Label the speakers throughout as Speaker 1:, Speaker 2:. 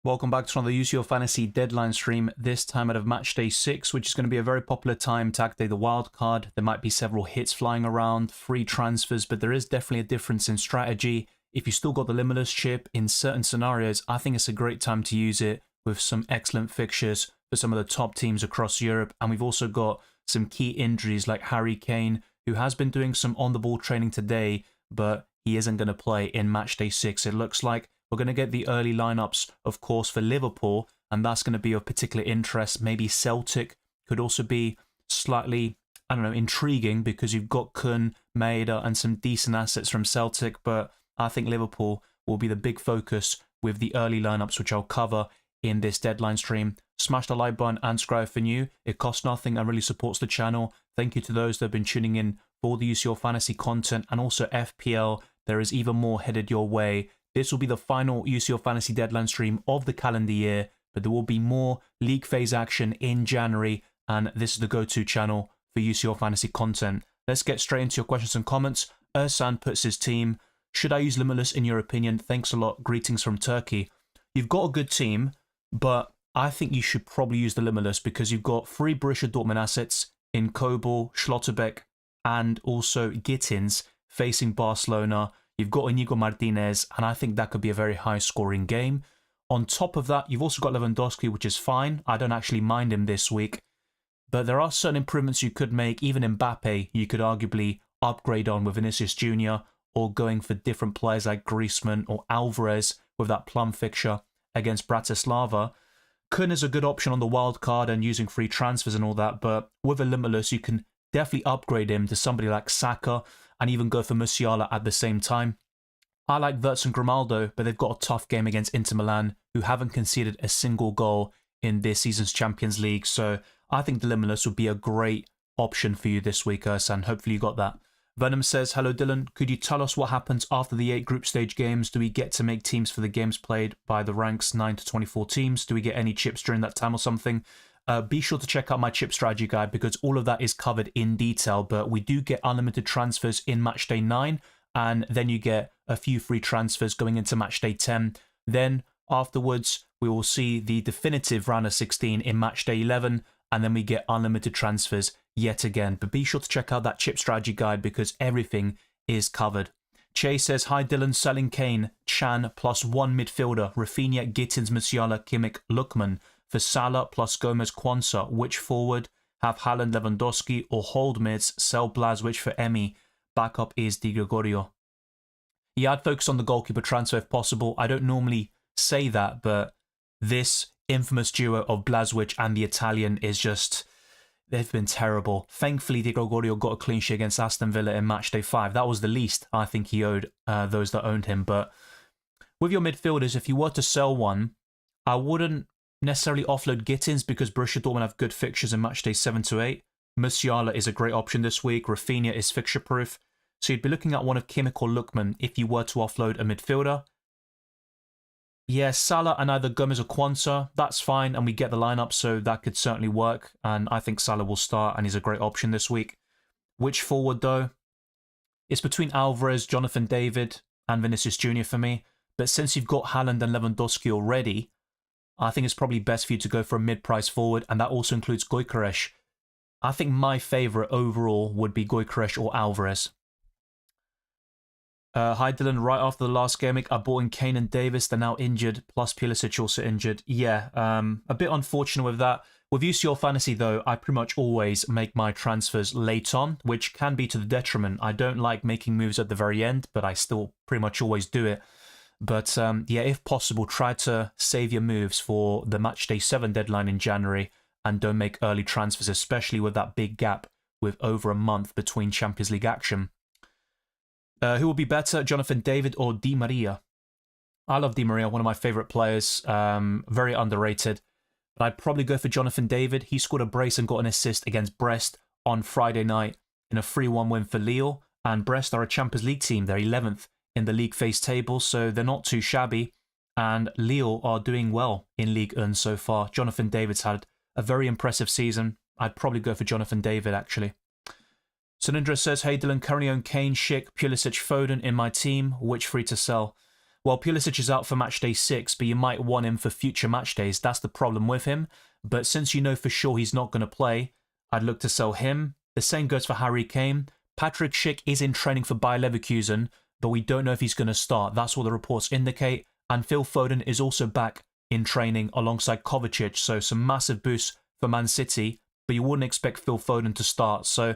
Speaker 1: Welcome back to another UCL Fantasy deadline stream, this time out of Matchday 6, which is going to be a very popular time to activate the wildcard. There might be several hits flying around, free transfers, but there is definitely a difference in strategy. If you still got the Limitless chip, in certain scenarios, I think it's a great time to use it with some excellent fixtures for some of the top teams across Europe. And we've also got some key injuries like Harry Kane, who has been doing some on-the-ball training today, but he isn't going to play in Matchday 6, it looks like. We're going to get the early lineups, of course, for Liverpool, and that's going to be of particular interest. Maybe Celtic could also be slightly, I don't know, intriguing because you've got Kun, Maeda, and some decent assets from Celtic, but I think Liverpool will be the big focus with the early lineups, which I'll cover in this deadline stream. Smash the like button and subscribe for new. It costs nothing and really supports the channel. Thank you to those that have been tuning in for the UCL Fantasy content and also FPL. There is even more headed your way. This will be the final UCL Fantasy deadline stream of the calendar year, but there will be more league phase action in January, and this is the go-to channel for UCL Fantasy content. Let's get straight into your questions and comments. Ersan puts his team. Should I use Limitless in your opinion? Thanks a lot. Greetings from Turkey. You've got a good team, but I think you should probably use the Limitless because you've got 3 Borussia Dortmund assets in Kobel, Schlotterbeck, and also Gittins facing Barcelona. You've got Inigo Martinez, and I think that could be a very high-scoring game. On top of that, you've also got Lewandowski, which is fine. I don't actually mind him this week. But there are certain improvements you could make. Even Mbappe, you could arguably upgrade on with Vinicius Jr. or going for different players like Griezmann or Alvarez with that plum fixture against Bratislava. Kun is a good option on the wild card and using free transfers and all that, but with a Limitless, you can definitely upgrade him to somebody like Saka and even go for Musiala at the same time. I like Wirtz and Grimaldo, but they've got a tough game against Inter Milan, who haven't conceded a single goal in this season's Champions League. So I think the Limitless would be a great option for you this week, and hopefully you got that. Venom says, hello Dylan, could you tell us what happens after the 8 group stage games? Do we get to make teams for the games played by the ranks 9 to 24 teams? Do we get any chips during that time or something? Be sure to check out my chip strategy guide because all of that is covered in detail, but we do get unlimited transfers in Matchday 9, and then you get a few free transfers going into Matchday 10. Then afterwards, we will see the definitive round of 16 in Matchday 11, and then we get unlimited transfers yet again. But be sure to check out that chip strategy guide because everything is covered. Chase says, hi Dylan, selling Kane, Chan plus 1 midfielder, Rafinha, Gittins, Musiala, Kimmich, Lookman. For Salah plus Gomez, Quansah, which forward? Have Haaland, Lewandowski, or hold mids, sell Blazwich for Emi. Backup is Di Gregorio. Yeah, I'd focus on the goalkeeper transfer if possible. I don't normally say that, but this infamous duo of Blazwich and the Italian is just, they've been terrible. Thankfully, Di Gregorio got a clean sheet against Aston Villa in Matchday 5. That was the least I think he owed those that owned him. But with your midfielders, if you were to sell one, I wouldn't necessarily offload Gittins because Borussia Dortmund have good fixtures in Matchday 7 to 8. Musiala is a great option this week. Rafinha is fixture-proof. So you'd be looking at one of Kimmich or Lookman if you were to offload a midfielder. Yeah, Salah and either Gomez or Quansah, that's fine, and we get the lineup, so that could certainly work. And I think Salah will start, and he's a great option this week. Which forward, though? It's between Alvarez, Jonathan David, and Vinicius Jr. for me. But since you've got Haaland and Lewandowski already, I think it's probably best for you to go for a mid-price forward, and that also includes Gyökeres. I think my favourite overall would be Gyökeres or Alvarez. Hi Dylan, right after the last game, I bought in Kane and Davis. They're now injured, plus Pulisic also injured. Yeah, a bit unfortunate with that. With UCL Fantasy, though, I pretty much always make my transfers late on, which can be to the detriment. I don't like making moves at the very end, but I still pretty much always do it. But yeah, if possible, try to save your moves for the Matchday 7 deadline in January and don't make early transfers, especially with that big gap with over a month between Champions League action. Who will be better, Jonathan David or Di Maria? I love Di Maria, one of my favourite players, very underrated. But I'd probably go for Jonathan David. He scored a brace and got an assist against Brest on Friday night in a 3-1 win for Lille. And Brest are a Champions League team. They're 11th in the league phase table, so they're not too shabby. And Lille are doing well in Ligue 1 so far. Jonathan David's had a very impressive season. I'd probably go for Jonathan David, actually. Sunindra says, hey Dylan, currently own Kane, Schick, Pulisic, Foden in my team. Which free to sell? Well, Pulisic is out for match day 6, but you might want him for future match days. That's the problem with him. But since you know for sure he's not going to play, I'd look to sell him. The same goes for Harry Kane. Patrick Schick is in training for Bayer Leverkusen, but we don't know if he's going to start. That's what the reports indicate. And Phil Foden is also back in training alongside Kovacic, so some massive boosts for Man City, but you wouldn't expect Phil Foden to start. So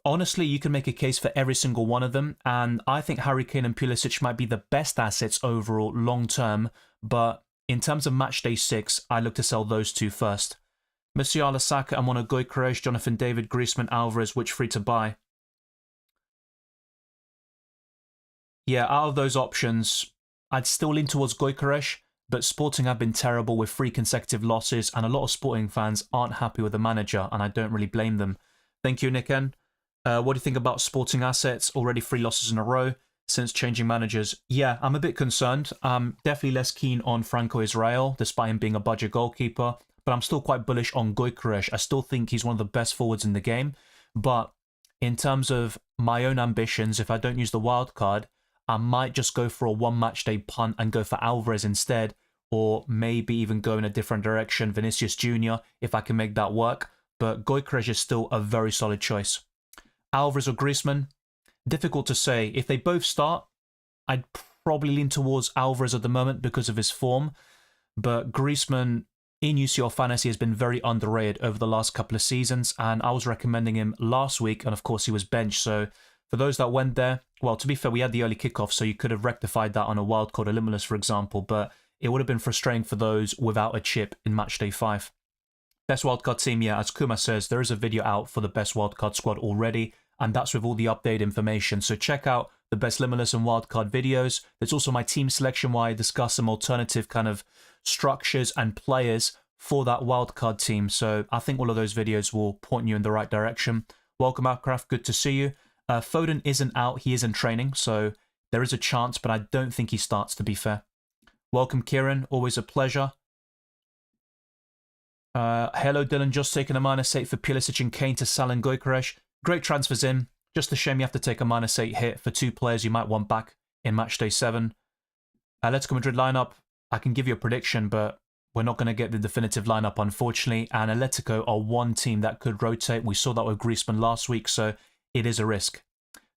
Speaker 1: honestly, you can make a case for every single one of them, and I think Harry Kane and Pulisic might be the best assets overall long term, but in terms of match day 6, I look to sell those two first. Musiala, Saka, Amona, Gyökeres, Jonathan David, Griezmann, Alvarez, which free to buy? Yeah, out of those options, I'd still lean towards Gyökeres, but Sporting have been terrible with 3 consecutive losses, and a lot of Sporting fans aren't happy with the manager, and I don't really blame them. Thank you, Nicken. What do you think about Sporting assets? Already 3 losses in a row since changing managers. Yeah, I'm a bit concerned. I'm definitely less keen on Franco Israel, despite him being a budget goalkeeper, but I'm still quite bullish on Gyökeres. I still think he's one of the best forwards in the game, but in terms of my own ambitions, if I don't use the wild card, I might just go for a 1 match day punt and go for Alvarez instead, or maybe even go in a different direction, Vinicius Jr., if I can make that work, but Gyökeres is still a very solid choice. Alvarez or Griezmann? Difficult to say. If they both start, I'd probably lean towards Alvarez at the moment because of his form, but Griezmann in UCL Fantasy has been very underrated over the last couple of seasons, and I was recommending him last week, and of course he was benched, so for those that went there, well, to be fair, we had the early kickoff, so you could have rectified that on a wildcard or limitless, for example, but it would have been frustrating for those without a chip in match day 5. Best wildcard team, yeah, as Kuma says, there is a video out for the best wildcard squad already, and that's with all the updated information. So check out the best limitless and wildcard videos. There's also my team selection where I discuss some alternative kind of structures and players for that wildcard team. So I think all of those videos will point you in the right direction. Welcome, Outcraft. Good to see you. Foden isn't out. He is in training, so there is a chance, but I don't think he starts, to be fair. Welcome, Kieran. Always a pleasure. Hello, Dylan. Just taking a -8 for Pulisic and Kane to Salah and Gyökeres. Great transfers in. Just a shame you have to take a -8 hit for 2 players you might want back in match day 7. Atletico Madrid lineup. I can give you a prediction, but we're not going to get the definitive lineup, unfortunately. And Atletico are one team that could rotate. We saw that with Griezmann last week, so it is a risk.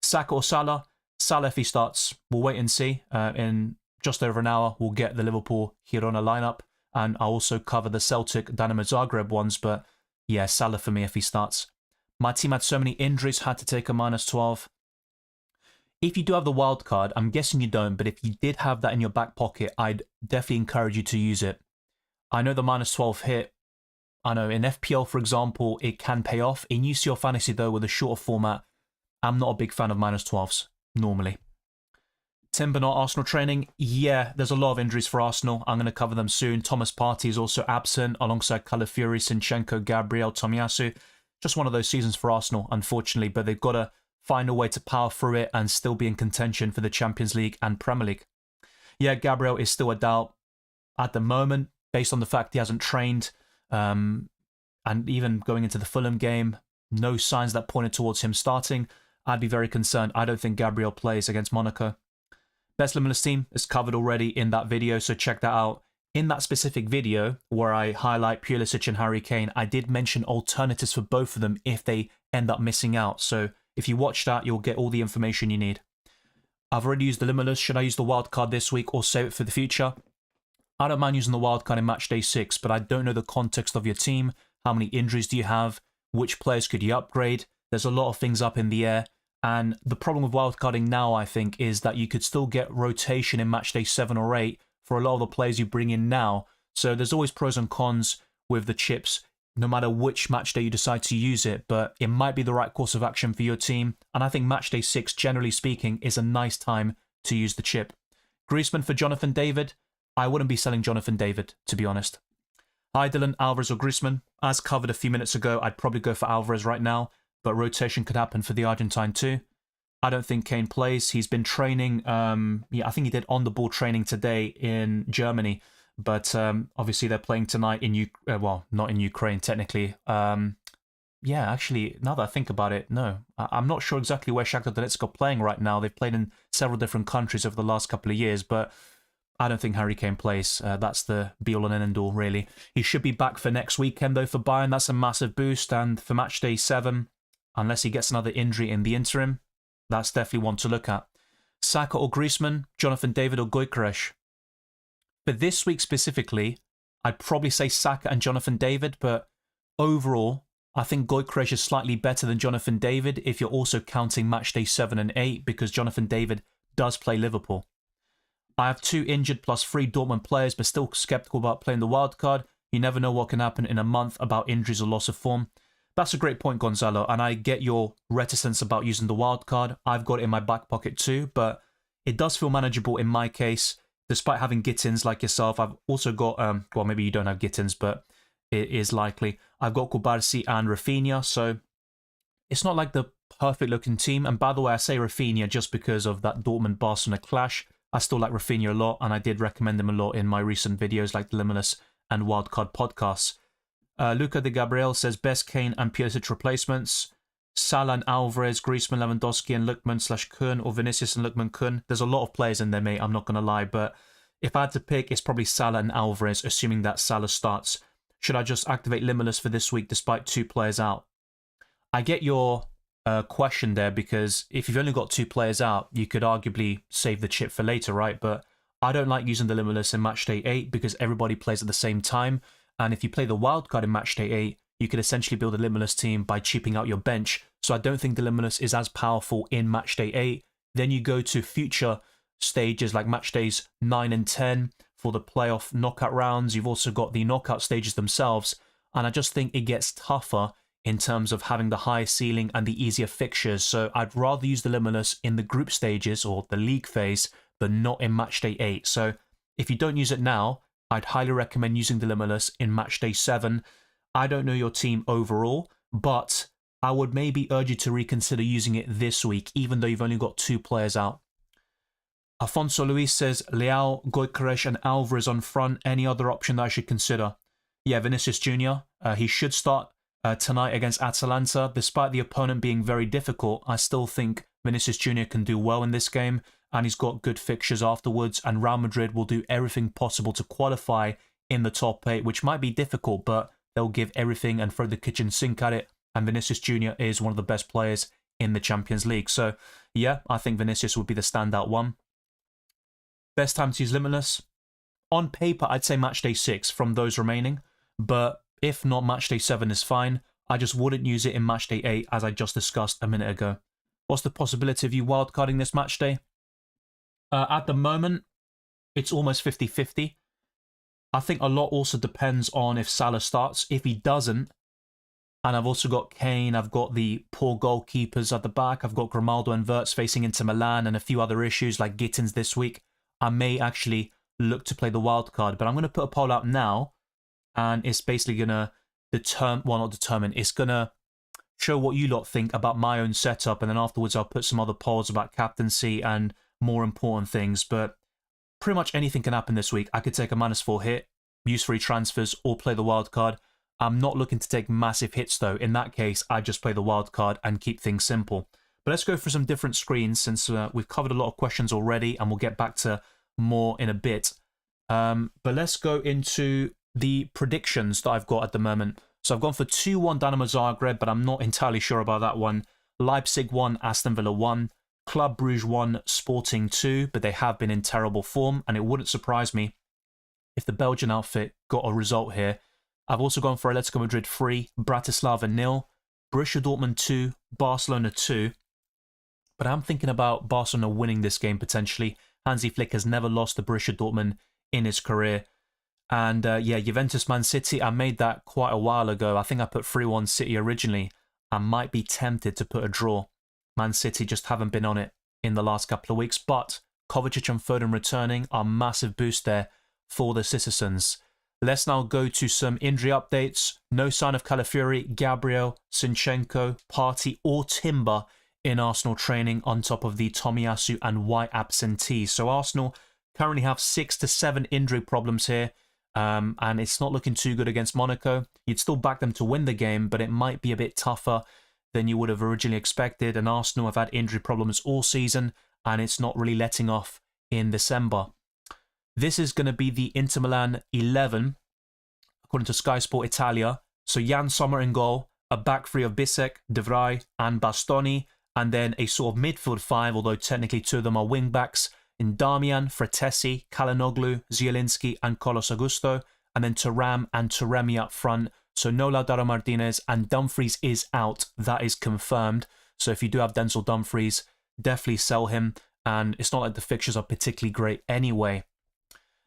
Speaker 1: Saka or Salah? Salah if he starts. We'll wait and see. In just over an hour, we'll get the Liverpool Girona lineup. And I'll also cover the Celtic Dynamo Zagreb ones. But yeah, Salah for me if he starts. My team had so many injuries, had to take a -12. If you do have the wild card, I'm guessing you don't, but if you did have that in your back pocket, I'd definitely encourage you to use it. I know the -12 hit. I know in FPL, for example, it can pay off. In UCL Fantasy, though, with a shorter format, I'm not a big fan of -12s, normally. Timber not Arsenal training? Yeah, there's a lot of injuries for Arsenal. I'm going to cover them soon. Thomas Partey is also absent, alongside Calafiori, Sinchenko, Gabriel, Tomiyasu. Just one of those seasons for Arsenal, unfortunately, but they've got to find a way to power through it and still be in contention for the Champions League and Premier League. Yeah, Gabriel is still a doubt at the moment, based on the fact he hasn't trained, and even going into the Fulham game, no signs that pointed towards him starting. I'd be very concerned. I don't think Gabriel plays against Monaco. Best Limitless team is covered already in that video, so check that out. In that specific video, where I highlight Pulisic and Harry Kane, I did mention alternatives for both of them if they end up missing out. So if you watch that, you'll get all the information you need. I've already used the Limitless. Should I use the wildcard this week or save it for the future? I don't mind using the wildcard in match day 6, but I don't know the context of your team. How many injuries do you have? Which players could you upgrade? There's a lot of things up in the air. And the problem with wildcarding now, I think, is that you could still get rotation in match day 7 or 8 for a lot of the players you bring in now. So there's always pros and cons with the chips, no matter which match day you decide to use it, but it might be the right course of action for your team. And I think match day 6, generally speaking, is a nice time to use the chip. Griezmann for Jonathan David? I wouldn't be selling Jonathan David, to be honest. Hi Dylan, Alvarez or Griezmann? As covered a few minutes ago, I'd probably go for Alvarez right now, but rotation could happen for the Argentine too. I don't think Kane plays. He's been training, I think he did on-the-ball training today in Germany, but obviously they're playing tonight in, well, not in Ukraine technically. Yeah, actually, now that I think about it, no. I'm not sure exactly where Shakhtar Donetsk are playing right now. They've played in several different countries over the last couple of years, but I don't think Harry Kane plays. That's the be-all and end-all, really. He should be back for next weekend, though, for Bayern. That's a massive boost. And for Matchday 7, unless he gets another injury in the interim, that's definitely one to look at. Saka or Griezmann, Jonathan David or Gyökeres. For this week specifically, I'd probably say Saka and Jonathan David, but overall, I think Gyökeres is slightly better than Jonathan David if you're also counting Matchday 7 and 8, because Jonathan David does play Liverpool. I have 2 injured plus 3 Dortmund players, but still sceptical about playing the wildcard. You never know what can happen in a month about injuries or loss of form. That's a great point, Gonzalo, and I get your reticence about using the wildcard. I've got it in my back pocket too, but it does feel manageable in my case. Despite having Gittins like yourself, I've also got, well, maybe you don't have Gittins, but it is likely. I've got Kubarsi and Rafinha, so it's not like the perfect looking team. And by the way, I say Rafinha just because of that Dortmund-Barcelona clash. I still like Rafinha a lot, and I did recommend him a lot in my recent videos like the Limitless and Wildcard podcasts. Luca de Gabriel says best Kane and Pulisic replacements. Salah and Alvarez, Griezmann, Lewandowski and Lookman/Kun, or Vinicius and Lookman/Kun. There's a lot of players in there, mate, I'm not going to lie, but if I had to pick, it's probably Salah and Alvarez, assuming that Salah starts. Should I just activate Limitless for this week despite 2 players out? I get your question there, because if you've only got 2 players out, you could arguably save the chip for later, right? But I don't like using the Limitless in Matchday 8 because everybody plays at the same time. And if you play the wildcard in Matchday 8, you could essentially build a Limitless team by cheaping out your bench. So I don't think the Limitless is as powerful in Matchday 8. Then you go to future stages like Matchdays 9 and 10 for the playoff knockout rounds. You've also got the knockout stages themselves. And I just think it gets tougher in terms of having the higher ceiling and the easier fixtures. So I'd rather use the Limitless in the group stages or the league phase, but not in Matchday 8. So if you don't use it now, I'd highly recommend using the Limitless in Matchday 7. I don't know your team overall, but I would maybe urge you to reconsider using it this week, even though you've only got 2 players out. Afonso Luis says, Leao, Gyökeres and Alvarez on front. Any other option that I should consider? Yeah, Vinicius Jr. He should start tonight against Atalanta. Despite the opponent being very difficult, I still think Vinicius Jr. can do well in this game, and he's got good fixtures afterwards, and Real Madrid will do everything possible to qualify in the top 8, which might be difficult, but they'll give everything and throw the kitchen sink at it, and Vinicius Jr. is one of the best players in the Champions League. So, yeah, I think Vinicius would be the standout one. Best time to use Limitless? On paper, I'd say Matchday 6 from those remaining, but if not, Matchday 7 is fine. I just wouldn't use it in Matchday 8, as I just discussed a minute ago. What's the possibility of you wildcarding this Matchday? At the moment, it's almost 50-50. I think a lot also depends on if Salah starts. If he doesn't, and I've also got Kane, I've got the poor goalkeepers at the back, I've got Grimaldo and Wirtz facing into Milan and a few other issues like Gittins this week, I may actually look to play the wild card. But I'm going to put a poll out now, and it's basically going to it's going to show what you lot think about my own setup, and then afterwards I'll put some other polls about captaincy and more important things. But pretty much anything can happen this week. I could take a -4 hit, use free transfers, or play the wild card. I'm not looking to take massive hits though. In that case, I just play the wild card and keep things simple. But let's go for some different screens, since we've covered a lot of questions already, and we'll get back to more in a bit. But let's go into the predictions that I've got at the moment. So I've gone for 2-1 Dynamo Zagreb, but I'm not entirely sure about that one. Leipzig 1, Aston Villa 1. Club Brugge 1, Sporting 2, but they have been in terrible form, and it wouldn't surprise me if the Belgian outfit got a result here. I've also gone for Atletico Madrid 3, Bratislava 0, Borussia Dortmund 2, Barcelona 2. But I'm thinking about Barcelona winning this game potentially. Hansi Flick has never lost to Borussia Dortmund in his career. And yeah, Juventus Man City, I made that quite a while ago. I think I put 3-1 City originally. I might be tempted to put a draw. Man City just haven't been on it in the last couple of weeks, but Kovacic and Foden returning are a massive boost there for the citizens. Let's now go to some injury updates. No sign of Calafiori, Gabriel, Zinchenko, Partey or Timber in Arsenal training, on top of the Tomiyasu and White absentees. So Arsenal currently have 6 to 7 injury problems here, and it's not looking too good against Monaco. You'd still back them to win the game, but it might be a bit tougher than you would have originally expected, and Arsenal have had injury problems all season, and it's not really letting off in December. This is going to be the Inter Milan 11, according to Sky Sport Italia. So Jan Sommer in goal, a back three of Bisek, De Vrij, and Bastoni, and then a sort of midfield five, although technically two of them are wing backs, in Darmian, Fratesi, Kalanoglu, Zielinski, and Carlos Augusto, and then Thuram and Taremi up front. So no Lautaro Martinez, and Dumfries is out. That is confirmed. So if you do have Denzel Dumfries, definitely sell him. And it's not like the fixtures are particularly great anyway.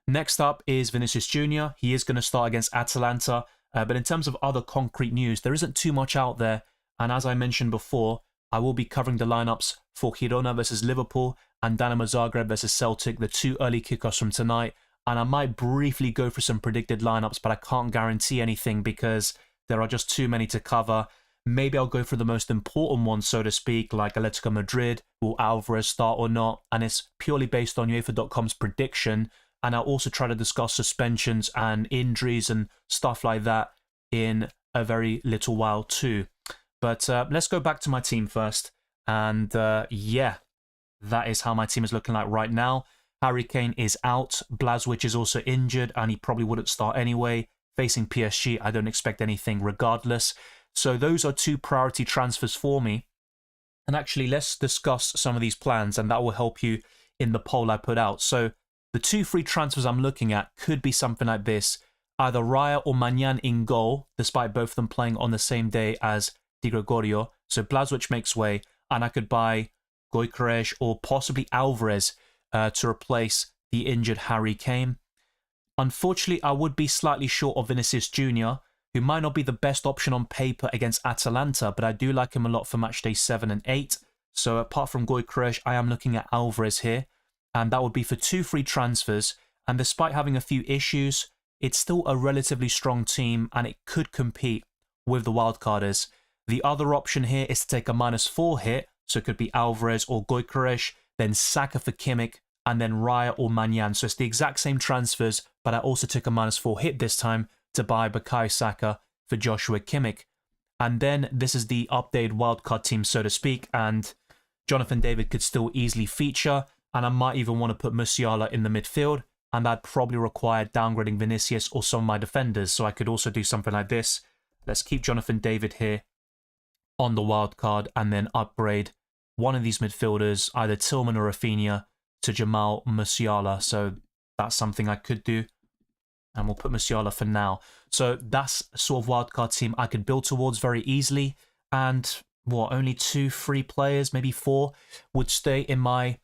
Speaker 1: Next up is Vinicius Jr. He is going to start against Atalanta. But in terms of other concrete news, there isn't too much out there. And as I mentioned before, I will be covering the lineups for Girona versus Liverpool and Dinamo Zagreb versus Celtic, the two early kickoffs from tonight. And I might briefly go for some predicted lineups, but I can't guarantee anything because there are just too many to cover. Maybe I'll go for the most important ones, so to speak, like Atletico Madrid. Will Alvarez start or not? And it's purely based on UEFA.com's prediction. And I'll also try to discuss suspensions and injuries and stuff like that in a very little while too. But let's go back to my team first. And yeah, that is how my team is looking like right now. Harry Kane is out. Blažević is also injured, and he probably wouldn't start anyway. Facing PSG, I don't expect anything regardless. So those are two priority transfers for me. And actually, let's discuss some of these plans, and that will help you in the poll I put out. So the two free transfers I'm looking at could be something like this. Either Raya or Maignan in goal, despite both of them playing on the same day as Di Gregorio. So Blažević makes way, and I could buy Gyökeres or possibly Alvarez to replace the injured Harry Kane. Unfortunately, I would be slightly short of Vinicius Jr., who might not be the best option on paper against Atalanta, but I do like him a lot for matchday 7 and 8. So apart from Gyökeres, I am looking at Alvarez here, and that would be for two free transfers. And despite having a few issues, it's still a relatively strong team, and it could compete with the wildcarders. The other option here is to take a -4 hit, so it could be Alvarez or Gyökeres, then Saka for Kimmich, and then Raya or Maignan. So it's the exact same transfers, but I also took a -4 hit this time to buy Bukayo Saka for Joshua Kimmich. And then this is the updated wildcard team, so to speak, and Jonathan David could still easily feature, and I might even want to put Musiala in the midfield, and that'd probably require downgrading Vinicius or some of my defenders, so I could also do something like this. Let's keep Jonathan David here on the wildcard, and then upgrade one of these midfielders, either Tillman or Rafinha, to Jamal Musiala. So that's something I could do. And we'll put Musiala for now. So that's a sort of wildcard team I could build towards very easily. And what, only 2-3 players, maybe 4, would stay in my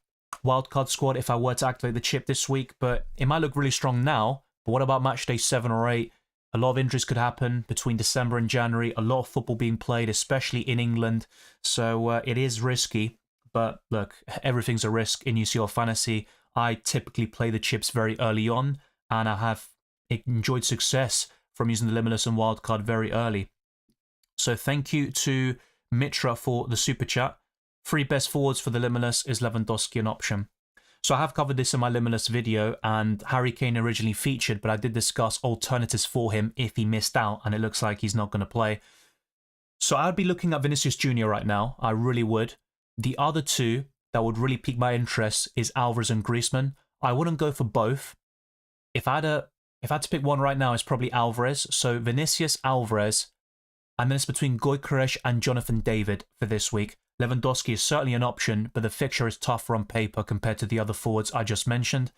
Speaker 1: wildcard squad if I were to activate the chip this week. But it might look really strong now. But what about match day 7 or 8? A lot of injuries could happen between December and January. A lot of football being played, especially in England. So it is risky. But look, everything's a risk in UCL Fantasy. I typically play the chips very early on, and I have enjoyed success from using the Limitless and Wildcard very early. So thank you to Mitra for the super chat. 3 best forwards for the Limitless, is Lewandowski an option? So I have covered this in my Limitless video, and Harry Kane originally featured, but I did discuss alternatives for him if he missed out, and it looks like he's not going to play. So I'd be looking at Vinicius Jr. right now. I really would. The other two that would really pique my interest is Alvarez and Griezmann. I wouldn't go for both. If I had to pick one right now, it's probably Alvarez. So Vinicius, Alvarez, and then it's between Gyökeres and Jonathan David for this week. Lewandowski is certainly an option, but the fixture is tougher on paper compared to the other forwards I just mentioned.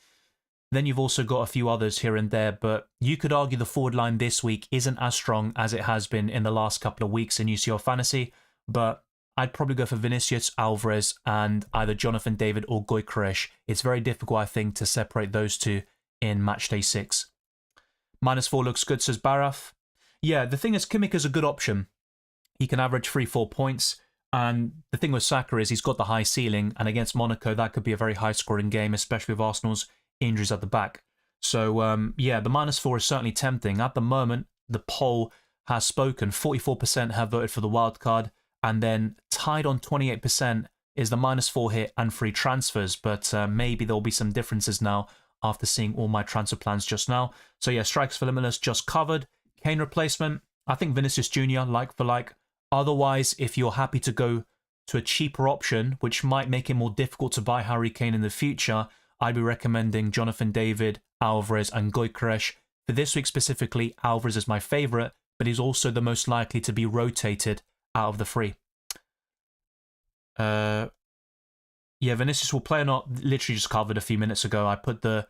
Speaker 1: Then you've also got a few others here and there, but you could argue the forward line this week isn't as strong as it has been in the last couple of weeks in UCL Fantasy, but I'd probably go for Vinicius, Alvarez, and either Jonathan David or Gyökeres. It's very difficult, I think, to separate those two in matchday 6. -4 looks good, says Baraf. Yeah, the thing is, Kimmich is a good option. He can average 3-4 points, and the thing with Saka is he's got the high ceiling, and against Monaco, that could be a very high-scoring game, especially with Arsenal's injuries at the back. So, yeah, the -4 is certainly tempting. At the moment, the poll has spoken. 44% have voted for the wildcard, and then tied on 28% is the -4 hit and free transfers, but maybe there'll be some differences now after seeing all my transfer plans just now. So yeah, strikes for Limitless just covered. Kane replacement, I think Vinicius Jr. like for like. Otherwise, if you're happy to go to a cheaper option, which might make it more difficult to buy Harry Kane in the future, I'd be recommending Jonathan David Alvarez, and Gyökeres. For this week specifically, Alvarez is my favourite, but he's also the most likely to be rotated out of the three. Yeah, Vinicius will play or not. Literally just covered a few minutes ago. I put the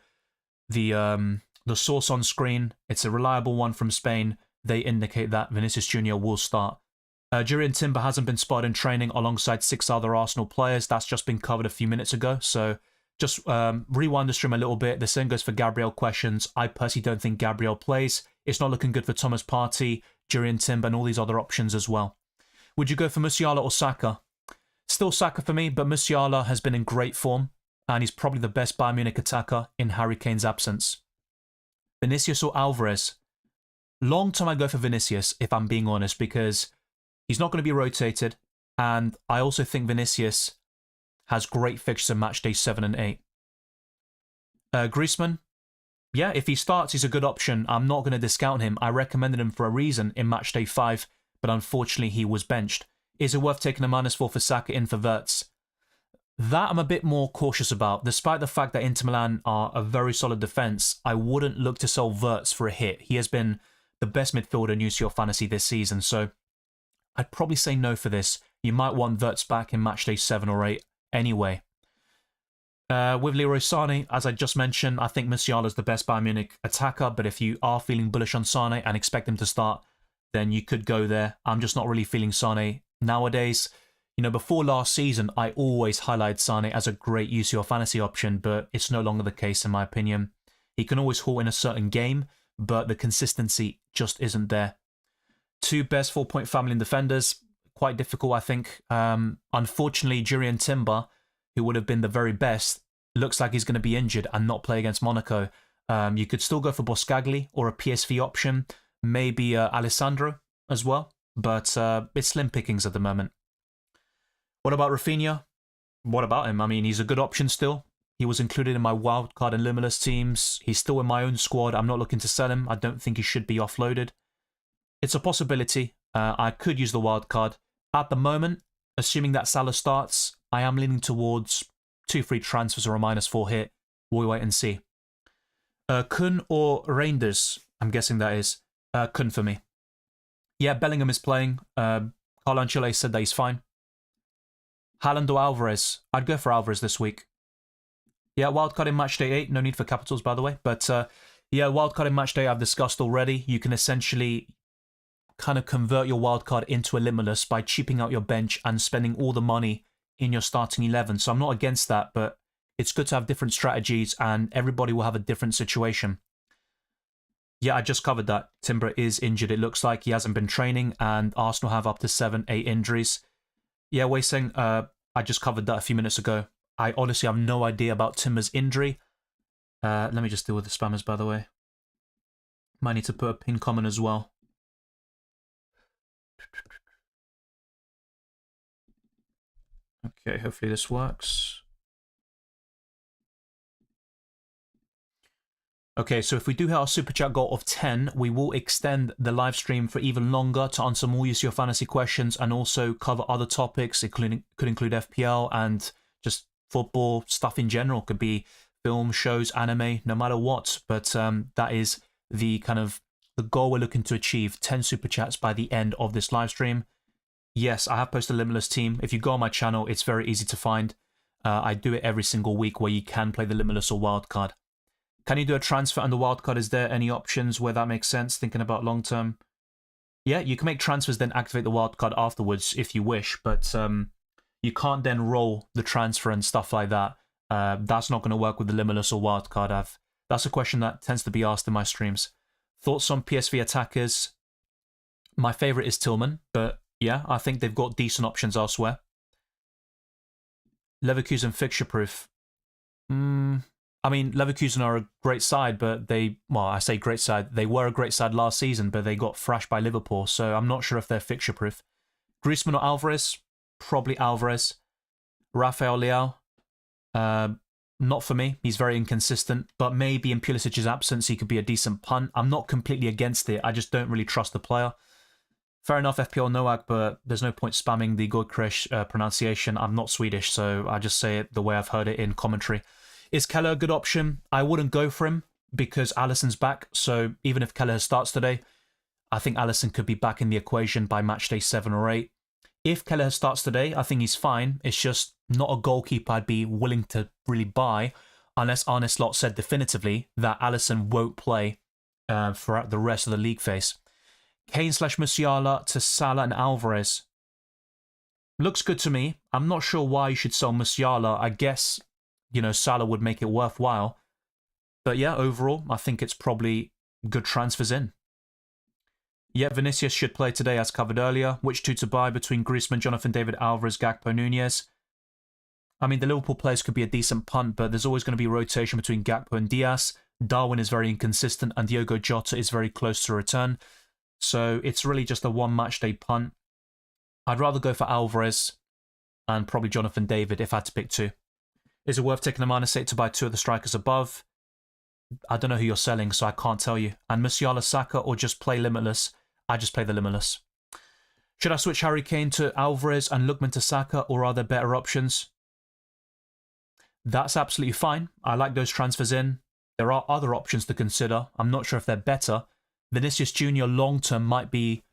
Speaker 1: source on screen. It's a reliable one from Spain. They indicate that Vinicius Jr. will start. Jurrien Timber hasn't been spotted in training alongside 6 other Arsenal players. That's just been covered a few minutes ago. So just rewind the stream a little bit. The same goes for Gabriel questions. I personally don't think Gabriel plays. It's not looking good for Thomas Partey, Jurrien Timber, and all these other options as well. Would you go for Musiala or Saka? Still Saka for me, but Musiala has been in great form, and he's probably the best Bayern Munich attacker in Harry Kane's absence. Vinicius or Alvarez? Long time I go for Vinicius, if I'm being honest, because he's not going to be rotated, and I also think Vinicius has great fixtures in match day 7 and 8. Griezmann? Yeah, if he starts, he's a good option. I'm not going to discount him. I recommended him for a reason in match day 5, but unfortunately he was benched. Is it worth taking a -4 for Saka in for Wirtz? That I'm a bit more cautious about. Despite the fact that Inter Milan are a very solid defence, I wouldn't look to sell Wirtz for a hit. He has been the best midfielder in UCL Fantasy this season, so I'd probably say no for this. You might want Wirtz back in match day 7 or 8 anyway. With Leroy Sané, as I just mentioned, I think Musiala is the best Bayern Munich attacker, but if you are feeling bullish on Sané and expect him to start, then you could go there. I'm just not really feeling Sané nowadays. You know, before last season, I always highlighted Sané as a great UCL Fantasy option, but it's no longer the case in my opinion. He can always haul in a certain game, but the consistency just isn't there. 2 best 4-point family and defenders, quite difficult I think. Unfortunately, Jurrien Timber, who would have been the very best, looks like he's going to be injured and not play against Monaco. You could still go for Boscagli or a PSV option, maybe Alessandro as well, but it's slim pickings at the moment. What about Rafinha? What about him? I mean, he's a good option still. He was included in my Wildcard and Limitless teams. He's still in my own squad. I'm not looking to sell him. I don't think he should be offloaded. It's a possibility. I could use the Wildcard. At the moment, assuming that Salah starts, I am leaning towards 2 free transfers or a -4 hit. We'll wait and see. Kun or Reinders? I'm guessing that is. Kun for me. Yeah, Bellingham is playing. Carlo Ancelotti said that he's fine. Haaland or Alvarez? I'd go for Alvarez this week. Yeah, wildcard in match day 8. No need for capitals, by the way. But yeah, wildcard in match day I've discussed already. You can essentially kind of convert your wildcard into a limitless by cheaping out your bench and spending all the money in your starting 11. So I'm not against that, but it's good to have different strategies and everybody will have a different situation. Yeah, I just covered that. Timber is injured. It looks like he hasn't been training and Arsenal have up to 7, 8 injuries. Yeah, Wei Seng, I just covered that a few minutes ago. I honestly have no idea about Timber's injury. Let me just deal with the spammers, by the way. Might need to put a pin comment as well. Okay, hopefully this works. Okay, so if we do hit our Super Chat goal of 10, we will extend the live stream for even longer to answer more UCL Fantasy questions and also cover other topics. It could include FPL and just football stuff in general. Could be film, shows, anime, no matter what. But that is the kind of the goal we're looking to achieve. 10 Super Chats by the end of this live stream. Yes, I have posted a Limitless team. If you go on my channel, it's very easy to find. I do it every single week where you can play the Limitless or Wildcard. Can you do a transfer on the wildcard? Is there any options where that makes sense, thinking about long term? Yeah, you can make transfers, then activate the wildcard afterwards if you wish, but you can't then roll the transfer and stuff like that. That's not going to work with the limitless or wildcard. That's a question that tends to be asked in my streams. Thoughts on PSV attackers? My favourite is Tillman, but yeah, I think they've got decent options elsewhere. Leverkusen fixture proof. I mean, Leverkusen are a great side, but well, I say great side. They were a great side last season, but they got thrashed by Liverpool, so I'm not sure if they're fixture-proof. Griezmann or Alvarez? Probably Alvarez. Rafael Leao? Not for me. He's very inconsistent, but maybe in Pulisic's absence, he could be a decent punt. I'm not completely against it. I just don't really trust the player. Fair enough, FPL Noak, but there's no point spamming the Gyökeres pronunciation. I'm not Swedish, so I just say it the way I've heard it in commentary. Is Keller a good option? I wouldn't go for him. because Alisson's back. So even if Kelleher starts today, I think Alisson could be back in the equation by match day 7 or 8. If Kelleher starts today, I think he's fine. It's just not a goalkeeper I'd be willing to really buy unless Arne Slot said definitively that Alisson won't play throughout the rest of the league phase. Kane/Musiala to Salah and Alvarez. Looks good to me. I'm not sure why you should sell Musiala. I guess, Salah would make it worthwhile. But yeah, overall, I think it's probably good transfers in. Yeah, Vinicius should play today as covered earlier. Which two to buy between Griezmann, Jonathan David, Alvarez, Gakpo, Nunez? I mean, the Liverpool players could be a decent punt, but there's always going to be rotation between Gakpo and Diaz. Darwin is very inconsistent and Diogo Jota is very close to return. So it's really just a one match day punt. I'd rather go for Alvarez and probably Jonathan David if I had to pick two. Is it worth taking a -8 to buy two of the strikers above? I don't know who you're selling, so I can't tell you. And Musiala, Saka, or just play Limitless? I just play the Limitless. Should I switch Harry Kane to Alvarez and Lookman to Saka, or are there better options? That's absolutely fine. I like those transfers in. There are other options to consider. I'm not sure if they're better. Vinicius Jr. long-term might be,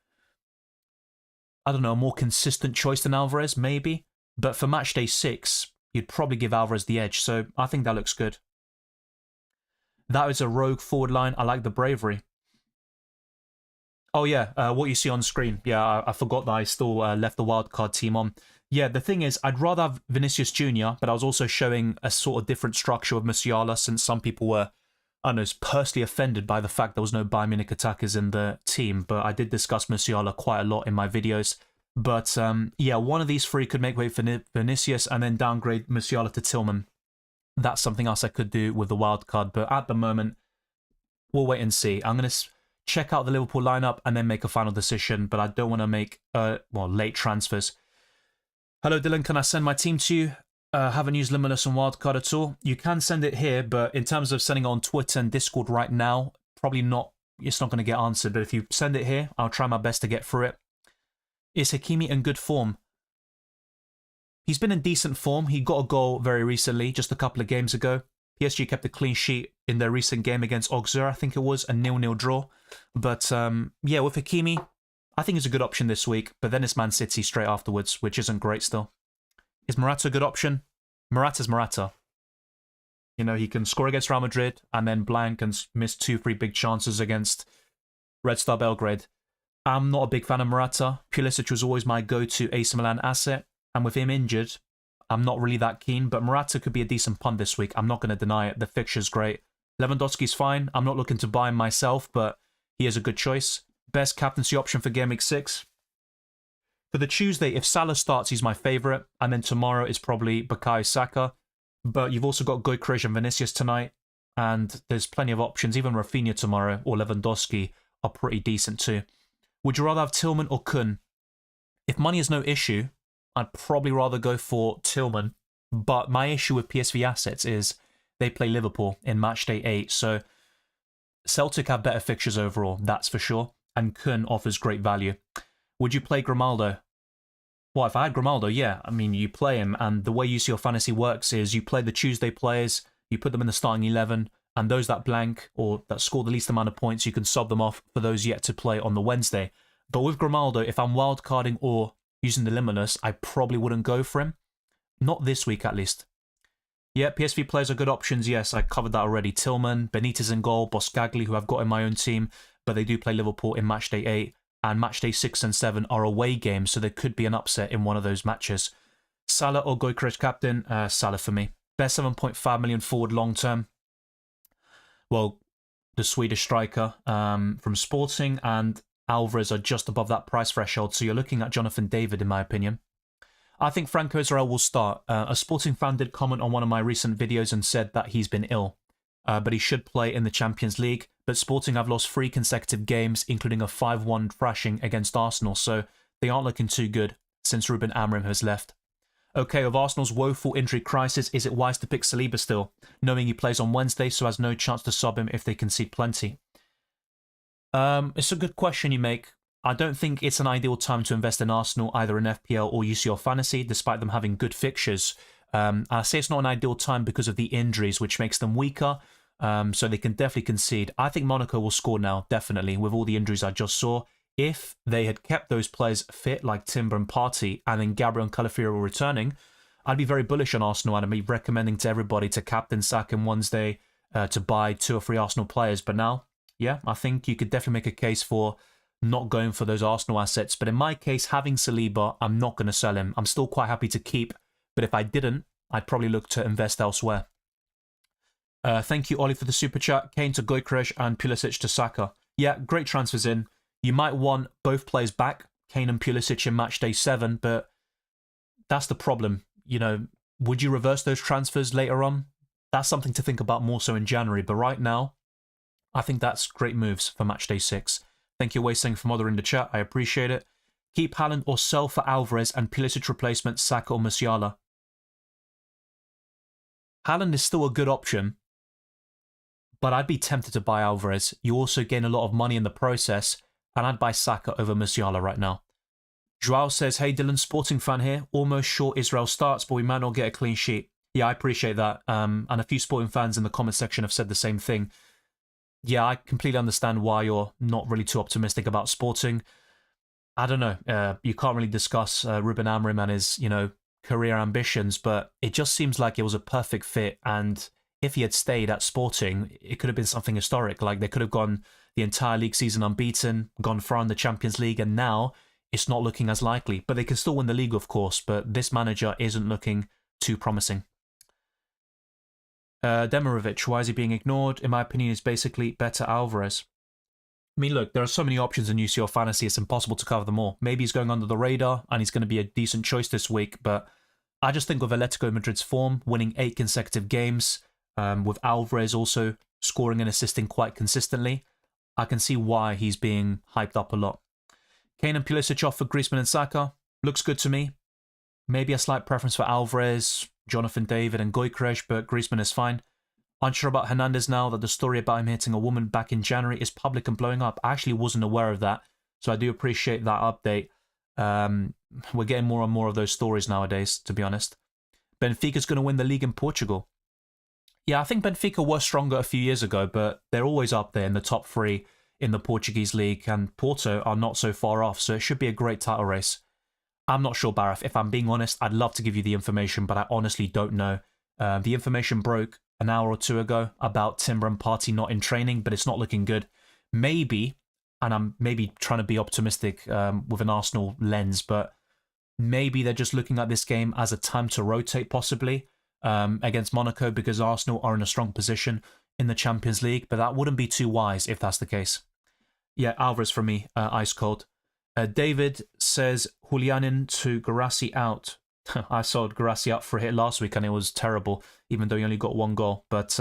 Speaker 1: I don't know, a more consistent choice than Alvarez, maybe. But for match day 6, you'd probably give Alvarez the edge, so I think that looks good. That is a rogue forward line. I like the bravery. Oh yeah, what you see on screen. Yeah, I forgot that I still left the wildcard team on. Yeah, the thing is, I'd rather have Vinicius Jr., but I was also showing a sort of different structure with Musiala, since some people were, I don't know, personally offended by the fact there was no Bayern Munich attackers in the team. But I did discuss Musiala quite a lot in my videos. But yeah, one of these three could make way for Vinicius and then downgrade Musiala to Tillman. That's something else I could do with the wildcard, but at the moment, we'll wait and see. I'm going to check out the Liverpool lineup and then make a final decision, but I don't want to make late transfers. Hello Dylan, can I send my team to you? Haven't used Limitless and Wildcard at all. You can send it here, but in terms of sending it on Twitter and Discord right now, probably not. It's not going to get answered, but if you send it here, I'll try my best to get through it. Is Hakimi in good form? He's been in decent form. He got a goal very recently, just a couple of games ago. PSG kept a clean sheet in their recent game against Auxerre, I think it was, a 0-0 draw. But yeah, with Hakimi, I think it's a good option this week, but then it's Man City straight afterwards, which isn't great still. Is Morata a good option? Morata's Morata. He can score against Real Madrid and then blank and miss 2-3 big chances against Red Star Belgrade. I'm not a big fan of Morata. Pulisic was always my go-to AC Milan asset, and with him injured, I'm not really that keen, but Morata could be a decent punt this week. I'm not going to deny it. The fixture's great. Lewandowski's fine. I'm not looking to buy him myself, but he is a good choice. Best captaincy option for Game Week 6. For the Tuesday, if Salah starts, he's my favourite. And then tomorrow is probably Bukayo Saka. But you've also got Gyökeres and Vinicius tonight. And there's plenty of options. Even Rafinha tomorrow or Lewandowski are pretty decent too. Would you rather have Tillman or Kun? If money is no issue, I'd probably rather go for Tillman. But my issue with PSV assets is they play Liverpool in matchday 8. So Celtic have better fixtures overall, that's for sure. And Kun offers great value. Would you play Grimaldo? Well, if I had Grimaldo, yeah. I mean, you play him. And the way UCL Fantasy works is you play the Tuesday players, you put them in the starting 11, and those that blank or that score the least amount of points, you can sub them off for those yet to play on the Wednesday. But with Grimaldo, if I'm wildcarding or using the Limitless, I probably wouldn't go for him. Not this week, at least. Yeah, PSV players are good options. Yes, I covered that already. Tillman, Benitez in goal, Boskagli, who I've got in my own team, but they do play Liverpool in matchday 8, and matchday 6 and 7 are away games, so there could be an upset in one of those matches. Salah or Gyökeres captain? Salah for me. Best 7.5 million forward long term. Well, the Swedish striker from Sporting and Alvarez are just above that price threshold, so you're looking at Jonathan David, in my opinion. I think Franco Israel will start. A Sporting fan did comment on one of my recent videos and said that he's been ill, but he should play in the Champions League. But Sporting have lost 3 consecutive games, including a 5-1 thrashing against Arsenal, so they aren't looking too good since Ruben Amorim has left. Okay, of Arsenal's woeful injury crisis, is it wise to pick Saliba still, knowing he plays on Wednesday so has no chance to sub him if they concede plenty? It's a good question you make. I don't think it's an ideal time to invest in Arsenal, either in FPL or UCL Fantasy, despite them having good fixtures. I say it's not an ideal time because of the injuries, which makes them weaker, So they can definitely concede. I think Monaco will score now, definitely, with all the injuries I just saw. If they had kept those players fit, like Timber and Partey, and then Gabriel and Calafiori were returning, I'd be very bullish on Arsenal, and I'd be recommending to everybody to captain Saka in Wednesday, to buy 2 or 3 Arsenal players. But now, yeah, I think you could definitely make a case for not going for those Arsenal assets. But in my case, having Saliba, I'm not going to sell him. I'm still quite happy to keep, but if I didn't, I'd probably look to invest elsewhere. Thank you, Ollie, for the super chat. Kane to Gyökeres and Pulisic to Saka. Yeah, great transfers in. You might want both players back, Kane and Pulisic in matchday 7, but that's the problem. You know, would you reverse those transfers later on? That's something to think about more so in January, but right now, I think that's great moves for matchday 6. Thank you, Weising, for moderating the chat. I appreciate it. Keep Haaland or sell for Alvarez and Pulisic replacement Saka or Musiala. Haaland is still a good option, but I'd be tempted to buy Alvarez. You also gain a lot of money in the process, and I'd buy Saka over Musiala right now. Joao says, hey Dylan, Sporting fan here. Almost sure Israel starts, but we might not get a clean sheet. Yeah, I appreciate that. And a few Sporting fans in the comment section have said the same thing. Yeah, I completely understand why you're not really too optimistic about Sporting. I don't know. You can't really discuss Ruben Amorim and his, career ambitions, but it just seems like it was a perfect fit. And if he had stayed at Sporting, it could have been something historic. Like they could have gone the entire league season unbeaten, gone far in the Champions League, and now it's not looking as likely. But they can still win the league, of course, but this manager isn't looking too promising. Demirovic, why is he being ignored? In my opinion, is basically better Alvarez. I mean, look, there are so many options in UCL Fantasy, it's impossible to cover them all. Maybe he's going under the radar, and he's going to be a decent choice this week, but I just think of Atletico Madrid's form, winning 8 consecutive games, with Alvarez also scoring and assisting quite consistently, I can see why he's being hyped up a lot. Kane and Pulisic off for Griezmann and Saka. Looks good to me. Maybe a slight preference for Alvarez, Jonathan David and Gyökeres, but Griezmann is fine. Unsure about Hernandez now that the story about him hitting a woman back in January is public and blowing up. I actually wasn't aware of that, so I do appreciate that update. We're getting more and more of those stories nowadays, to be honest. Benfica's going to win the league in Portugal. Yeah, I think Benfica were stronger a few years ago, but they're always up there in the top 3 in the Portuguese league, and Porto are not so far off, so it should be a great title race. I'm not sure, Baraf. If I'm being honest, I'd love to give you the information, but I honestly don't know. The information broke an hour or 2 ago about Timber and Partey not in training, but it's not looking good. Maybe, and I'm maybe trying to be optimistic with an Arsenal lens, but maybe they're just looking at this game as a time to rotate possibly against Monaco because Arsenal are in a strong position in the Champions League, but that wouldn't be too wise if that's the case. Yeah, Alvarez for me, ice cold. David says, Julianin to Guirassy out. I sold Guirassy out for a hit last week and it was terrible, even though he only got 1 goal. But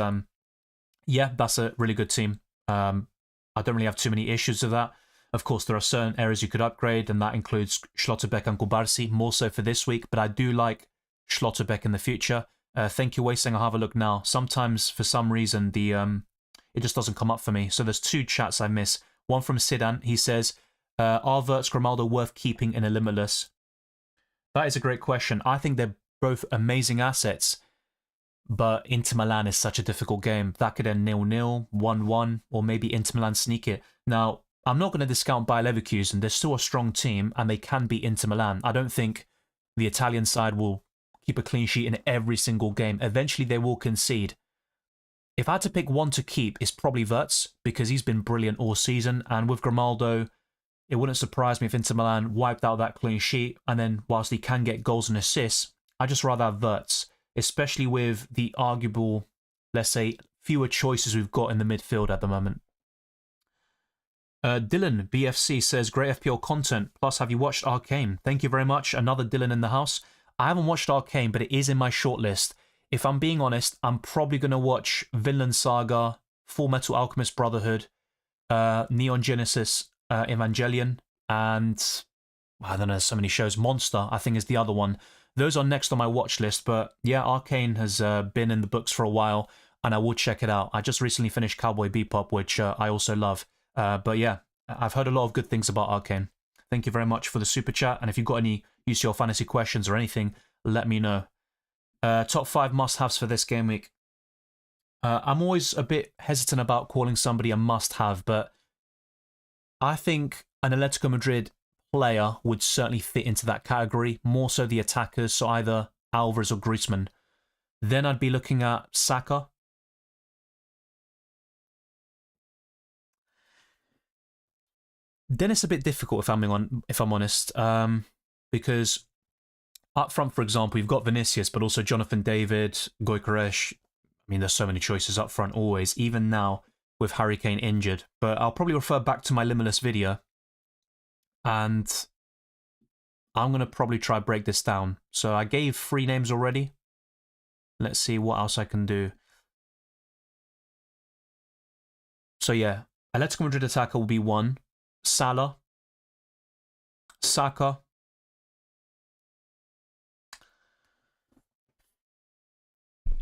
Speaker 1: yeah, that's a really good team. I don't really have too many issues with that. Of course, there are certain areas you could upgrade, and that includes Schlotterbeck and Kubarsi, more so for this week. But I do like Schlotterbeck in the future. Thank you, Wasting. I'll have a look now. Sometimes, for some reason, it just doesn't come up for me. So there's 2 chats I miss. One from Sidan. He says, are Wirtz Grimaldo worth keeping in a limitless? That is a great question. I think they're both amazing assets, but Inter Milan is such a difficult game. That could end 0-0, 1-1, or maybe Inter Milan sneak it. Now, I'm not going to discount Bayer Leverkusen. They're still a strong team, and they can beat Inter Milan. I don't think the Italian side will keep a clean sheet in every single game. Eventually, they will concede. If I had to pick one to keep, it's probably Wirtz, because he's been brilliant all season, and with Grimaldo, it wouldn't surprise me if Inter Milan wiped out that clean sheet, and then whilst he can get goals and assists, I'd just rather have Wirtz, especially with the arguable, let's say, fewer choices we've got in the midfield at the moment. Dylan, BFC, says, great FPL content, plus have you watched Arcane? Thank you very much. Another Dylan in the house. I haven't watched Arcane, but it is in my shortlist. If I'm being honest, I'm probably going to watch Vinland Saga, Full Metal Alchemist Brotherhood, Neon Genesis Evangelion, and I don't know, so many shows. Monster, I think, is the other one. Those are next on my watch list, but yeah, Arcane has been in the books for a while, and I will check it out. I just recently finished Cowboy Bebop, which I also love. But yeah, I've heard a lot of good things about Arcane. Thank you very much for the super chat, and if you've got any UCL Fantasy questions or anything, let me know. Top 5 must-haves for this game week. I'm always a bit hesitant about calling somebody a must-have, but I think an Atletico Madrid player would certainly fit into that category, more so the attackers, so either Alvarez or Griezmann. Then I'd be looking at Saka. Then it's a bit difficult if I'm honest, because up front, for example, you've got Vinicius, but also Jonathan David, Gyökeres. I mean, there's so many choices up front always, even now with Harry Kane injured. But I'll probably refer back to my Limitless video, and I'm going to probably try break this down. So I gave 3 names already. Let's see what else I can do. So yeah, Atletico Madrid attacker will be 1. Salah. Saka.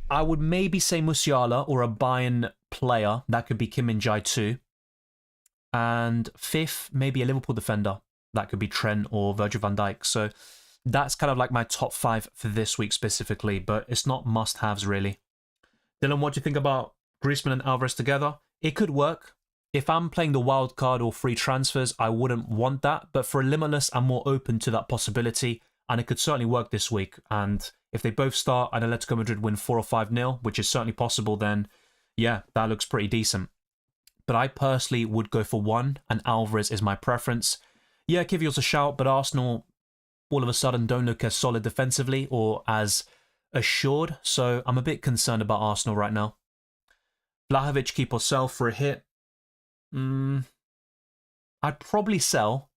Speaker 1: I would maybe say Musiala or a Bayern player. That could be Kim Min-jae too. And 5th, maybe a Liverpool defender. That could be Trent or Virgil van Dijk. So that's kind of like my top 5 for this week specifically, but it's not must-haves really. Dylan, what do you think about Griezmann and Alvarez together? It could work. If I'm playing the wild card or free transfers, I wouldn't want that. But for a Limitless, I'm more open to that possibility. And it could certainly work this week. And if they both start and Atletico Madrid win 4 or 5-0, which is certainly possible, then yeah, that looks pretty decent. But I personally would go for 1, and Alvarez is my preference. Yeah, Kivior's a shout, but Arsenal all of a sudden don't look as solid defensively or as assured. So I'm a bit concerned about Arsenal right now. Vlahovic, keep or sell for a hit. I'd probably sell.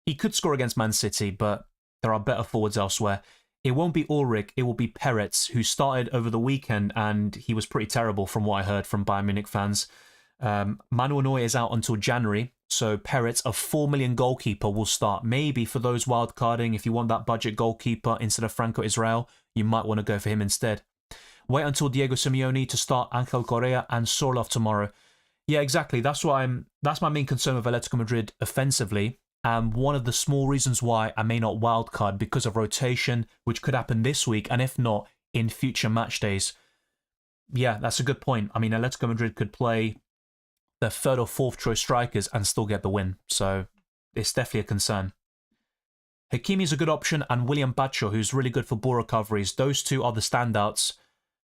Speaker 1: He could score against Man City, but there are better forwards elsewhere. It won't be Ulrich, it will be Peretz, who started over the weekend, and he was pretty terrible from what I heard from Bayern Munich fans. Manuel Neuer is out until January, so Peretz, a 4 million goalkeeper, will start. Maybe for those wildcarding, if you want that budget goalkeeper instead of Franco Israel, you might want to go for him instead. Wait until Diego Simeone to start Angel Correa and Sorloth tomorrow. Yeah, exactly. That's my main concern with Atletico Madrid offensively, and one of the small reasons why I may not wildcard, because of rotation, which could happen this week, and if not, in future match days. Yeah, that's a good point. I mean, Atletico Madrid could play their 3rd or 4th choice strikers and still get the win, so it's definitely a concern. Hakimi is a good option, and William Bacho, who's really good for ball recoveries. Those two are the standouts.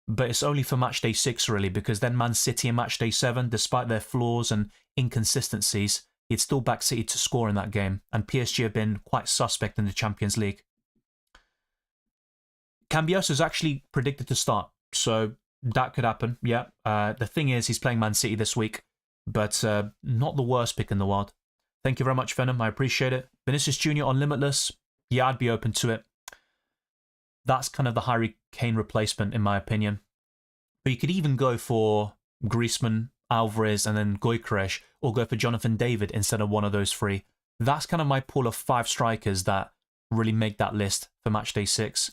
Speaker 1: But it's only for match day 6 really, because then Man City in match day 7, despite their flaws and inconsistencies, he'd still back City to score in that game, and PSG have been quite suspect in the Champions League. Cambios is actually predicted to start, so that could happen, yeah. The thing is, he's playing Man City this week, but not the worst pick in the world. Thank you very much, Venom, I appreciate it. Vinicius Jr. on Limitless, yeah, I'd be open to it. That's kind of the Harry Kane replacement, in my opinion. But you could even go for Griezmann, Alvarez, and then Gyökeres, or go for Jonathan David instead of one of those 3. That's kind of my pool of 5 strikers that really make that list for match day 6.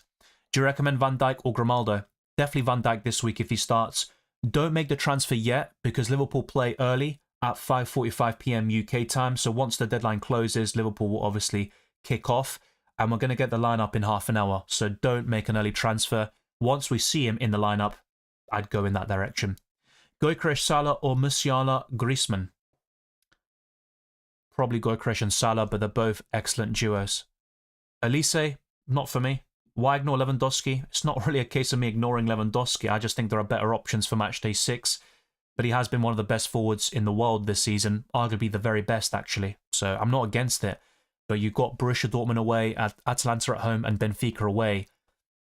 Speaker 1: Do you recommend Van Dijk or Grimaldo? Definitely Van Dijk this week if he starts. Don't make the transfer yet, because Liverpool play early at 5:45 PM UK time. So once the deadline closes, Liverpool will obviously kick off. And we're going to get the lineup in half an hour, so don't make an early transfer. Once we see him in the lineup, I'd go in that direction. Gyökeres, Salah, or Musiala, Griezmann? Probably Gyökeres and Salah, but they're both excellent duos. Elise, not for me. Wagner or Lewandowski? It's not really a case of me ignoring Lewandowski. I just think there are better options for match day 6. But he has been one of the best forwards in the world this season, arguably the very best actually. So I'm not against it. But you've got Borussia Dortmund away, Atalanta at home, and Benfica away.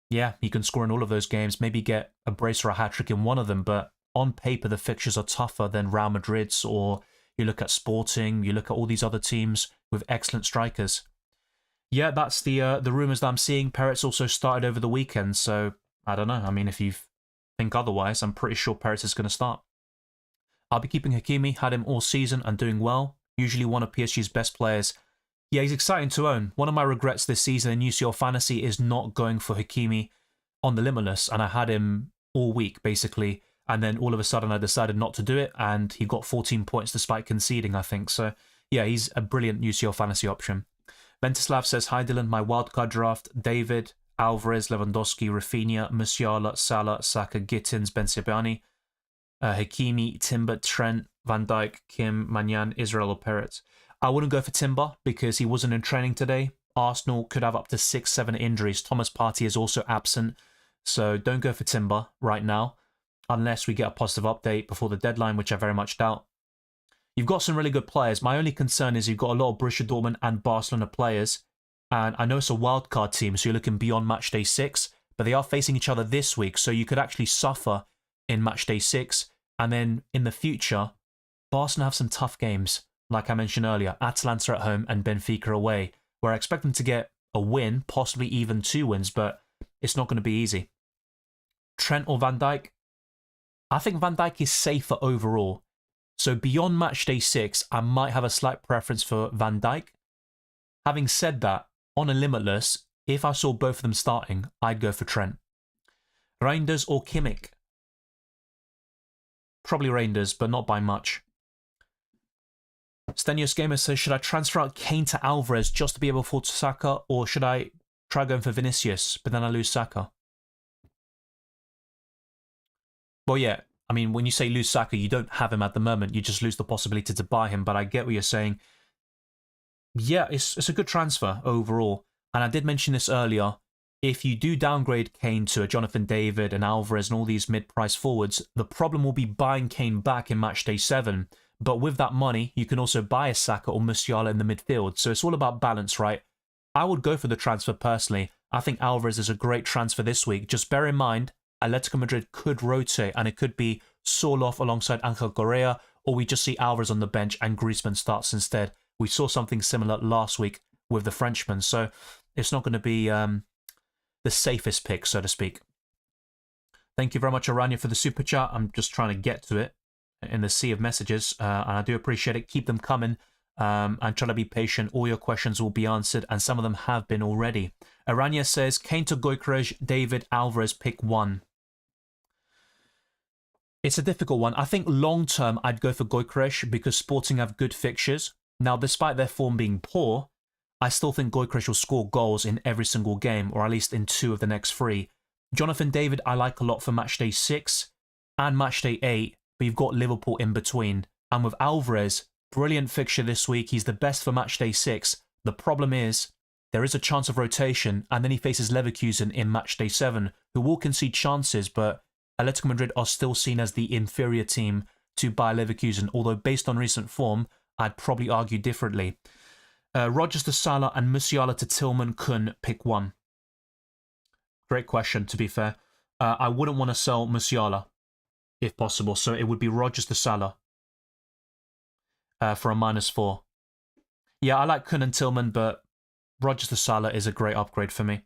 Speaker 1: Yeah, he can score in all of those games, maybe get a brace or a hat-trick in one of them, but on paper the fixtures are tougher than Real Madrid's, or you look at Sporting, you look at all these other teams with excellent strikers. Yeah, that's the rumours that I'm seeing. Peretz also started over the weekend, so I don't know. I mean, if you think otherwise, I'm pretty sure Peretz is going to start. I'll be keeping Hakimi, had him all season and doing well. Usually one of PSG's best players. Yeah, he's exciting to own. One of my regrets this season in UCL Fantasy is not going for Hakimi on the Limitless, and I had him all week, basically, and then all of a sudden I decided not to do it, and he got 14 points despite conceding, I think. So, yeah, he's a brilliant UCL Fantasy option. Ventislav says, hi Dylan, my wildcard draft, David, Alvarez, Lewandowski, Rafinha, Musiala, Salah, Saka, Gittins, Bensebaini. Hakimi, Timber, Trent, Van Dijk, Kim, Manyan, Israel or Perez. I wouldn't go for Timber because he wasn't in training today. Arsenal could have up to 6-7 injuries. Thomas Partey is also absent. So don't go for Timber right now unless we get a positive update before the deadline, which I very much doubt. You've got some really good players. My only concern is you've got a lot of Borussia Dortmund and Barcelona players. And I know it's a wildcard team, so you're looking beyond Matchday 6. But they are facing each other this week, so you could actually suffer in Matchday 6. And then in the future, Barcelona have some tough games. Like I mentioned earlier, Atalanta at home and Benfica away, where I expect them to get a win, possibly even 2 wins, but it's not going to be easy. Trent or Van Dijk? I think Van Dijk is safer overall. So beyond Matchday 6, I might have a slight preference for Van Dijk. Having said that, on a limitless, if I saw both of them starting, I'd go for Trent. Reinders or Kimmich? Probably Reinders, but not by much. Stenios Gamer says, should I transfer out Kane to Alvarez just to be able to afford Saka, or should I try going for Vinicius, but then I lose Saka? Well, yeah, I mean, when you say lose Saka, you don't have him at the moment. You just lose the possibility to buy him, but I get what you're saying. Yeah, it's a good transfer overall. And I did mention this earlier. If you do downgrade Kane to a Jonathan David and Alvarez and all these mid-price forwards, the problem will be buying Kane back in Matchday 7. But with that money, you can also buy a Saka or Musiala in the midfield. So it's all about balance, right? I would go for the transfer personally. I think Alvarez is a great transfer this week. Just bear in mind, Atletico Madrid could rotate and it could be Sorloth alongside Angel Correa, or we just see Alvarez on the bench and Griezmann starts instead. We saw something similar last week with the Frenchman. So it's not going to be the safest pick, so to speak. Thank you very much, Aranya, for the super chat. I'm just trying to get to it in the sea of messages, and I do appreciate it. Keep them coming, and try to be patient. All your questions will be answered, and some of them have been already. Aranya says, Kane to Gyökeres, David, Alvarez, pick one. It's a difficult one. I think long-term, I'd go for Gyökeres because Sporting have good fixtures. Now, despite their form being poor, I still think Gyökeres will score goals in every single game, or at least in 2 of the next 3. Jonathan David, I like a lot for Matchday 6 and Matchday 8, but you've got Liverpool in between. And with Alvarez, brilliant fixture this week. He's the best for Matchday 6. The problem is, there is a chance of rotation, and then he faces Leverkusen in Matchday 7, who will concede chances, but Atletico Madrid are still seen as the inferior team to Bayer Leverkusen, although based on recent form, I'd probably argue differently. Rodgers to Salah and Musiala to Tillman, Kun, pick one. Great question, to be fair. I wouldn't want to sell Musiala, if possible, so it would be Rodgers to Salah for a -4. Yeah, I like Kun and Tillman, but Rodgers to Salah is a great upgrade for me.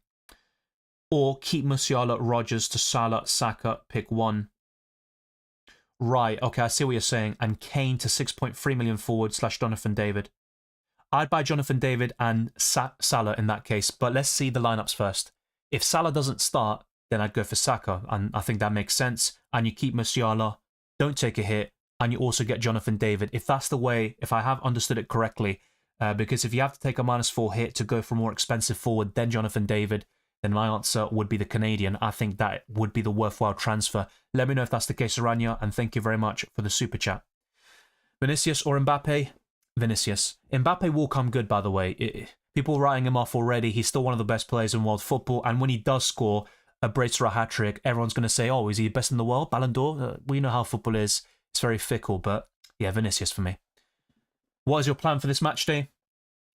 Speaker 1: Or keep Musiala, Rodgers to Salah, Saka, pick one. Right, okay, I see what you're saying. And Kane to 6.3 million forward / Jonathan David. I'd buy Jonathan David and Salah in that case, but let's see the lineups first. If Salah doesn't start, then I'd go for Saka, and I think that makes sense. And you keep Musiala, don't take a hit, and you also get Jonathan David. If that's the way, if I have understood it correctly, because if you have to take a -4 hit to go for a more expensive forward than Jonathan David, then my answer would be the Canadian. I think that would be the worthwhile transfer. Let me know if that's the case, Aranya, and thank you very much for the super chat. Vinicius or Mbappe? Vinicius. Mbappe will come good, by the way. People writing him off already. He's still one of the best players in world football, and when he does score a brace or a hat-trick, everyone's going to say, oh, is he best in the world? Ballon d'Or? We know how football is. It's very fickle, but yeah, Vinicius for me. What is your plan for this match day?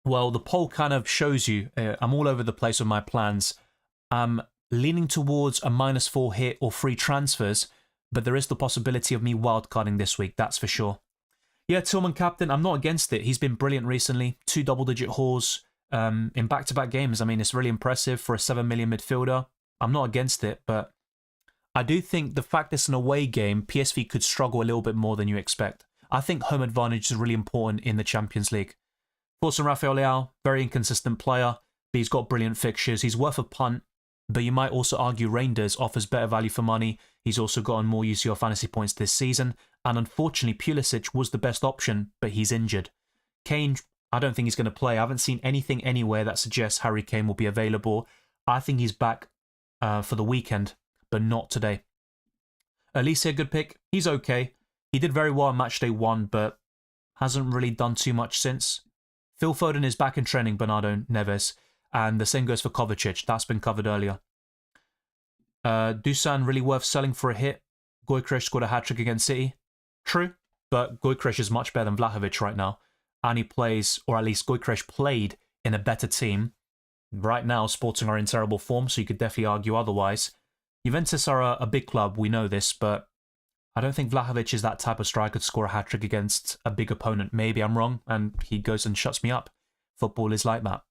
Speaker 1: Well, the poll kind of shows you. I'm all over the place with my plans. I'm leaning towards a -4 hit or free transfers, but there is the possibility of me wildcarding this week, that's for sure. Yeah, Tillman captain, I'm not against it. He's been brilliant recently. 2 double-digit hauls in back-to-back games. I mean, it's really impressive for a 7 million midfielder. I'm not against it, but I do think the fact it's an away game, PSV could struggle a little bit more than you expect. I think home advantage is really important in the Champions League. Forza Rafael Leao, very inconsistent player, but he's got brilliant fixtures. He's worth a punt, but you might also argue Reinders offers better value for money. He's also gotten more UCL Fantasy points this season, and unfortunately Pulisic was the best option, but he's injured. Kane, I don't think he's going to play. I haven't seen anything anywhere that suggests Harry Kane will be available. I think he's back for the weekend, but not today. Elise, a good pick. He's okay. He did very well on Matchday 1, but hasn't really done too much since. Phil Foden is back in training, Bernardo Neves. And the same goes for Kovacic. That's been covered earlier. Dusan, really worth selling for a hit. Gyökeres scored a hat-trick against City. True, but Gyökeres is much better than Vlahovic right now. And he plays, or at least Gyökeres played, in a better team. Right now, Sporting are in terrible form, so you could definitely argue otherwise. Juventus are a big club, we know this, but I don't think Vlahovic is that type of striker to score a hat-trick against a big opponent. Maybe I'm wrong, and he goes and shuts me up. Football is like that.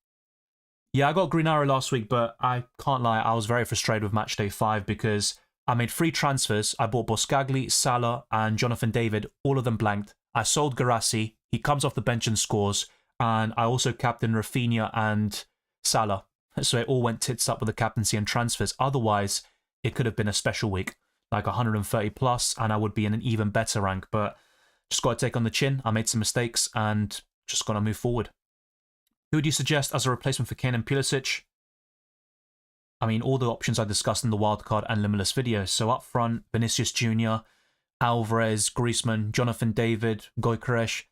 Speaker 1: Yeah, I got Green Arrow last week, but I can't lie, I was very frustrated with Matchday 5 because I made 3 transfers. I bought Boscagli, Salah, and Jonathan David, all of them blanked. I sold Garassi, he comes off the bench and scores, and I also captained Rafinha and Salah. So it all went tits up with the captaincy and transfers. Otherwise, it could have been a special week, like 130 plus, and I would be in an even better rank. But just got to take on the chin. I made some mistakes and just got to move forward. Who would you suggest as a replacement for Kane and Pulisic? I mean, all the options I discussed in the Wildcard and Limitless videos. So up front, Vinicius Jr., Alvarez, Griezmann, Jonathan David, Gyökeres.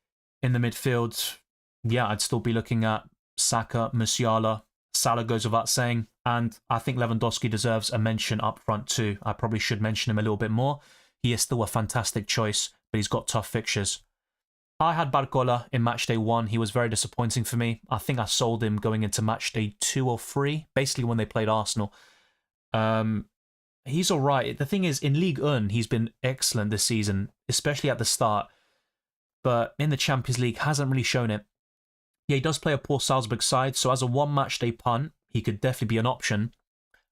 Speaker 1: In the midfield, yeah, I'd still be looking at Saka, Musiala. Salah goes without saying. And I think Lewandowski deserves a mention up front too. I probably should mention him a little bit more. He is still a fantastic choice, but he's got tough fixtures. I had Barcola in Matchday 1. He was very disappointing for me. I think I sold him going into Matchday 2 or 3, basically when they played Arsenal. He's all right. The thing is, in Ligue 1, he's been excellent this season, especially at the start. But in the Champions League, hasn't really shown it. Yeah, he does play a poor Salzburg side, so as a one Matchday punt, he could definitely be an option.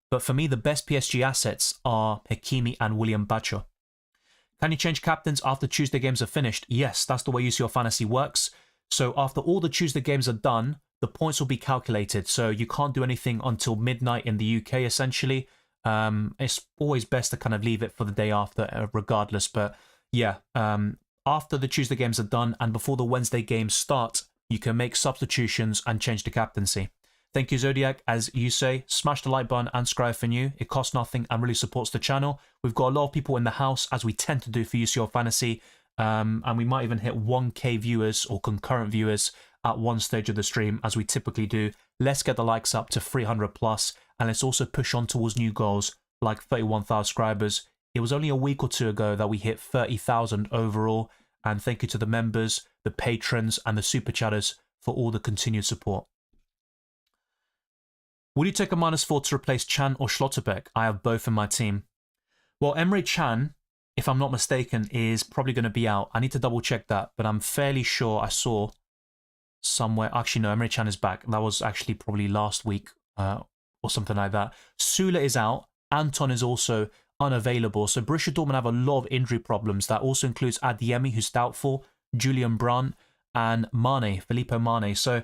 Speaker 1: But for me, the best PSG assets are Hakimi and William Bacho. Can you change captains after Tuesday games are finished? Yes, that's the way UCL Fantasy works. So after all the Tuesday games are done, the points will be calculated. So you can't do anything until midnight in the UK, essentially. It's always best to kind of leave it for the day after, regardless. But yeah, after the Tuesday games are done and before the Wednesday games start, you can make substitutions and change the captaincy. Thank you, Zodiac. As you say, smash the like button and subscribe for new. It costs nothing and really supports the channel. We've got a lot of people in the house, as we tend to do for UCL Fantasy, and we might even hit 1k viewers or concurrent viewers at one stage of the stream, as we typically do. Let's get the likes up to 300 plus, and let's also push on towards new goals, like 31,000 subscribers. It was only a week or two ago that we hit 30,000 overall, and thank you to the members, the patrons, and the super chatters for all the continued support. Would you take a -4 to replace Chan or Schlotterbeck? I have both in my team. Well, Emre Can, if I'm not mistaken, is probably going to be out. I need to double check that, but I'm fairly sure I saw somewhere. Actually, no, Emre Can is back. That was actually probably last week or something like that. Sula is out. Anton is also unavailable. So Borussia Dortmund have a lot of injury problems. That also includes Adeyemi, who's doubtful, Julian Brandt, and Mane, Filippo Mane. So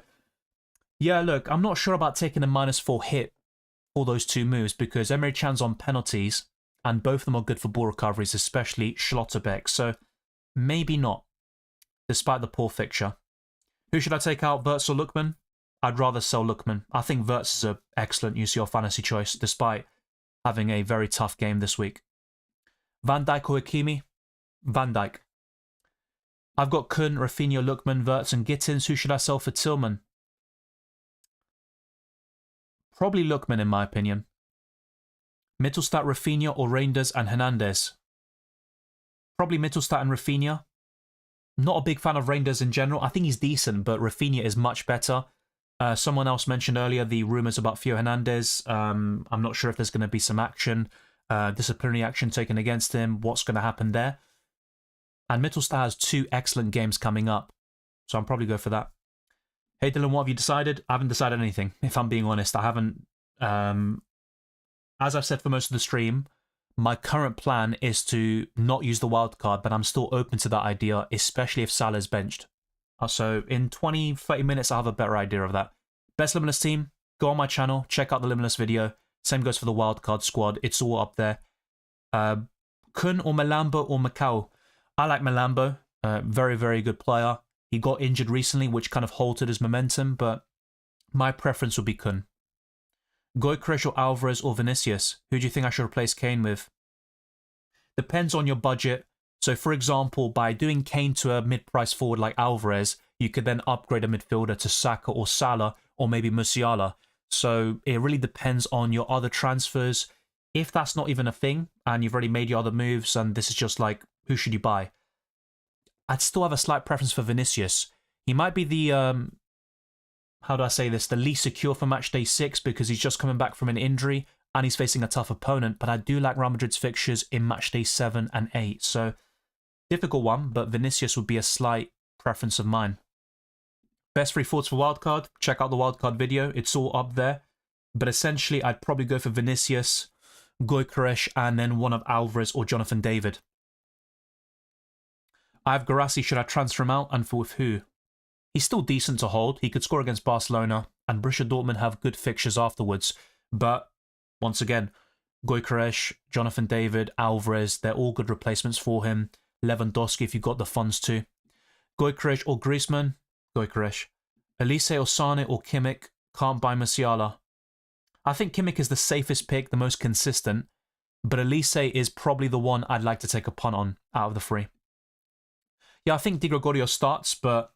Speaker 1: yeah, look, I'm not sure about taking a -4 hit for those two moves because Emre Can's on penalties and both of them are good for ball recoveries, especially Schlotterbeck. So maybe not, despite the poor fixture. Who should I take out, Wirtz or Lookman? I'd rather sell Lookman. I think Wirtz is an excellent UCL Fantasy choice, despite having a very tough game this week. Van Dijk or Hakimi? Van Dijk. I've got Kun, Rafinha, Lookman, Wirtz and Gittins. Who should I sell for Tillman? Probably Lookman, in my opinion. Mittelstadt, Rafinha, or Reinders and Hernandez? Probably Mittelstadt and Rafinha. Not a big fan of Reinders in general. I think he's decent, but Rafinha is much better. Someone else mentioned earlier the rumours about Theo Hernandez. I'm not sure if there's going to be some action, disciplinary action taken against him. What's going to happen there? And Mittelstadt has 2 excellent games coming up, so I'll probably go for that. Hey Dylan, what have you decided? I haven't decided anything, if I'm being honest. I haven't, as I've said for most of the stream, my current plan is to not use the wild card, but I'm still open to that idea, especially if Salah's benched. So in 20, 30 minutes, I'll have a better idea of that. Best Limitless team, go on my channel, check out the Limitless video. Same goes for the wild card squad, it's all up there. Kun or Malambo or Macau? I like Malambo, very, very good player. He got injured recently, which kind of halted his momentum, but my preference would be Kun. Gyökeres or Alvarez or Vinicius? Who do you think I should replace Kane with? Depends on your budget. So, for example, by doing Kane to a mid-price forward like Alvarez, you could then upgrade a midfielder to Saka or Salah or maybe Musiala. So it really depends on your other transfers. If that's not even a thing and you've already made your other moves and this is just like, who should you buy? I'd still have a slight preference for Vinicius. He might be the, how do I say this, the least secure for Matchday 6 because he's just coming back from an injury and he's facing a tough opponent. But I do like Real Madrid's fixtures in Matchday 7 and 8. So difficult one, but Vinicius would be a slight preference of mine. Best free thoughts for Wildcard, check out the Wildcard video, it's all up there. But essentially, I'd probably go for Vinicius, Gyökeres, and then one of Alvarez or Jonathan David. I have Guirassy, should I transfer him out, and for with who? He's still decent to hold, he could score against Barcelona, and Borussia Dortmund have good fixtures afterwards. But, once again, Gyökeres, Jonathan David, Alvarez, they're all good replacements for him. Lewandowski if you've got the funds to. Gyökeres or Griezmann? Gyökeres. Elise or Sane or Kimmich, can't buy Musiala. I think Kimmich is the safest pick, the most consistent, but Elise is probably the one I'd like to take a punt on out of the three. Yeah, I think Di Gregorio starts, but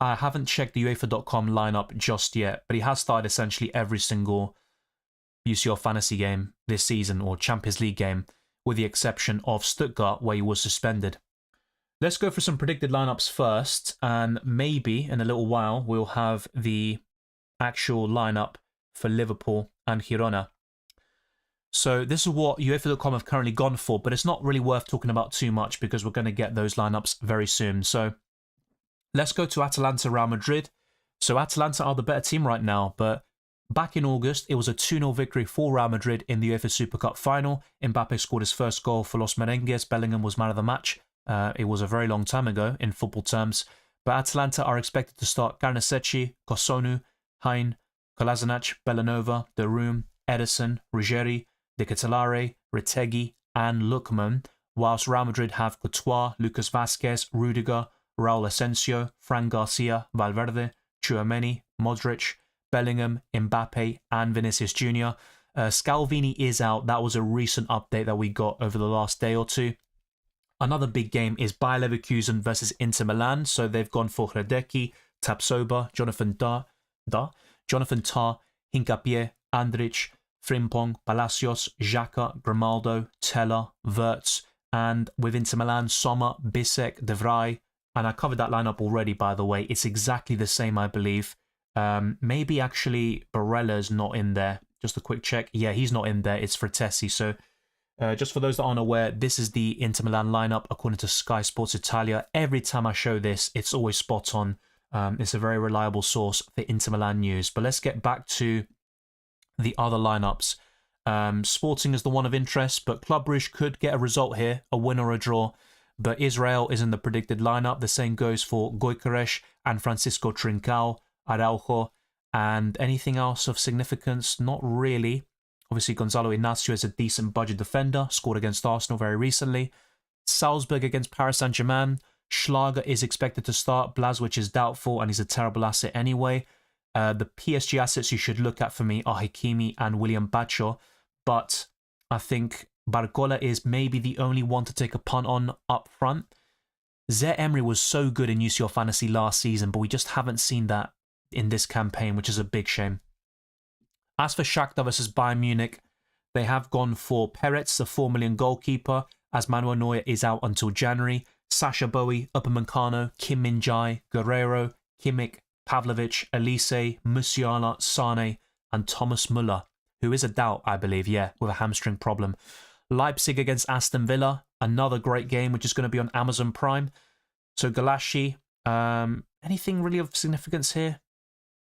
Speaker 1: I haven't checked the UEFA.com lineup just yet, but he has started essentially every single UCL Fantasy game this season, or Champions League game, with the exception of Stuttgart, where he was suspended. Let's go for some predicted lineups first, and maybe in a little while we'll have the actual lineup for Liverpool and Girona. So this is what UEFA.com have currently gone for, but it's not really worth talking about too much because we're going to get those lineups very soon. So let's go to Atalanta Real Madrid. So Atalanta are the better team right now, but back in August, it was a 2-0 victory for Real Madrid in the UEFA Super Cup final. Mbappe scored his first goal for Los Merengues. Bellingham was man of the match. It was a very long time ago in football terms. But Atalanta are expected to start Garnasechi, Kosonu, Hein, Kolasinac, Bellanova, De Room, Ederson, Ruggeri, De Ketelaere, Retegui, and Lookman, whilst Real Madrid have Courtois, Lucas Vazquez, Rudiger, Raul Asensio, Fran Garcia, Valverde, Tchouaméni, Modric, Bellingham, Mbappe, and Vinicius Jr. Scalvini is out. That was a recent update that we got over the last day or two. Another big game is Bayer Leverkusen versus Inter Milan. So they've gone for Hradecky, Tapsoba, Jonathan Tah, Hincapié, Andrich, Frimpong, Palacios, Xhaka, Grimaldo, Teller, Wirtz, and with Inter Milan, Sommer, Bisek, De Vrij. And I covered that lineup already, by the way. It's exactly the same, I believe. Maybe actually Barella's not in there. Just a quick check. Yeah, he's not in there. It's Fratesi. So just for those that aren't aware, this is the Inter Milan lineup according to Sky Sports Italia. Every time I show this, it's always spot on. It's a very reliable source for Inter Milan news. But let's get back to the other lineups. Sporting is the one of interest, but Club Brugge could get a result here, a win or a draw. But Israel is in the predicted lineup. The same goes for Gyökeres and Francisco Trincao, Araujo, and anything else of significance? Not really. Obviously, Gonzalo Inacio is a decent budget defender, scored against Arsenal very recently. Salzburg against Paris Saint-Germain. Schlager is expected to start. Blazwich is doubtful, and he's a terrible asset anyway. The PSG assets you should look at for me are Hakimi and William Bacho, but I think Barcola is maybe the only one to take a punt on up front. Zaire Emery was so good in UCL Fantasy last season, but we just haven't seen that in this campaign, which is a big shame. As for Shakhtar versus Bayern Munich, they have gone for Peretz, the 4 million goalkeeper, as Manuel Neuer is out until January. Sasha Bowie, Upamecano, Kim Min-jae, Guerrero, Kimmich, Pavlovic, Elise, Musiala, Sane, and Thomas Müller, who is a doubt, I believe, with a hamstring problem. Leipzig against Aston Villa, another great game, which is going to be on Amazon Prime. So Galashi, anything really of significance here?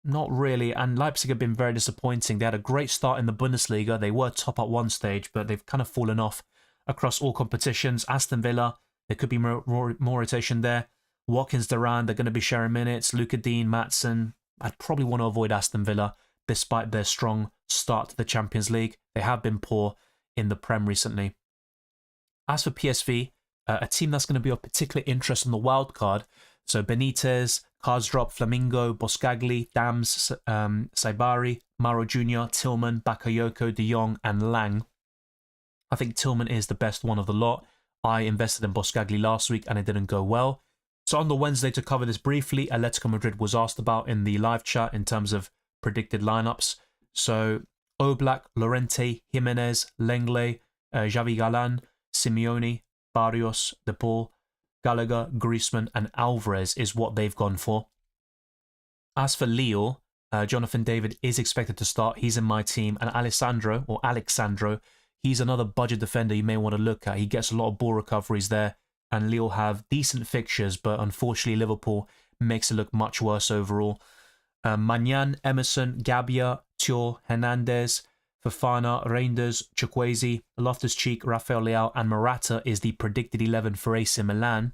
Speaker 1: Not really, and Leipzig have been very disappointing. They had a great start in the Bundesliga. They were top at one stage, but they've kind of fallen off across all competitions. Aston Villa, there could be more rotation there. Watkins, Duran, they're going to be sharing minutes. Luka Dean, Maatsen. I'd probably want to avoid Aston Villa, despite their strong start to the Champions League. They have been poor in the Prem recently. As for PSV, a team that's going to be of particular interest on the wild card. So Benitez, Karsdorp, Flamingo, Boscagli, Dams, Saibari, Mauro Jr., Tillman, Bakayoko, De Jong, and Lang. I think Tillman is the best one of the lot. I invested in Boscagli last week and it didn't go well. So on the Wednesday, to cover this briefly, Atletico Madrid was asked about in the live chat in terms of predicted lineups. So Oblak, Llorente, Jimenez, Lenglet, Xavi Galan, Simeone, Barrios, De Paul, Gallagher, Griezmann and Alvarez is what they've gone for. As for Lille, Jonathan David is expected to start. He's in my team. And Alexandro, he's another budget defender you may want to look at. He gets a lot of ball recoveries there. And Lille have decent fixtures, but unfortunately Liverpool makes it look much worse overall. Magnan, Emerson, Gabia, Thiaw, Hernandez, Fofana, Reinders, Chukwueze, Loftus-Cheek, Rafael Leao and Morata is the predicted 11 for AC Milan.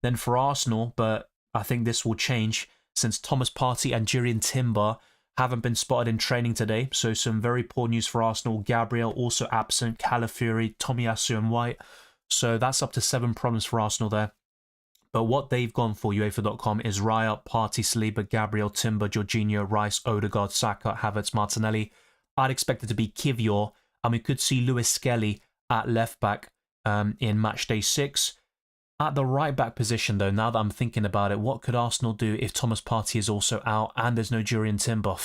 Speaker 1: Then for Arsenal, but I think this will change since Thomas Partey and Jurrien Timber haven't been spotted in training today. So some very poor news for Arsenal. Gabriel also absent, Calafiori, Tomiyasu and White. So that's up to 7 problems for Arsenal there. But what they've gone for, UEFA.com, is Raya, Partey, Saliba, Gabriel, Timber, Jorginho, Rice, Odegaard, Saka, Havertz, Martinelli. I'd expect it to be Kivior, and we could see Lewis Skelly at left back in Matchday 6. At the right back position, though, now that I'm thinking about it, what could Arsenal do if Thomas Partey is also out and there's no Jurrien Timber?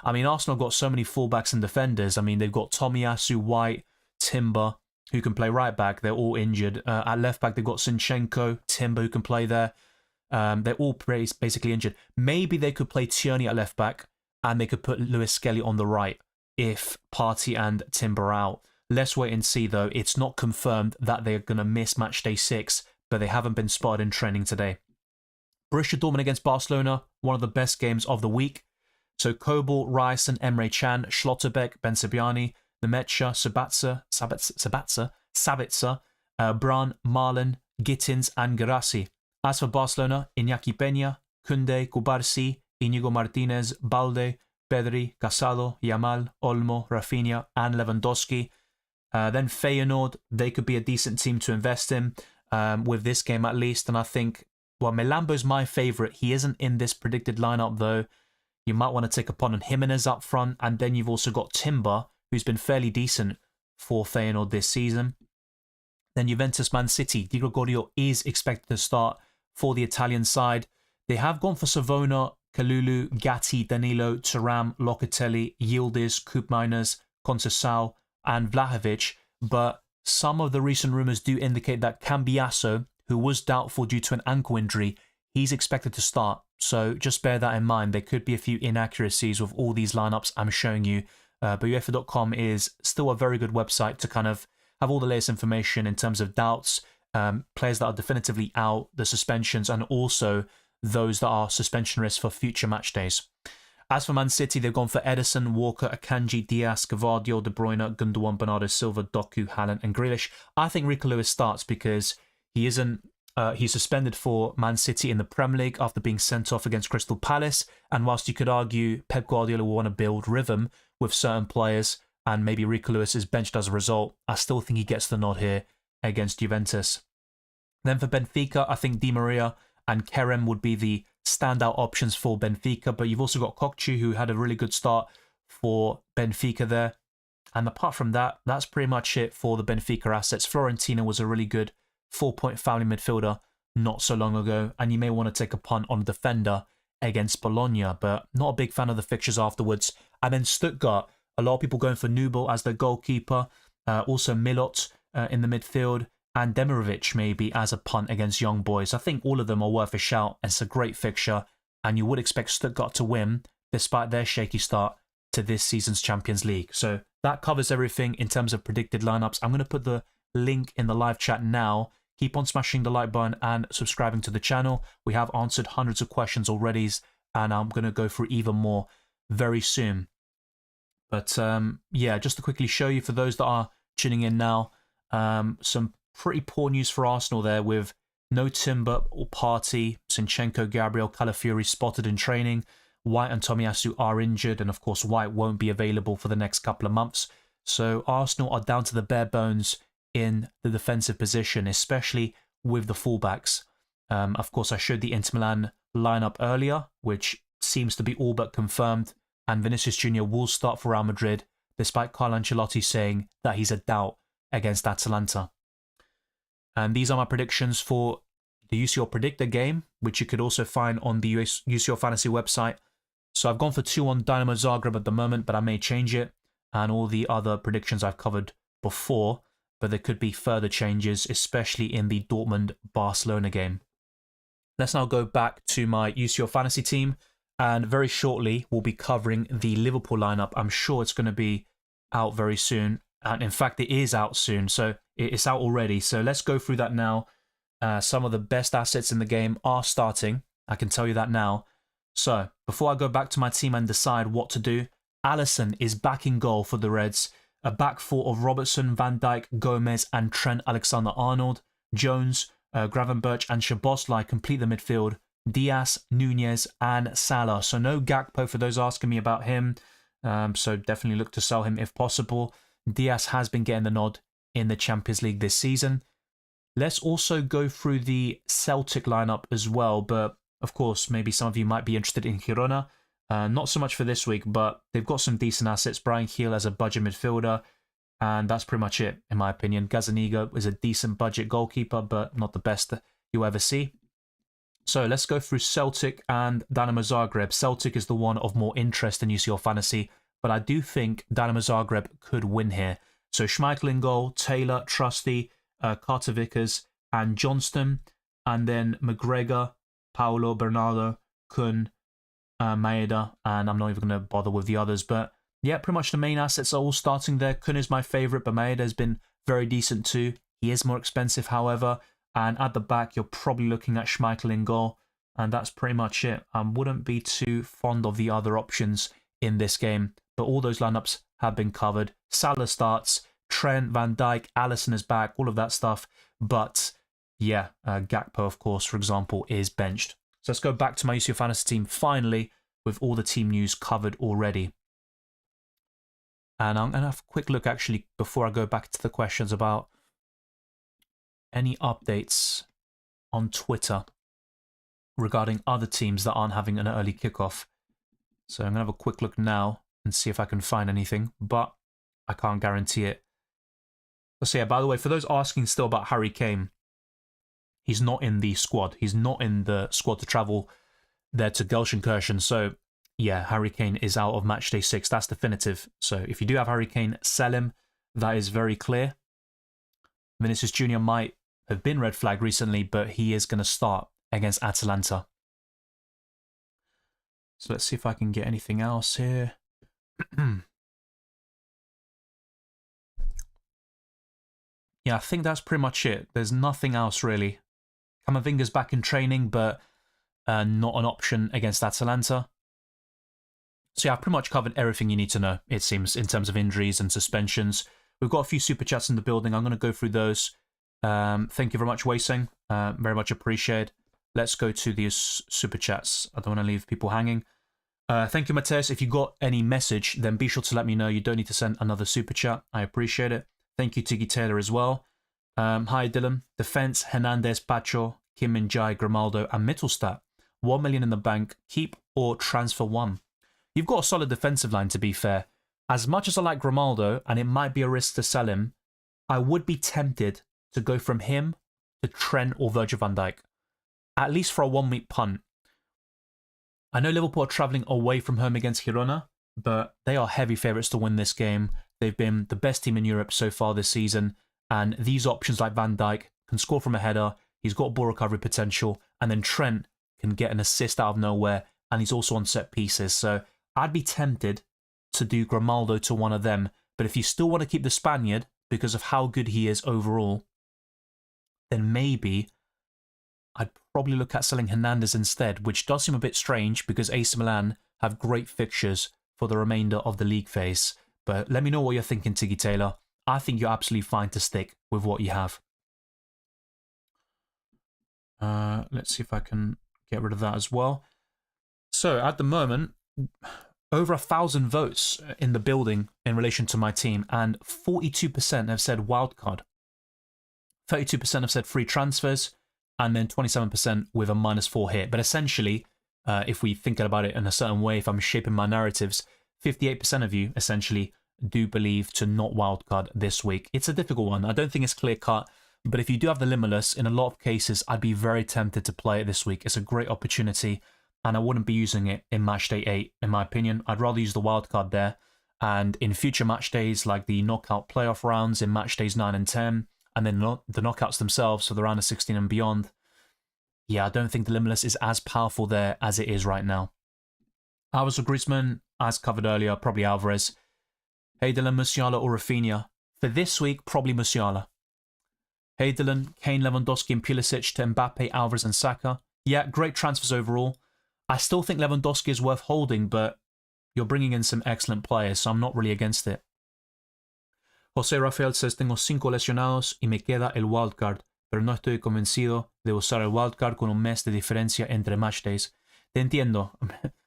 Speaker 1: I mean, Arsenal got so many fullbacks and defenders. I mean, they've got Tomiyasu, White, Timber, who can play right back. They're all injured. At left back, they've got Zinchenko, Timber, who can play there. They're all basically injured. Maybe they could play Tierney at left back and they could put Lewis Skelly on the right if Partey and Timber are out. Let's wait and see, though. It's not confirmed that they're going to miss Matchday 6, but they haven't been spotted in training today. Borussia Dortmund against Barcelona, one of the best games of the week. So Kobel, Rice and Emre Can, Schlotterbeck, Bensebaini, Nemecha, Sabitzer, Bran, Marlon, Gittins and Garassi. As for Barcelona, Iñaki Peña, Koundé, Kubarsi, Inigo Martinez, Balde, Pedri, Casado, Yamal, Olmo, Rafinha and Lewandowski. Then Feyenoord, they could be a decent team to invest in with this game at least. And I think, well, Melambo's my favourite. He isn't in this predicted lineup though. You might want to take a punt on Jimenez up front. And then you've also got Timber, who's been fairly decent for Feyenoord this season. Then Juventus Man City. Di Gregorio is expected to start for the Italian side. They have gone for Savona, Kalulu, Gatti, Danilo, Thuram, Locatelli, Yildiz, Koopmeiners, Conceição and Vlahovic. But some of the recent rumours do indicate that Cambiasso, who was doubtful due to an ankle injury, he's expected to start. So just bear that in mind. There could be a few inaccuracies with all these lineups I'm showing you. But UEFA.com is still a very good website to kind of have all the latest information in terms of doubts, players that are definitively out, the suspensions, and also those that are suspension risks for future match days. As for Man City, they've gone for Ederson, Walker, Akanji, Diaz, Gvardiol, De Bruyne, Gundogan, Bernardo Silva, Doku, Haaland and Grealish. I think Rico Lewis starts because he isn't. He's suspended for Man City in the Premier League after being sent off against Crystal Palace. And whilst you could argue Pep Guardiola will want to build rhythm with certain players and maybe Rico Lewis is benched as a result, I still think he gets the nod here against Juventus. Then for Benfica, I think Di Maria and Kerem would be the standout options for Benfica, but you've also got Kokchu, who had a really good start for Benfica there. And apart from that, that's pretty much it for the Benfica assets. Florentina was a really good 4-point family midfielder not so long ago, and you may want to take a punt on a defender against Bologna, but not a big fan of the fixtures afterwards. And then Stuttgart, a lot of people going for Nubel as their goalkeeper, also Milot in the midfield, and Demirovic maybe as a punt against Young Boys. I think all of them are worth a shout. It's a great fixture, and you would expect Stuttgart to win despite their shaky start to this season's Champions League. So that covers everything in terms of predicted lineups. I'm going to put the link in the live chat now. Keep on smashing the like button and subscribing to the channel. We have answered hundreds of questions already, and I'm going to go through even more very soon. But yeah, just to quickly show you for those that are tuning in now, some pretty poor news for Arsenal there with no Timber or Partey, Zinchenko, Gabriel, Calafiori spotted in training. White and Tomiyasu are injured, and of course White won't be available for the next couple of months. So Arsenal are down to the bare bones in the defensive position, especially with the fullbacks. Of course, I showed the Inter Milan lineup earlier, which seems to be all but confirmed, and Vinicius Jr. will start for Real Madrid, despite Carlo Ancelotti saying that he's a doubt against Atalanta. And these are my predictions for the UCL Predictor game, which you could also find on the UCL Fantasy website. So I've gone for 2 on Dynamo Zagreb at the moment, but I may change it. And all the other predictions I've covered before, but there could be further changes, especially in the Dortmund-Barcelona game. Let's now go back to my UCL Fantasy team, and very shortly we'll be covering the Liverpool lineup. I'm sure it's going to be out very soon, and in fact it is out soon, so it's out already. So let's go through that now. Some of the best assets in the game are starting, I can tell you that now. So before I go back to my team and decide what to do, Alisson is back in goal for the Reds. A back four of Robertson, Van Dijk, Gomez and Trent Alexander-Arnold. Jones, Gravenberch and Szoboszlai complete the midfield. Diaz, Nunez and Salah. So no Gakpo for those asking me about him. So definitely look to sell him if possible. Diaz has been getting the nod in the Champions League this season. Let's also go through the Celtic lineup as well. But of course, maybe some of you might be interested in Girona. Not so much for this week, but they've got some decent assets. Bryan Gil as a budget midfielder, and that's pretty much it, in my opinion. Gazzaniga is a decent budget goalkeeper, but not the best that you'll ever see. So let's go through Celtic and Dynamo Zagreb. Celtic is the one of more interest in UCL Fantasy, but I do think Dynamo Zagreb could win here. So Schmeichel in goal, Taylor, Trusty, Carter Vickers, and Johnston, and then McGregor, Paulo, Bernardo, Kun, Maeda, and I'm not even going to bother with the others. But yeah, pretty much the main assets are all starting there. Kun is my favourite, but Maeda has been very decent too. He is more expensive, however. And at the back, you're probably looking at Schmeichel in goal. And that's pretty much it. I wouldn't be too fond of the other options in this game. But all those lineups have been covered. Salah starts, Trent, Van Dijk, Alisson is back, all of that stuff. But yeah, Gakpo, of course, for example, is benched. So let's go back to my UCL Fantasy team finally with all the team news covered already. And I'm going to have a quick look actually before I go back to the questions about any updates on Twitter regarding other teams that aren't having an early kickoff. So I'm going to have a quick look now and see if I can find anything, but I can't guarantee it. So yeah, by the way, for those asking still about Harry Kane, he's not in the squad. He's not in the squad to travel there to Gelsenkirchen. So yeah, Harry Kane is out of Matchday 6. That's definitive. So if you do have Harry Kane, sell him. That is very clear. Vinicius Jr. might have been red flagged recently, but he is going to start against Atalanta. So let's see if I can get anything else here. Yeah, I think that's pretty much it. There's nothing else really. Camavinga's back in training, but not an option against Atalanta. So yeah, I've pretty much covered everything you need to know, it seems, in terms of injuries and suspensions. We've got a few super chats in the building. I'm going to go through those. Thank you very much, Weiseng. Very much appreciated. Let's go to these super chats. I don't want to leave people hanging. Thank you, Mateus. If you got any message, then be sure to let me know. You don't need to send another super chat. I appreciate it. Thank you, Tiggy Taylor, as well. Hi, Dylan. Defense, Hernandez, Pacho, Kim Min-jae, Grimaldo, and Mittelstadt. 1 million in the bank. Keep or transfer one. You've got a solid defensive line, to be fair. As much as I like Grimaldo, and it might be a risk to sell him, I would be tempted to go from him to Trent or Virgil van Dijk. At least for a 1 week punt. I know Liverpool are travelling away from home against Girona, but they are heavy favourites to win this game. They've been the best team in Europe so far this season, and these options like Van Dijk can score from a header, he's got ball recovery potential, and then Trent can get an assist out of nowhere, and he's also on set pieces. So I'd be tempted to do Grimaldo to one of them, but if you still want to keep the Spaniard because of how good he is overall, then maybe I'd probably look at selling Hernandez instead, which does seem a bit strange because AC Milan have great fixtures for the remainder of the league phase. But let me know what you're thinking, Tiggy Taylor. I think you're absolutely fine to stick with what you have. Let's see if I can get rid of that as well. So at the moment, over 1,000 votes in the building in relation to my team, and 42% have said wildcard. 32% have said free transfers, and then 27% with a -4 hit. But essentially, if we think about it in a certain way, if I'm shaping my narratives, 58% of you essentially do believe to not wildcard this week. It's a difficult one. I don't think it's clear-cut, But if you do have the Limitless, in a lot of cases, I'd be very tempted to play it this week. It's a great opportunity, and I wouldn't be using it in Matchday 8, in my opinion. I'd rather use the wildcard there. And in future match days, like the knockout playoff rounds in match days 9 and 10, and then the knockouts themselves, so the round of 16 and beyond, yeah, I don't think the Limitless is as powerful there as it is right now. Alvarez or Griezmann, as covered earlier, probably Alvarez. Hey Dylan, Musiala or Rafinha? For this week, probably Musiala. Hey Dylan, Kane, Lewandowski and Pulisic to Mbappe, Alvarez and Saka. Yeah, great transfers overall. I still think Lewandowski is worth holding, but you're bringing in some excellent players, so I'm not really against it. José Rafael says, tengo 5 lesionados y me queda el wildcard, pero no estoy convencido de usar el wildcard con un mes de diferencia entre matchdays. Te entiendo.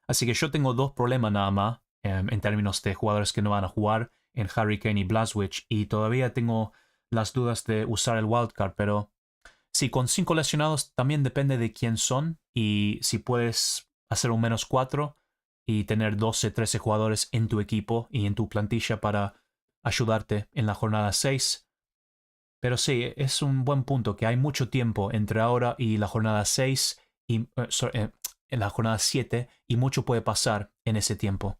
Speaker 1: Así que yo tengo 2 problemas nada más, en términos de jugadores que no van a jugar, en Harry Kane y Blažević, y todavía tengo las dudas de usar el wildcard, pero sí, con 5 lesionados también depende de quién son, y si puedes hacer un -4 y tener 12, 13 jugadores en tu equipo y en tu plantilla para ayudarte en la jornada 6. Pero sí, es un buen punto que hay mucho tiempo entre ahora y la jornada 6 y en la jornada 7, y mucho puede pasar en ese tiempo.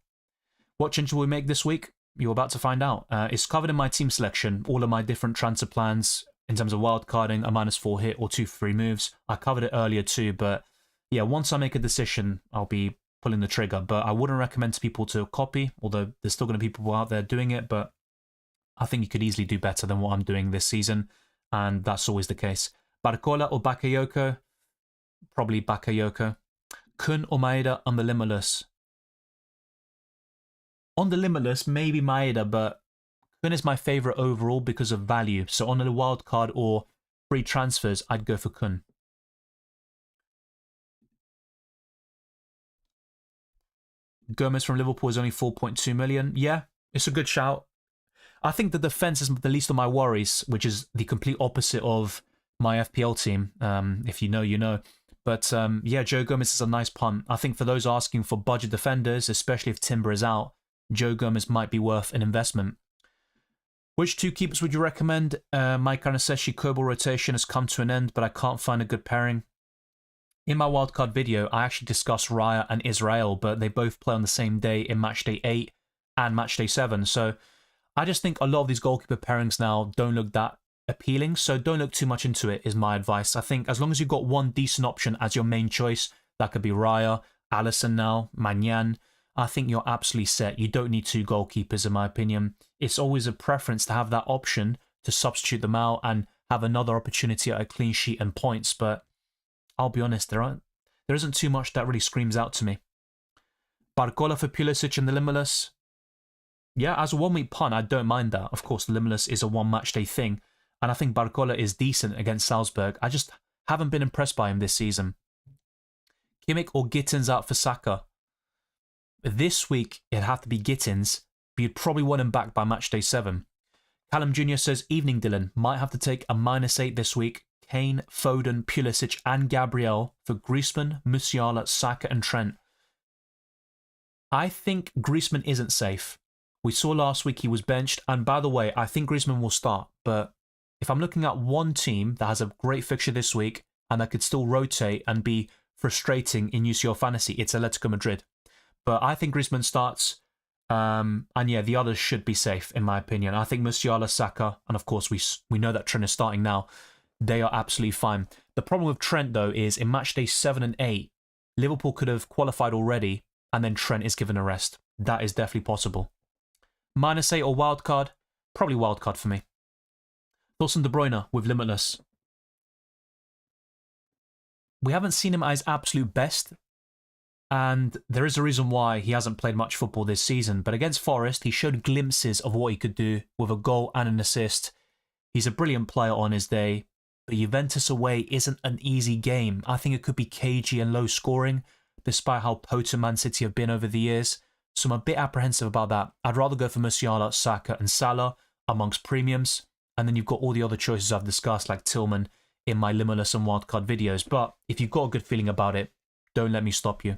Speaker 1: What change will we make this week? You're about to find out. It's covered in my team selection, all of my different transfer plans in terms of wildcarding, a -4 hit or 2 free moves. I covered it earlier too, but yeah, once I make a decision, I'll be pulling the trigger. But I wouldn't recommend to people to copy, although there's still going to be people out there doing it, but I think you could easily do better than what I'm doing this season, and that's always the case. Barcola or Bakayoko? Probably Bakayoko. Kun or Maeda on the Limitless? On the Limitless, maybe Maeda, but Kun is my favourite overall because of value. So on the wildcard or free transfers, I'd go for Kun. Gomez from Liverpool is only 4.2 million. Yeah, it's a good shout. I think the defence is the least of my worries, which is the complete opposite of my FPL team. If you know, you know. But yeah, Joe Gomez is a nice punt. I think for those asking for budget defenders, especially if Timber is out, Joe Gomez might be worth an investment. Which 2 keepers would you recommend? My Karnaseshi Kobo rotation has come to an end, but I can't find a good pairing. In my wildcard video, I actually discussed Raya and Israel, but they both play on the same day in Matchday 8 and Matchday 7. So I just think a lot of these goalkeeper pairings now don't look that appealing, so don't look too much into it, is my advice. I think as long as you've got one decent option as your main choice, that could be Raya, Alisson now, Maignan, I think you're absolutely set. You don't need 2 goalkeepers, in my opinion. It's always a preference to have that option to substitute them out and have another opportunity at a clean sheet and points, but I'll be honest, there isn't too much that really screams out to me. Barcola for Pulisic and the Limitless? Yeah, as a 1-week punt, I don't mind that. Of course, the Limitless is a 1-match-day thing, and I think Barcola is decent against Salzburg. I just haven't been impressed by him this season. Kimmich or Gittins out for Saka? This week, it'd have to be Gittins, but you'd probably want him back by Matchday 7. Callum Jr. says, evening Dylan, might have to take a -8 this week. Kane, Foden, Pulisic and Gabriel for Griezmann, Musiala, Saka and Trent. I think Griezmann isn't safe. We saw last week he was benched, and by the way, I think Griezmann will start, but if I'm looking at one team that has a great fixture this week and that could still rotate and be frustrating in UCL Fantasy, it's Atletico Madrid. But I think Griezmann starts, and yeah, the others should be safe, in my opinion. I think Musiala, Saka, and of course we know that Trent is starting now. They are absolutely fine. The problem with Trent, though, is in Matchday 7 and 8, Liverpool could have qualified already, and then Trent is given a rest. That is definitely possible. -8 or wildcard? Probably wildcard for me. Thoughts on De Bruyne with Limitless? We haven't seen him at his absolute best, and there is a reason why he hasn't played much football this season. But against Forest, he showed glimpses of what he could do with a goal and an assist. He's a brilliant player on his day. But Juventus away isn't an easy game. I think it could be cagey and low scoring, despite how potent Man City have been over the years. So I'm a bit apprehensive about that. I'd rather go for Musiala, Saka and Salah amongst premiums. And then you've got all the other choices I've discussed, like Tillman, in my Limitless and Wildcard videos. But if you've got a good feeling about it, don't let me stop you.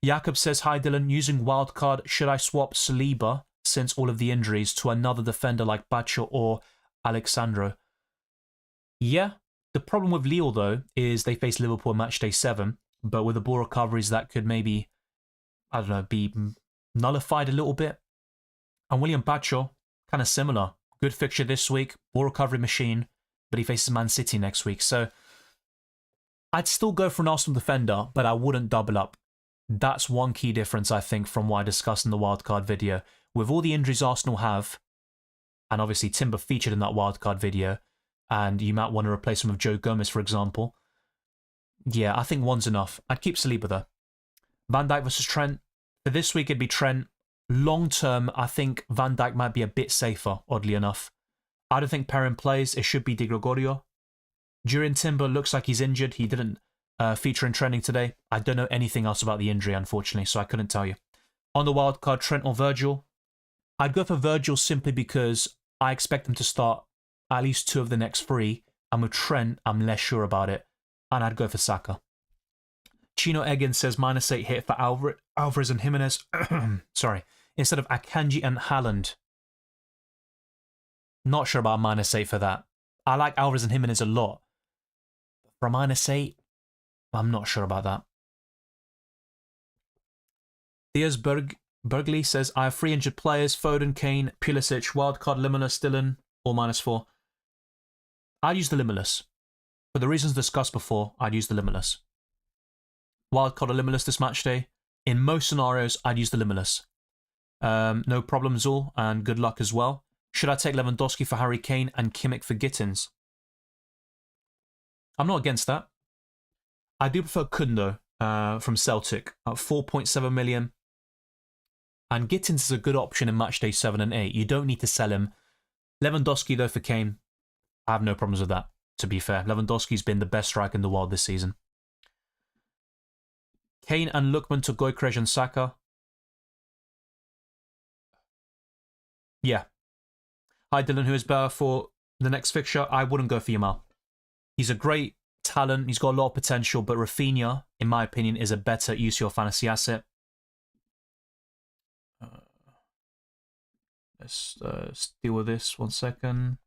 Speaker 1: Jakob says, hi Dylan, using Wildcard, should I swap Saliba, since all of the injuries, to another defender like Bacho or Alexandro? Yeah, the problem with Lille, though, is they face Liverpool on match day 7, but with the ball recoveries, that could maybe, I don't know, be nullified a little bit. And William Bacho, kind of similar. Good fixture this week, ball recovery machine, but he faces Man City next week. So I'd still go for an Arsenal defender, but I wouldn't double up. That's one key difference, I think, from what I discussed in the wildcard video. With all the injuries Arsenal have, and obviously Timber featured in that wildcard video, and you might want to replace him with Joe Gomez, for example. Yeah, I think one's enough. I'd keep Saliba, though. Van Dijk versus Trent. For this week, it'd be Trent. Long term, I think Van Dijk might be a bit safer, oddly enough. I don't think Perrin plays. It should be Di Gregorio. During Timber looks like he's injured. He didn't feature in training today. I don't know anything else about the injury, unfortunately, so I couldn't tell you. On the wildcard, Trent or Virgil? I'd go for Virgil simply because I expect him to start at least 2 of the next 3. And with Trent, I'm less sure about it. And I'd go for Saka. Chino Egan says -8 hit for Alvarez and Jimenez. Sorry. Instead of Akanji and Haaland. Not sure about -8 for that. I like Alvarez and Jimenez a lot. For a -8, I'm not sure about that. Diaz Bergley says, I have 3 injured players, Foden, Kane, Pulisic, wildcard, Limitless, Dylan, or -4. I'd use the Limitless. For the reasons discussed before, I'd use the Limitless. Wildcard or Limitless this match day. In most scenarios, I'd use the Limitless. No problems all, and good luck as well. Should I take Lewandowski for Harry Kane and Kimmich for Gittins? I'm not against that. I do prefer Kundo from Celtic at 4.7 million. And Gittins is a good option in match day 7 and 8. You don't need to sell him. Lewandowski, though, for Kane, I have no problems with that, to be fair. Lewandowski's been the best striker in the world this season. Kane and Lookman to Gyökeres and Saka. Yeah. Hi, Dylan. Who is better for the next fixture? I wouldn't go for Yamal. He's a great talent. He's got a lot of potential, but Rafinha, in my opinion, is a better UCL Fantasy asset. Let's deal with this 1 second.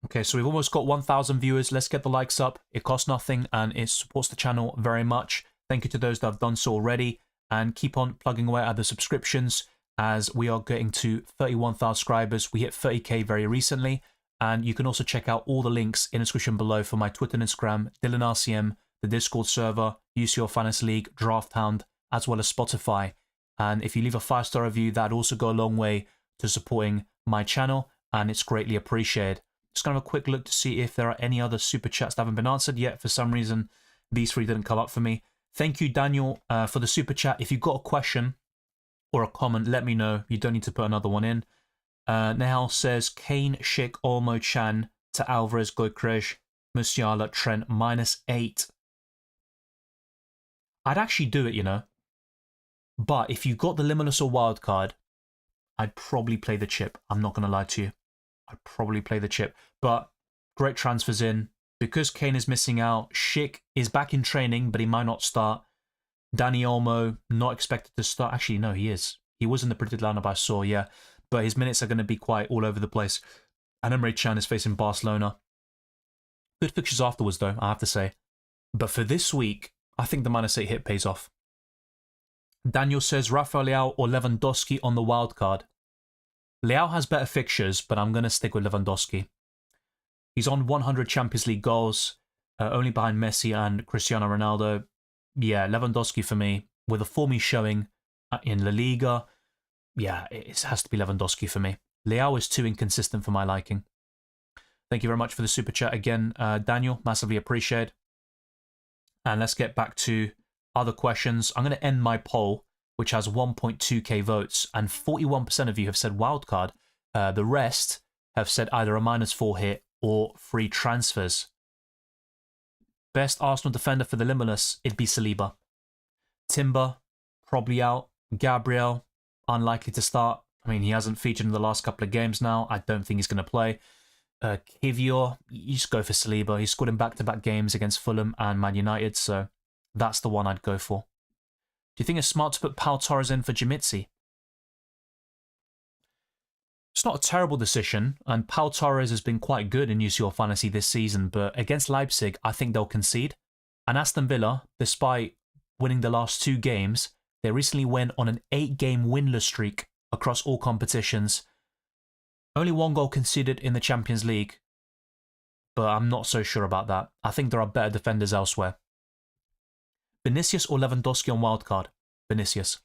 Speaker 1: Okay, so we've almost got 1,000 viewers. Let's get the likes up. It costs nothing and it supports the channel very much. Thank you to those that have done so already. And keep on plugging away at the subscriptions as we are getting to 31,000 subscribers. We hit 30k very recently. And you can also check out all the links in the description below for my Twitter and Instagram, DylanRCM, the Discord server, UCL Fantasy League, Draft Hound, as well as Spotify. And if you leave a 5-star review, that'd also go a long way to supporting my channel, and it's greatly appreciated. Just gonna have a quick look to see if there are any other super chats that haven't been answered yet. For some reason, these 3 didn't come up for me. Thank you, Daniel, for the super chat. If you've got a question or a comment, let me know. You don't need to put another one in. Nehal says, Kane, Schick, Olmo, Chan to Alvarez, Gyökeres, Musiala, Trent, -8. I'd actually do it, you know. But if you got the Limitless or Wildcard, I'd probably play the chip. I'm not going to lie to you. I'd probably play the chip. But great transfers in. Because Kane is missing out, Schick is back in training, but he might not start. Dani Olmo, not expected to start. Actually, no, he is. He was in the predicted lineup I saw, yeah. But his minutes are going to be quite all over the place. And Emre Can is facing Barcelona. Good fixtures afterwards, though, I have to say. But for this week, I think the -8 hit pays off. Daniel says Rafael Leao or Lewandowski on the wildcard. Leao has better fixtures, but I'm going to stick with Lewandowski. He's on 100 Champions League goals, only behind Messi and Cristiano Ronaldo. Yeah, Lewandowski for me. With the form he's showing in La Liga, yeah, it has to be Lewandowski for me. Leao is too inconsistent for my liking. Thank you very much for the super chat again, Daniel. Massively appreciated. And let's get back to other questions. I'm going to end my poll, which has 1.2k votes, and 41% of you have said wildcard. The rest have said either a -4 hit or free transfers. Best Arsenal defender for the Limitless, it'd be Saliba. Timber, probably out. Gabriel, unlikely to start. I mean, he hasn't featured in the last couple of games now. I don't think he's going to play. Kivior, you just go for Saliba. He scored in back-to-back games against Fulham and Man United, so that's the one I'd go for. Do you think it's smart to put Pau Torres in for Jamitsi? It's not a terrible decision, and Pau Torres has been quite good in UCL Fantasy this season, but against Leipzig, I think they'll concede. And Aston Villa, despite winning the last 2 games, they recently went on an 8-game winless streak across all competitions. Only 1 goal conceded in the Champions League, but I'm not so sure about that. I think there are better defenders elsewhere. Vinicius or Lewandowski on wildcard? Vinicius.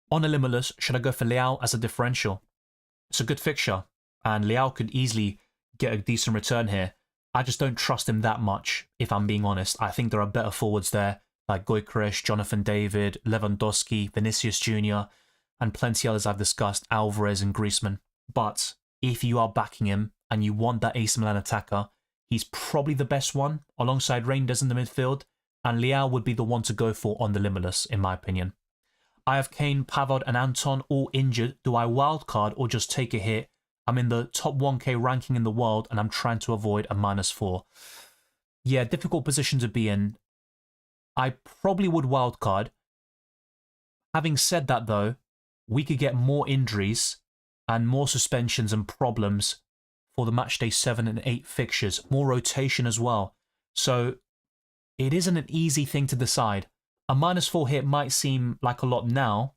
Speaker 1: On Elimelus, should I go for Leao as a differential? It's a good fixture, and Leao could easily get a decent return here. I just don't trust him that much, if I'm being honest. I think there are better forwards there, like Gyökeres, Jonathan David, Lewandowski, Vinicius Jr., and plenty others I've discussed, Alvarez and Griezmann. But if you are backing him and you want that AC Milan attacker, he's probably the best one, alongside Reinders in the midfield, and Leao would be the one to go for on the Limitless, in my opinion. I have Kane, Pavard and Anton all injured. Do I wildcard or just take a hit? I'm in the top 1k ranking in the world and I'm trying to avoid a -4. Yeah, difficult position to be in. I probably would wildcard. Having said that though, we could get more injuries and more suspensions and problems for the matchday 7 and 8 fixtures. More rotation as well. So it isn't an easy thing to decide. A -4 hit might seem like a lot now,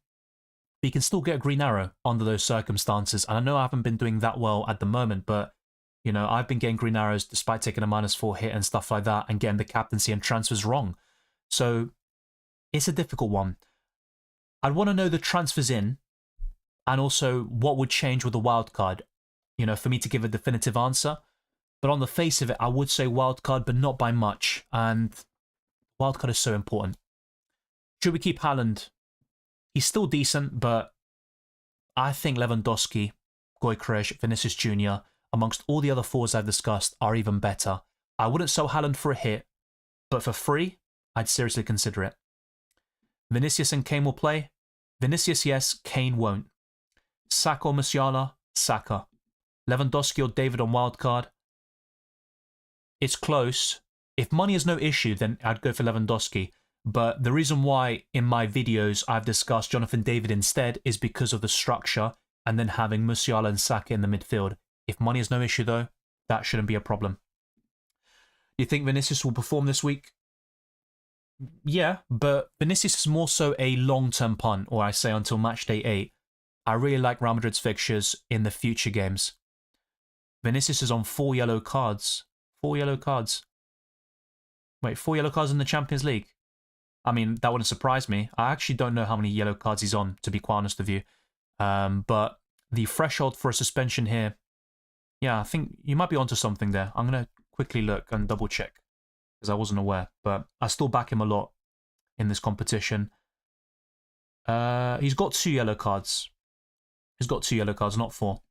Speaker 1: but you can still get a green arrow under those circumstances. And I know I haven't been doing that well at the moment, but, you know, I've been getting green arrows despite taking a -4 hit and stuff like that and getting the captaincy and transfers wrong. So it's a difficult one. I'd want to know the transfers in and also what would change with the wildcard, you know, for me to give a definitive answer. But on the face of it, I would say wildcard, but not by much. And wildcard is so important. Should we keep Haaland? He's still decent, but I think Lewandowski, Gyökeres, Vinicius Jr., amongst all the other forwards I've discussed, are even better. I wouldn't sell Haaland for a hit, but for free, I'd seriously consider it. Vinicius and Kane will play. Vinicius, yes. Kane won't. Saka or Musiala? Saka. Lewandowski or David on wildcard? It's close. If money is no issue, then I'd go for Lewandowski. But the reason why in my videos I've discussed Jonathan David instead is because of the structure and then having Musiala and Saka in the midfield. If money is no issue though, that shouldn't be a problem. Do you think Vinicius will perform this week? Yeah, but Vinicius is more so a long-term punt, or I say until matchday 8. I really like Real Madrid's fixtures in the future games. Vinicius is on 4 yellow cards. 4 yellow cards. Wait, 4 yellow cards in the Champions League? I mean, that wouldn't surprise me. I actually don't know how many yellow cards he's on, to be quite honest with you. But the threshold for a suspension here, yeah, I think you might be onto something there. I'm going to quickly look and double check, because I wasn't aware. But I still back him a lot in this competition. He's got 2 yellow cards. He's got 2 yellow cards, not 4.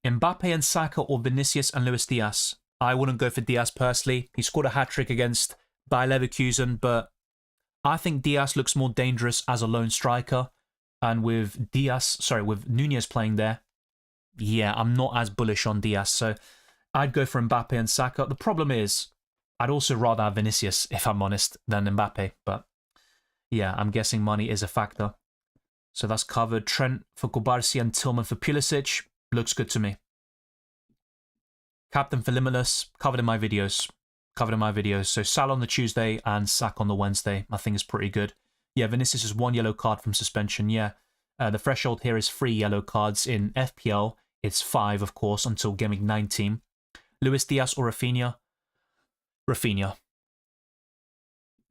Speaker 1: Mbappe and Saka or Vinicius and Luis Diaz? I wouldn't go for Diaz personally. He scored a hat-trick against Bayer Leverkusen, but I think Diaz looks more dangerous as a lone striker. And with with Nunez playing there, yeah, I'm not as bullish on Diaz. So I'd go for Mbappe and Saka. The problem is, I'd also rather have Vinicius, if I'm honest, than Mbappe. But yeah, I'm guessing money is a factor. So that's covered. Trent for Kubarsi and Tillman for Pulisic. Looks good to me. Captain for Limitless. Covered in my videos. So Salah on the Tuesday and Saka on the Wednesday. I think is pretty good. Yeah, Vinicius is 1 yellow card from suspension. Yeah. The threshold here is 3 yellow cards. In FPL, it's 5, of course, until Game Week 19. Luis Diaz or Rafinha? Rafinha.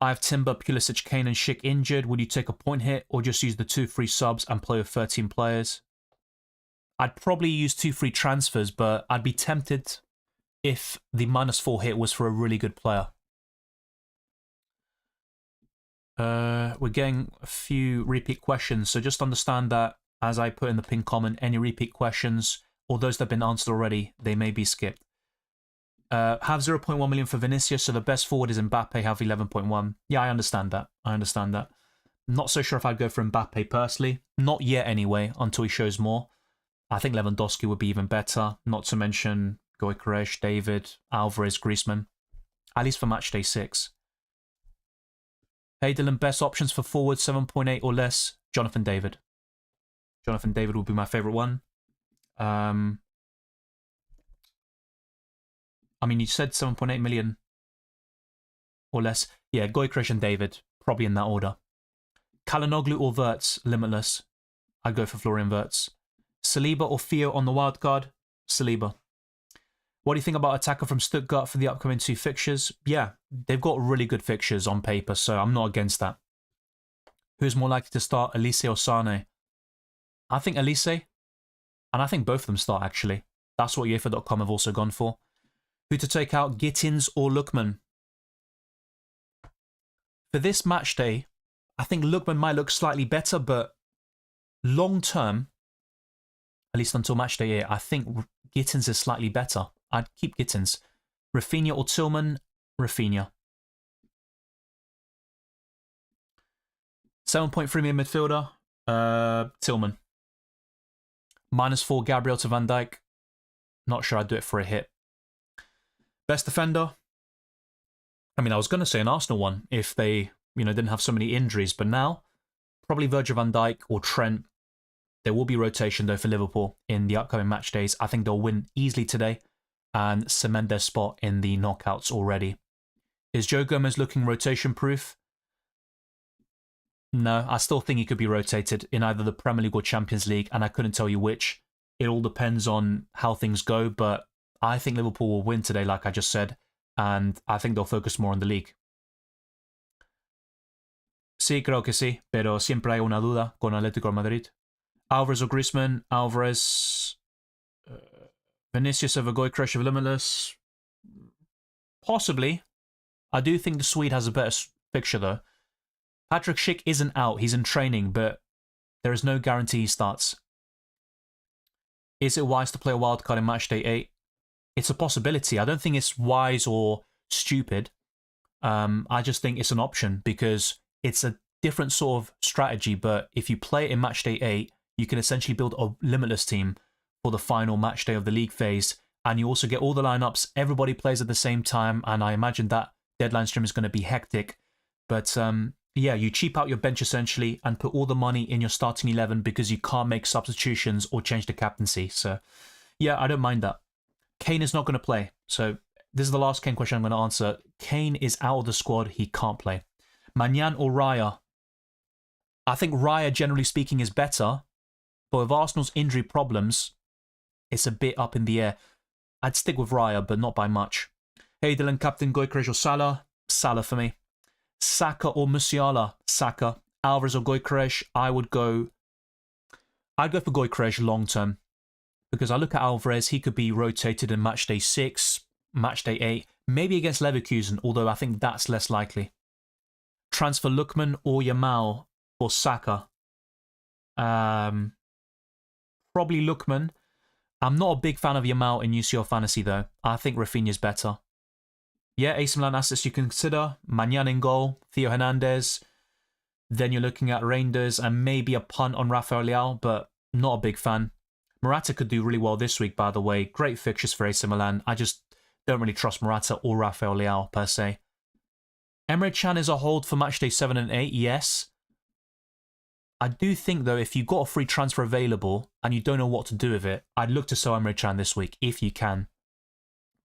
Speaker 1: I have Timber, Pulisic, Kane and Schick injured. Would you take a point hit or just use the 2 free subs and play with 13 players? I'd probably use 2 free transfers, but I'd be tempted if the -4 hit was for a really good player. We're getting a few repeat questions, so just understand that as I put in the pinned comment, any repeat questions or those that have been answered already, they may be skipped. Have 0.1 million for Vinicius, so the best forward is Mbappe, have 11.1. Yeah, I understand that. Not so sure if I'd go for Mbappe personally. Not yet anyway, until he shows more. I think Lewandowski would be even better, not to mention Gyökeres, David, Alvarez, Griezmann. At least for matchday 6. Hey Dylan, best options for forward 7.8 or less? Jonathan David. Jonathan David would be my favorite one. I mean, you said 7.8 million or less. Yeah, Gyökeres and David, probably in that order. Kalanoglu or Wirtz, limitless. I'd go for Florian Wirtz. Saliba or Theo on the wildcard? Saliba. What do you think about attacker from Stuttgart for the upcoming 2 fixtures? Yeah, they've got really good fixtures on paper, so I'm not against that. Who's more likely to start, Elise or Sane? I think Elise, and I think both of them start, actually. That's what UEFA.com have also gone for. Who to take out, Gittins or Lookman? For this match day, I think Lookman might look slightly better, but long term, at least until match day 8, I think Gittins is slightly better. I'd keep Gittins. Rafinha or Tillman? Rafinha. 7.3 million midfielder? Tillman. -4 Gabriel to Van Dijk. Not sure I'd do it for a hit. Best defender? I mean, I was going to say an Arsenal one if they, didn't have so many injuries, but now probably Virgil van Dijk or Trent. There will be rotation though for Liverpool in the upcoming match days. I think they'll win easily today and cement their spot in the knockouts already. Is Joe Gomez looking rotation proof? No, I still think he could be rotated in either the Premier League or Champions League, and I couldn't tell you which. It all depends on how things go, but I think Liverpool will win today, like I just said, and I think they'll focus more on the league. Sí, creo que sí, pero siempre hay una duda con Atlético de Madrid. Alvarez or Griezmann? Alvarez. Vinicius over Gyökeres of Limitless? Possibly. I do think the Swede has a better fixture though. Patrick Schick isn't out, he's in training, but there is no guarantee he starts. Is it wise to play a wildcard in matchday 8? It's a possibility. I don't think it's wise or stupid. I just think it's an option because it's a different sort of strategy, but if you play it in matchday 8, you can essentially build a limitless team for the final matchday of the league phase, and you also get all the lineups, everybody plays at the same time, and I imagine that deadline stream is going to be hectic. But yeah, you cheap out your bench essentially and put all the money in your starting 11 because you can't make substitutions or change the captaincy. So yeah, I don't mind that. Kane is not going to play. So this is the last Kane question I'm going to answer. Kane is out of the squad. He can't play. Maignan or Raya? I think Raya, generally speaking, is better. But with Arsenal's injury problems, it's a bit up in the air. I'd stick with Raya, but not by much. Hey Dylan, captain Gyökeres or Salah? Salah for me. Saka or Musiala? Saka. Alvarez or Gyökeres? I'd go for Gyökeres long term. Because I look at Alvarez, he could be rotated in matchday 6, matchday 8, maybe against Leverkusen, although I think that's less likely. Transfer Lookman or Yamal or Saka? Probably Lookman. I'm not a big fan of Yamal in UCL Fantasy though. I think Rafinha's better. Yeah, AC Milan assets you consider. Maignan in goal, Theo Hernandez. Then you're looking at Reinders and maybe a punt on Rafael Leao, but not a big fan. Morata could do really well this week, by the way. Great fixtures for AC Milan. I just don't really trust Morata or Rafael Leao, per se. Emre Can is a hold for matchday 7 and 8, yes. I do think, though, if you've got a free transfer available and you don't know what to do with it, I'd look to sell Emre Can this week, if you can.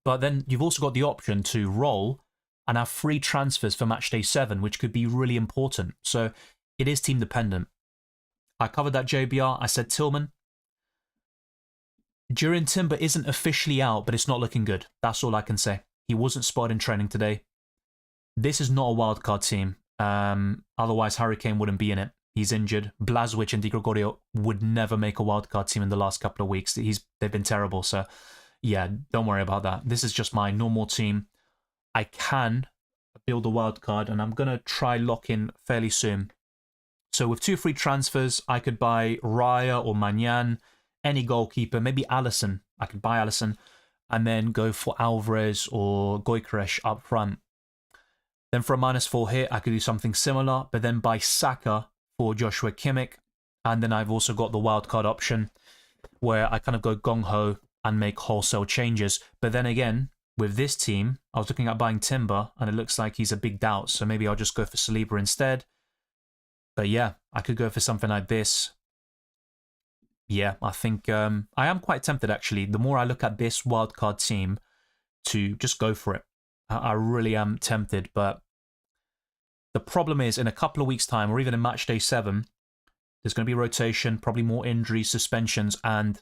Speaker 1: But then you've also got the option to roll and have free transfers for matchday 7, which could be really important. So it is team dependent. I covered that JBR. I said Tillman. Durin Timber isn't officially out, but it's not looking good. That's all I can say. He wasn't spotted in training today. This is not a wildcard team. Otherwise, Harry Kane wouldn't be in it. He's injured. Blažević and Di Gregorio would never make a wildcard team in the last couple of weeks. They've been terrible. So, yeah, don't worry about that. This is just my normal team. I can build a wildcard, and I'm going to try lock in fairly soon. So with 2 free transfers, I could buy Raya or Maignan, any goalkeeper, maybe Alisson. I could buy Alisson, and then go for Alvarez or Gyökeres up front. Then for a -4 hit, I could do something similar, but then buy Saka for Joshua Kimmich. And then I've also got the wildcard option where I kind of go gung-ho and make wholesale changes. But then again, with this team, I was looking at buying Timber, and it looks like he's a big doubt. So maybe I'll just go for Saliba instead. But yeah, I could go for something like this. yeah, I think I am quite tempted actually. The more I look at this wildcard team, to just go for it. I really am tempted, but the problem is in a couple of weeks' time, or even in match day 7, there's going to be rotation, probably more injuries, suspensions, and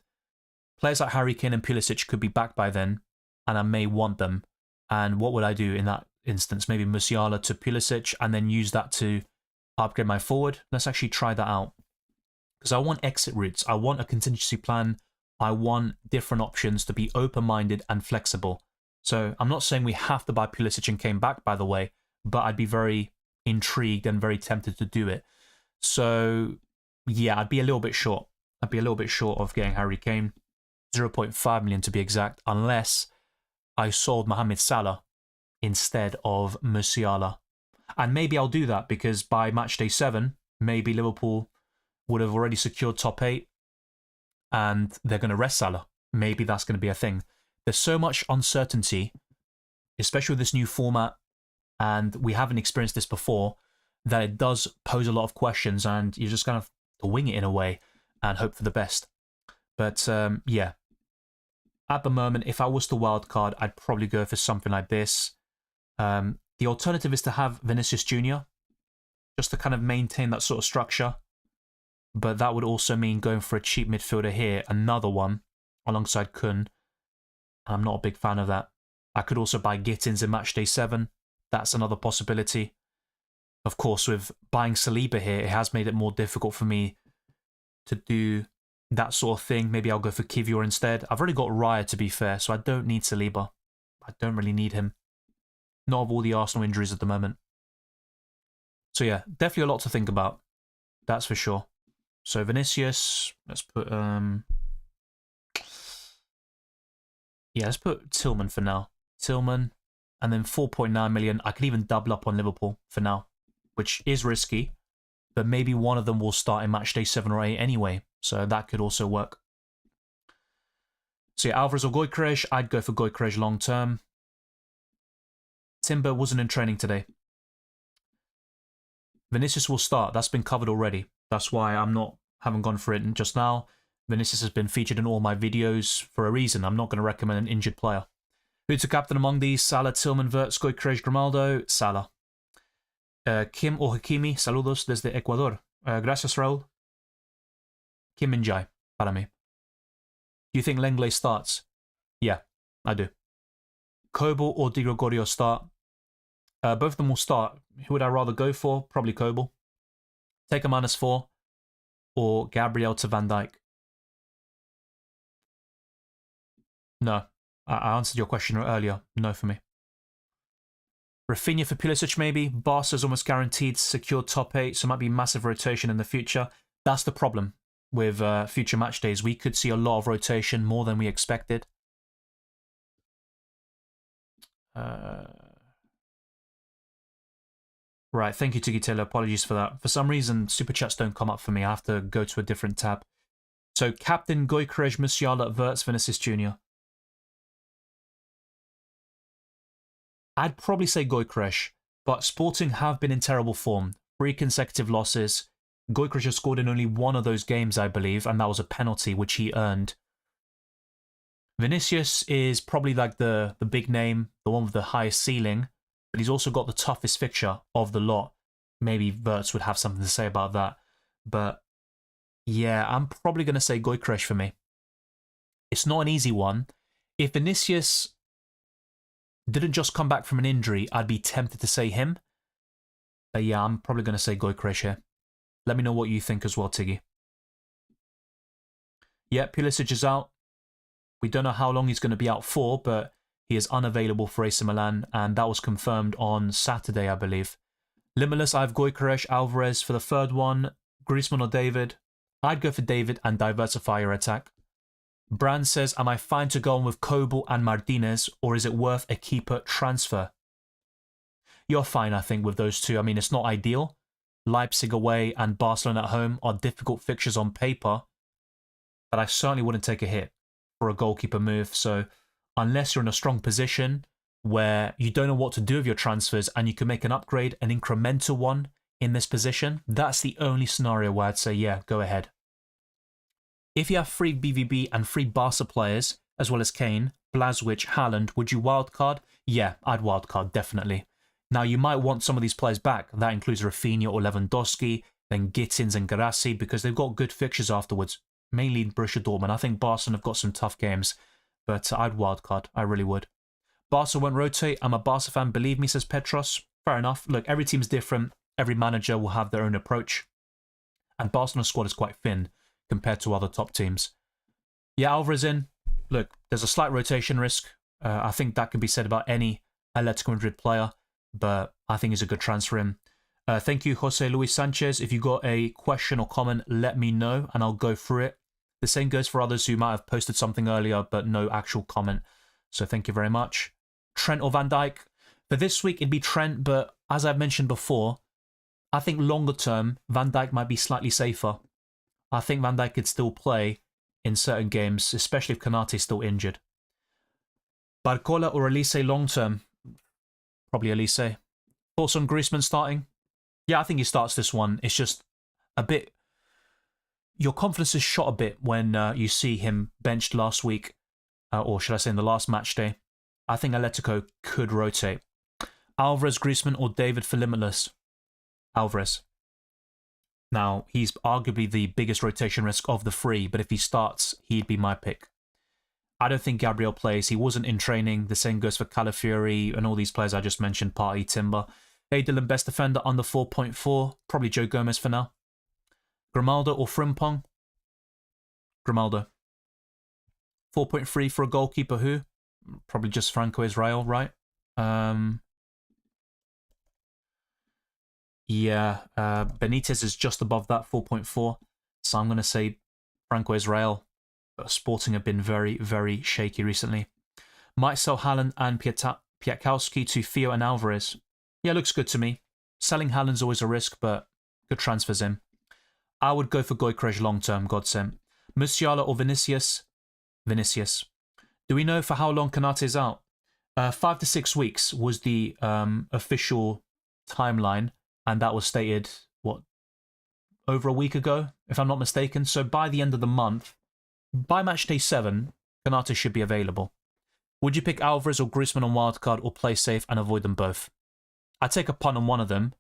Speaker 1: players like Harry Kane and Pulisic could be back by then, and I may want them. And what would I do in that instance? Maybe Musiala to Pulisic, and then use that to upgrade my forward? Let's actually try that out. Because I want exit routes. I want a contingency plan. I want different options to be open-minded and flexible. So I'm not saying we have to buy Pulisic and Kane back, by the way, but I'd be very intrigued and very tempted to do it. So yeah, I'd be a little bit short. I'd be a little bit short of getting Harry Kane. 0.5 million to be exact, unless I sold Mohamed Salah instead of Musiala. And maybe I'll do that because by match day 7, maybe Liverpool would have already secured top 8 and they're going to rest Salah. Maybe that's going to be a thing. There's so much uncertainty, especially with this new format, and we haven't experienced this before, that it does pose a lot of questions, and you're just kind of to wing it in a way and hope for the best. But yeah, at the moment, if I was to wildcard, I'd probably go for something like this. The alternative is to have Vinicius Jr., just to kind of maintain that sort of structure. But that would also mean going for a cheap midfielder here, another one, alongside Kun. I'm not a big fan of that. I could also buy Gittins in match day 7. That's another possibility. Of course, with buying Saliba here, it has made it more difficult for me to do that sort of thing. Maybe I'll go for Kivior instead. I've already got Raya, to be fair, so I don't need Saliba. I don't really need him. Not of all the Arsenal injuries at the moment. So yeah, definitely a lot to think about. That's for sure. So Vinicius, let's put yeah, let's put Tillman for now. Tillman, and then 4.9 million. I could even double up on Liverpool for now, which is risky, but maybe one of them will start in match day 7 or 8 anyway, so that could also work. So yeah, Alvarez or Gyökeres, I'd go for Gyökeres long term. Timber wasn't in training today. Vinicius will start. That's been covered already. That's why haven't gone for it just now. Vinicius has been featured in all my videos for a reason. I'm not going to recommend an injured player. Who to captain among these? Salah, Tillman, Wirtz, Gyökeres, Grimaldo, Salah. Kim o Hakimi, saludos desde Ecuador. Gracias, Raúl. Kim Min-jae, para mí. Do you think Lenglet starts? Yeah, I do. Kobel or Di Gregorio start? Both of them will start. Who would I rather go for? Probably Kobel. Take a -4 or Gabriel to Van Dijk. No. I answered your question earlier. No for me. Rafinha for Pulisic maybe. Barca's almost guaranteed to secure top 8, so it might be massive rotation in the future. That's the problem with future match days. We could see a lot of rotation, more than we expected. Right, thank you, Tiki Taylor. Apologies for that. For some reason, Super Chats don't come up for me. I have to go to a different tab. So, Captain Gyökeres, Musiala, Wirtz, Vinicius Jr. I'd probably say Gyökeres, but Sporting have been in terrible form. 3 consecutive losses. Gyökeres has scored in only one of those games, I believe, and that was a penalty, which he earned. Vinicius is probably like the big name, the one with the highest ceiling, but he's also got the toughest fixture of the lot. Maybe Wirtz would have something to say about that. But yeah, I'm probably going to say Gyökeres for me. It's not an easy one. If Vinicius didn't just come back from an injury, I'd be tempted to say him. But yeah, I'm probably going to say Gyökeres here. Let me know what you think as well, Tiggy. Yeah, Pulisic is out. We don't know how long he's going to be out for, but he is unavailable for AC Milan, and that was confirmed on Saturday, I believe. Limitless, I have Gyökeres, Alvarez for the third one. Griezmann or David? I'd go for David and diversify your attack. Brand says, am I fine to go on with Kobel and Martinez, or is it worth a keeper transfer? You're fine, I think, with those two. I mean, it's not ideal. Leipzig away and Barcelona at home are difficult fixtures on paper, but I certainly wouldn't take a hit for a goalkeeper move. So unless you're in a strong position where you don't know what to do with your transfers and you can make an upgrade, an incremental one in this position, that's the only scenario where I'd say, yeah, go ahead. If you have 3 BVB and 3 Barca players, as well as Kane, Blazwich, Haaland, would you wildcard? Yeah, I'd wildcard, definitely. Now, you might want some of these players back. That includes Rafinha or Lewandowski, then Gittins and Garassi, because they've got good fixtures afterwards, mainly Borussia Dortmund. I think Barca have got some tough games, but I'd wildcard. I really would. Barca won't rotate. I'm a Barca fan, believe me, says Petros. Fair enough. Look, every team's different. Every manager will have their own approach. And Barcelona's squad is quite thin compared to other top teams. Yeah, Alvarez in. Look, there's a slight rotation risk. I think that can be said about any Atletico Madrid player, but I think it's a good transfer in. Thank you, Jose Luis Sanchez. If you got a question or comment, let me know and I'll go through it. The same goes for others who might have posted something earlier, but no actual comment. So thank you very much. Trent or Van Dijk? For this week, it'd be Trent, but as I've mentioned before, I think longer term, Van Dijk might be slightly safer. I think Van Dijk could still play in certain games, especially if Konate is still injured. Barcola or Elise long term? Probably Elise. Thoughts on Griezmann starting? Yeah, I think he starts this one. It's just a bit... Your confidence is shot a bit when you see him benched last week, or should I say in the last match day. I think Atletico could rotate. Alvarez, Griezmann, or David for limitless? Alvarez. Now, he's arguably the biggest rotation risk of the three, but if he starts, he'd be my pick. I don't think Gabriel plays. He wasn't in training. The same goes for Calafiori and all these players I just mentioned, Partey, Timber. Hey, Dylan, best defender under 4.4. Probably Joe Gomez for now. Grimaldo or Frimpong? Grimaldo. 4.3 for a goalkeeper who? Probably just Franco Israel, right? Yeah, Benitez is just above that, 4.4. So I'm going to say Franco Israel. Sporting have been very, very shaky recently. Might sell Haaland and Piatkowski to Theo and Alvarez. Yeah, looks good to me. Selling Haaland's always a risk, but good transfers in. I would go for Gyökeres long-term, godsend. Musiala or Vinicius? Vinicius. Do we know for how long Konate is out? 5 to 6 weeks was the official timeline, and that was stated, what, over a week ago, if I'm not mistaken. So by the end of the month, by match day 7, Konate should be available. Would you pick Alvarez or Griezmann on wildcard or play safe and avoid them both? I'd take a punt on one of them.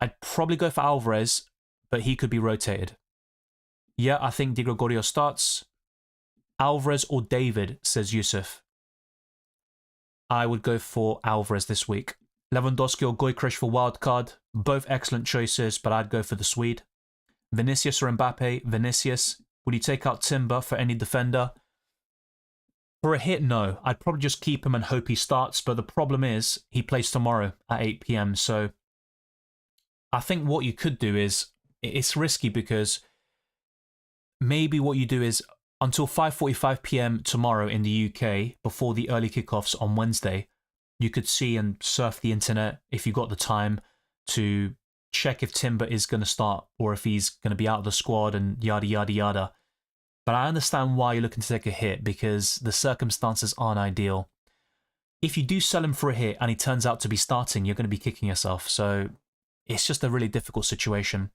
Speaker 1: I'd probably go for Alvarez, but he could be rotated. Yeah, I think Di Gregorio starts. Alvarez or David, says Yusuf. I would go for Alvarez this week. Lewandowski or Gyökeres for wildcard. Both excellent choices, but I'd go for the Swede. Vinicius or Mbappe? Vinicius. Would you take out Timber for any defender? For a hit, no. I'd probably just keep him and hope he starts, but the problem is he plays tomorrow at 8 PM, so I think what you could do is, it's risky because maybe what you do is until 5:45 PM tomorrow in the UK, before the early kickoffs on Wednesday, you could see and surf the internet if you got the time to check if Timber is going to start or if he's going to be out of the squad and yada, yada, yada. But I understand why you're looking to take a hit because the circumstances aren't ideal. If you do sell him for a hit and he turns out to be starting, you're going to be kicking yourself. So it's just a really difficult situation.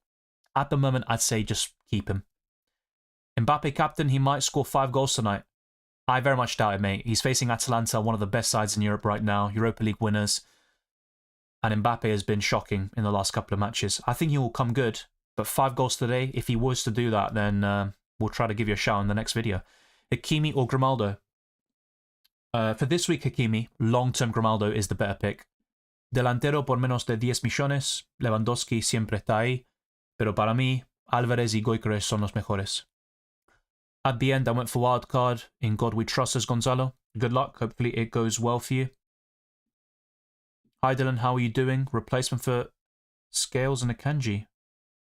Speaker 1: At the moment, I'd say just keep him. Mbappe captain, he might score 5 goals tonight. I very much doubt it, mate. He's facing Atalanta, one of the best sides in Europe right now, Europa League winners. And Mbappe has been shocking in the last couple of matches. I think he will come good, but 5 goals today, if he was to do that, then we'll try to give you a shout in the next video. Hakimi or Grimaldo? For this week, Hakimi, long-term Grimaldo is the better pick. Delantero por menos de 10 millones, Lewandowski siempre está ahí, pero para mí, Alvarez y Gyökeres son los mejores. At the end, I went for wildcard. In God we trust, as Gonzalo. Good luck. Hopefully it goes well for you. Hi Dylan, how are you doing? Replacement for Scales and Akanji.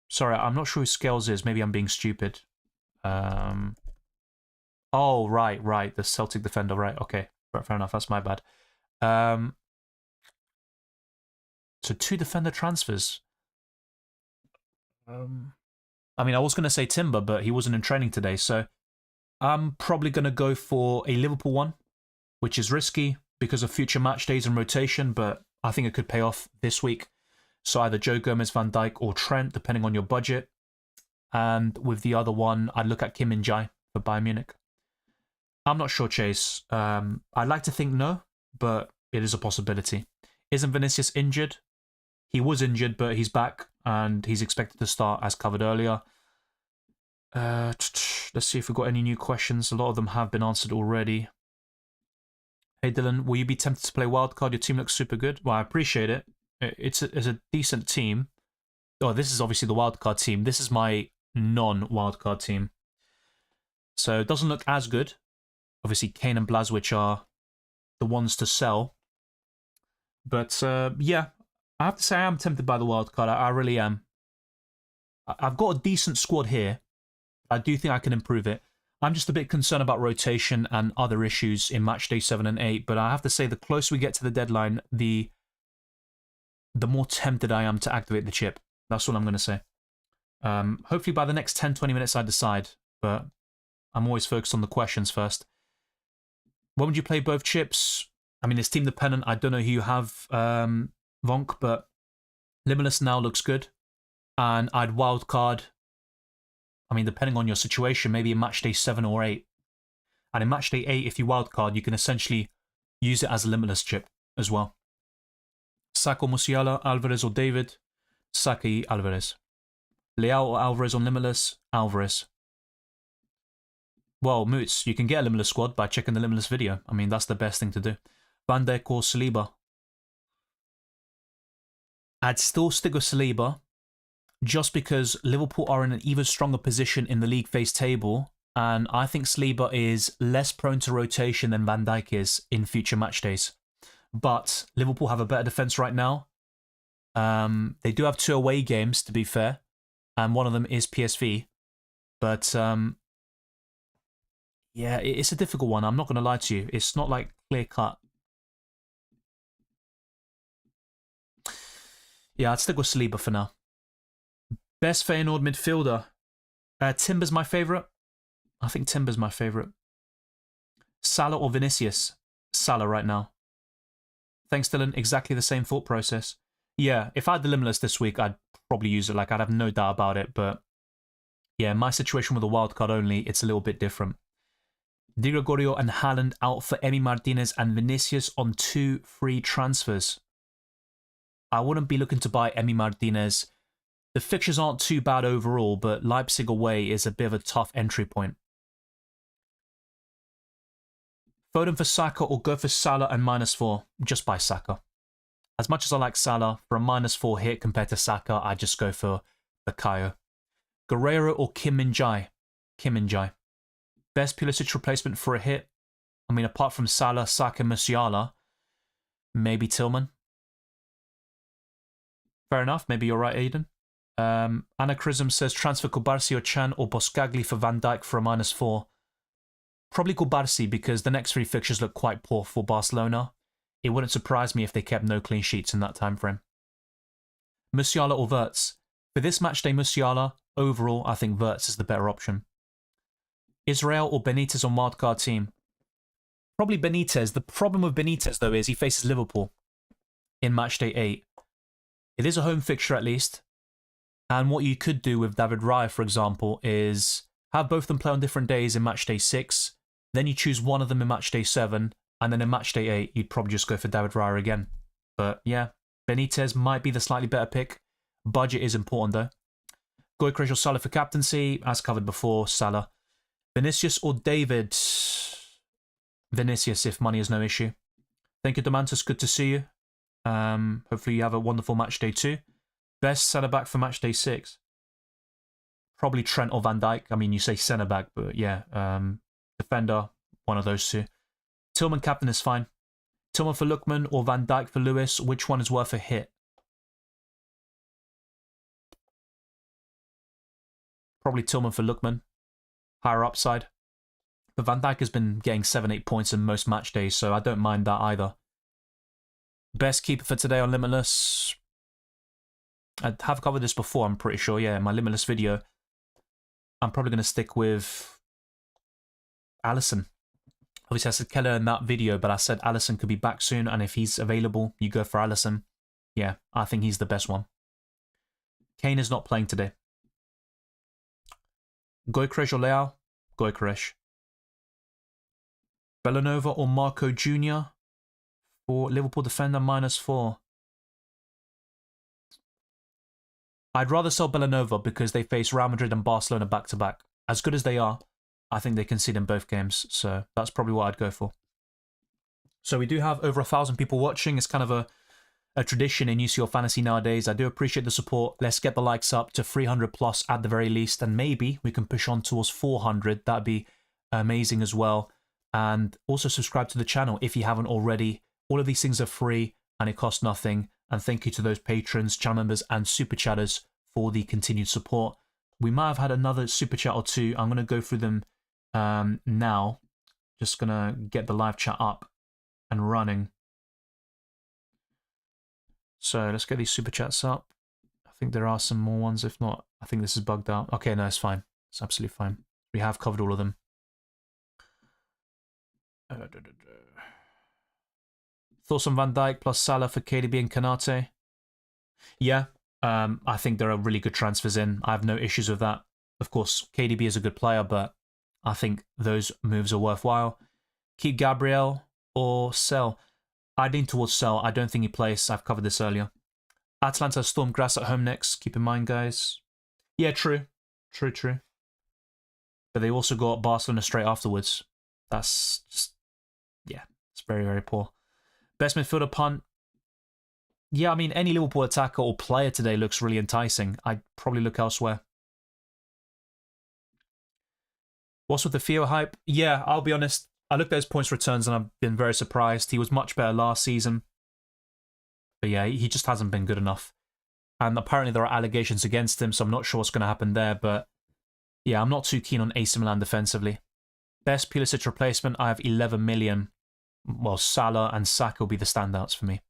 Speaker 1: Sorry, I'm not sure who Scales is. Maybe I'm being stupid. Oh, right. The Celtic defender, right. Okay, right, fair enough. That's my bad. So 2 defender transfers. I mean, I was going to say Timber, but he wasn't in training today, so I'm probably going to go for a Liverpool one, which is risky because of future match days and rotation, but I think it could pay off this week. So either Joe Gomez, Van Dijk, or Trent, depending on your budget. and with the other one, I'd look at Kim Min-jae for Bayern Munich. I'm not sure, Chase. I'd like to think no, but it is a possibility. Isn't Vinicius injured? He was injured, but he's back, and he's expected to start, as covered earlier. Let's see if we've got any new questions. A lot of them have been answered already. Hey, Dylan, will you be tempted to play Wildcard? Your team looks super good. Well, I appreciate it. It's a decent team. Oh, this is obviously the Wildcard team. This is my non-Wildcard team. So it doesn't look as good. Obviously, Kane and Blazwich are the ones to sell. But, yeah, I have to say I am tempted by the Wildcard. I really am. I've got a decent squad here. I do think I can improve it. I'm just a bit concerned about rotation and other issues in Matchday 7 and 8, but I have to say the closer we get to the deadline, the more tempted I am to activate the chip. That's all I'm going to say. Hopefully by the next 10-20 minutes I decide, but I'm always focused on the questions first. When would you play both chips? I mean, it's team dependent. I don't know who you have, Vonk, but Limitless now looks good. And I'd wildcard. I mean, depending on your situation, maybe in Matchday 7 or 8. And in Matchday 8, if you wildcard, you can essentially use it as a Limitless chip as well. Saka, Musiala, Alvarez or David? Saka, Alvarez. Leao or Alvarez on Limitless? Alvarez. Well, Moots, you can get a Limitless squad by checking the Limitless video. I mean, that's the best thing to do. Van Dijk or Saliba? I'd still stick with Saliba, just because Liverpool are in an even stronger position in the league phase table, and I think Saliba is less prone to rotation than Van Dijk is in future match days. But Liverpool have a better defence right now. They do have 2 away games, to be fair, and one of them is PSV. But, yeah, it's a difficult one. I'm not going to lie to you. It's not like clear-cut. Yeah, I'd stick with Saliba for now. Best Feyenoord midfielder. Timber's my favourite. I think Timber's my favourite. Salah or Vinicius? Salah right now. Thanks, Dylan. Exactly the same thought process. Yeah, if I had the Limitless this week, I'd probably use it. Like, I'd have no doubt about it. But, yeah, my situation with a wildcard only, it's a little bit different. Di Gregorio and Haaland out for Emi Martinez and Vinicius on 2 free transfers. I wouldn't be looking to buy Emi Martinez. The fixtures aren't too bad overall, but Leipzig away is a bit of a tough entry point. Foden for Saka or go for Salah and -4? Just buy Saka. As much as I like Salah, for a -4 hit compared to Saka, I just go for Bukayo. Guerrero or Kim Min-jae? Kim Min-jae. Best Pulisic replacement for a hit? I mean, apart from Salah, Saka, Musiala, maybe Tillman. Fair enough, maybe you're right, Aiden. Anachrism says transfer Kubarsi or Chan or Boskagli for Van Dijk for a -4. Probably Kubarsi because the next 3 fixtures look quite poor for Barcelona. It wouldn't surprise me if they kept no clean sheets in that time frame. Musiala or Wirtz? For this matchday, Musiala. Overall, I think Wirtz is the better option. Israel or Benitez on wildcard team? Probably Benitez. The problem with Benitez, though, is he faces Liverpool in matchday 8. It is a home fixture at least. And what you could do with David Raya, for example, is have both of them play on different days in matchday 6. Then you choose one of them in matchday 7. And then in matchday 8, you'd probably just go for David Raya again. But yeah, Benitez might be the slightly better pick. Budget is important though. Gyökeres or Salah for captaincy. As covered before, Salah. Vinicius or David? Vinicius if money is no issue. Thank you, Demantus. Good to see you. Hopefully you have a wonderful match day 2. Best centre-back for match day 6? Probably Trent or Van Dijk. I mean, you say centre-back, but yeah. Defender, one of those 2. Tillman captain is fine. Tillman for Lookman or Van Dijk for Lewis? Which one is worth a hit? Probably Tillman for Lookman. Higher upside. But Van Dijk has been getting 7-8 points in most match days, so I don't mind that either. Best keeper for today on Limitless. I have covered this before, I'm pretty sure. Yeah, in my Limitless video. I'm probably going to stick with Alisson. Obviously, I said Keller in that video, but I said Alisson could be back soon, and if he's available, you go for Alisson. Yeah, I think he's the best one. Kane is not playing today. Gyökeres or Leao? Gyökeres. Bellanova or Marco Jr. for Liverpool defender -4. I'd rather sell Bellanova because they face Real Madrid and Barcelona back-to-back. As good as they are, I think they concede in both games, so that's probably what I'd go for. So we do have over 1,000 people watching. It's kind of a tradition in UCL Fantasy nowadays. I do appreciate the support. Let's get the likes up to 300 plus at the very least, and maybe we can push on towards 400. That'd be amazing as well. And also subscribe to the channel if you haven't already. All of these things are free and it costs nothing. And thank you to those patrons, channel members, and super chatters for the continued support. We might have had another super chat or two. I'm going to go through them now. Just going to get the live chat up and running. So let's get these super chats up. I think there are some more ones. If not, I think this is bugged out. Okay, no, it's fine. It's absolutely fine. We have covered all of them. Thoughts on Van Dijk plus Salah for KDB and Kanate? Yeah, I think there are really good transfers in. I have no issues with that. Of course, KDB is a good player, but I think those moves are worthwhile. Keep Gabriel or sell? I lean towards sell. I don't think he plays. I've covered this earlier. Atalanta Storm Grass at home next. Keep in mind, guys. Yeah, true. True. But they also got Barcelona straight afterwards. That's just, yeah, it's very, very poor. Best midfielder punt. Yeah, I mean, any Liverpool attacker or player today looks really enticing. I'd probably look elsewhere. What's with the Theo hype? Yeah, I'll be honest. I looked at his points returns and I've been very surprised. He was much better last season. But yeah, he just hasn't been good enough. And apparently there are allegations against him, so I'm not sure what's going to happen there. But yeah, I'm not too keen on AC Milan defensively. Best Pulisic replacement, I have 11 million. Well, Salah and Saka will be the standouts for me.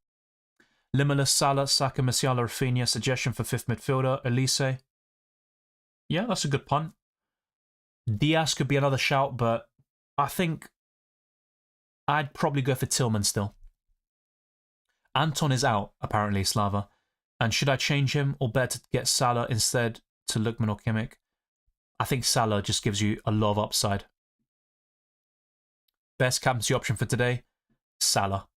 Speaker 1: Limitless, Salah, Saka, Musiala, Rafinha. Suggestion for fifth midfielder, Elise. Yeah, that's a good punt. Diaz could be another shout, but I think I'd probably go for Tillman still. Anton is out, apparently, Slava. And should I change him or better to get Salah instead to Lookman or Kimmich? I think Salah just gives you a lot of upside. Best captaincy option for today, Salah.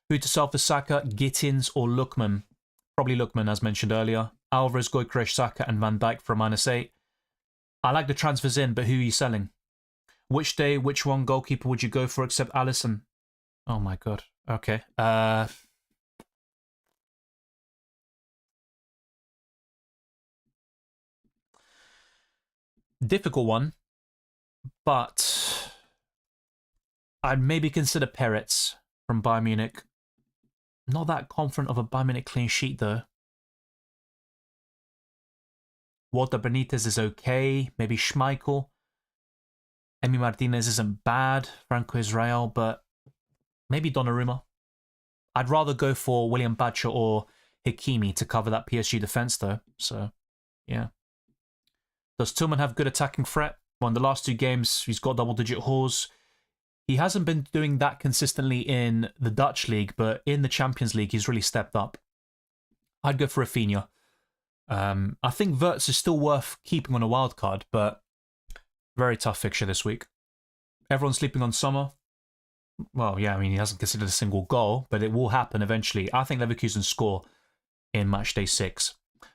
Speaker 1: Who to sell for Saka, Gittins or Lookman? Probably Lookman, as mentioned earlier. Alvarez, Gyökeres, Saka and Van Dijk for a -8. I like the transfers in, but who are you selling? Which day, which one goalkeeper would you go for except Alisson? Oh my god. Okay. Difficult one, but I'd maybe consider Peretz from Bayern Munich. Not that confident of a Bayern Munich clean sheet, though. Walter Benitez is okay. Maybe Schmeichel. Emi Martinez isn't bad. Franco Israel, but maybe Donnarumma. I'd rather go for William Bacher or Hakimi to cover that PSG defense, though. So, yeah. Does Tillman have good attacking threat? Well, in the last 2 games, he's got double-digit hauls. He hasn't been doing that consistently in the Dutch league, but in the Champions League, he's really stepped up. I'd go for Rafinha. I think Wirtz is still worth keeping on a wild card, but very tough fixture this week. Everyone's sleeping on Sommer. Well, yeah, I mean, he hasn't considered a single goal, but it will happen eventually. I think Leverkusen score in Matchday 6.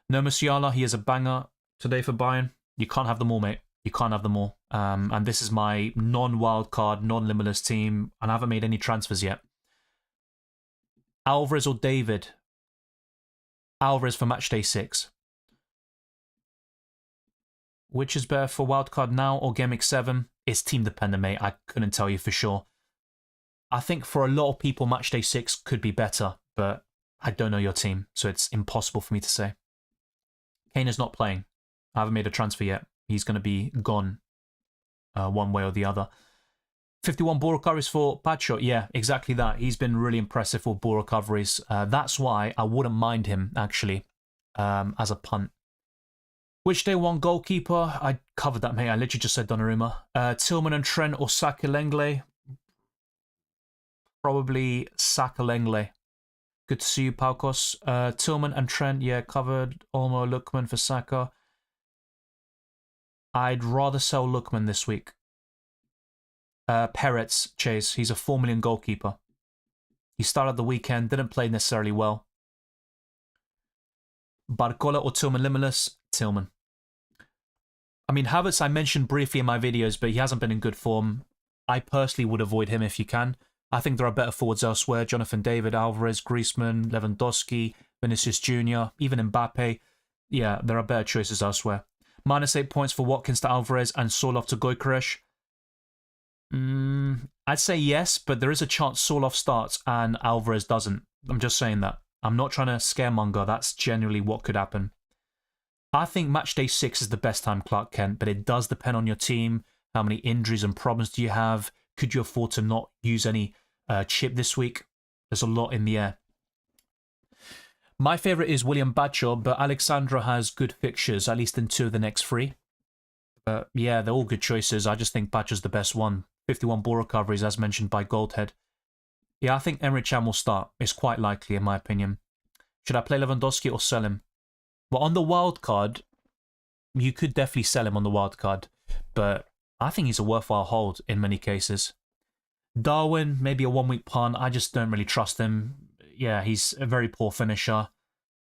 Speaker 1: No Musiala, he is a banger today for Bayern. You can't have them all, mate. You can't have them all. And this is my non-wildcard, non-limitless team, and I haven't made any transfers yet. Alvarez or David? Alvarez for Matchday 6. Which is better for wildcard now or Game Week 7? It's team dependent, mate. I couldn't tell you for sure. I think for a lot of people, Matchday 6 could be better, but I don't know your team, so it's impossible for me to say. Kane is not playing. I haven't made a transfer yet. He's going to be gone one way or the other. 51 ball recoveries for Pacho. Yeah, exactly that. He's been really impressive for ball recoveries. That's why I wouldn't mind him, actually, as a punt. Which day one goalkeeper? I covered that, mate. I literally just said Donnarumma. Tillman and Trent or Saka Lenglet? Probably Saka Lenglet. Good to see you, Palkos. Tillman and Trent, yeah, covered. Olmo, Lookman for Saka. I'd rather sell Lookman this week. Peretz, Chase. He's a 4 million goalkeeper. He started the weekend, didn't play necessarily well. Barcola or Tillman Limitless? Tillman. I mean, Havertz I mentioned briefly in my videos, but he hasn't been in good form. I personally would avoid him if you can. I think there are better forwards elsewhere. Jonathan David, Alvarez, Griezmann, Lewandowski, Vinicius Jr., even Mbappe. Yeah, there are better choices elsewhere. -8 points for Watkins to Alvarez and Sorloth to Gyökeres. I'd say yes, but there is a chance Sorloth starts and Alvarez doesn't. I'm just saying that. I'm not trying to scaremonger. That's genuinely what could happen. I think Matchday 6 is the best time, Clark Kent, but it does depend on your team. How many injuries and problems do you have? Could you afford to not use any chip this week? There's a lot in the air. My favourite is William Baccio, but Alexandra has good fixtures, at least in 2 of the next 3. But yeah, they're all good choices. I just think Baccio's the best one. 51 ball recoveries, as mentioned by Goldhead. Yeah, I think Emre Can will start. It's quite likely, in my opinion. Should I play Lewandowski or sell him? Well, on the wild card, you could definitely sell him on the wild card, but I think he's a worthwhile hold in many cases. Darwin, maybe a 1-week punt. I just don't really trust him. Yeah, he's a very poor finisher.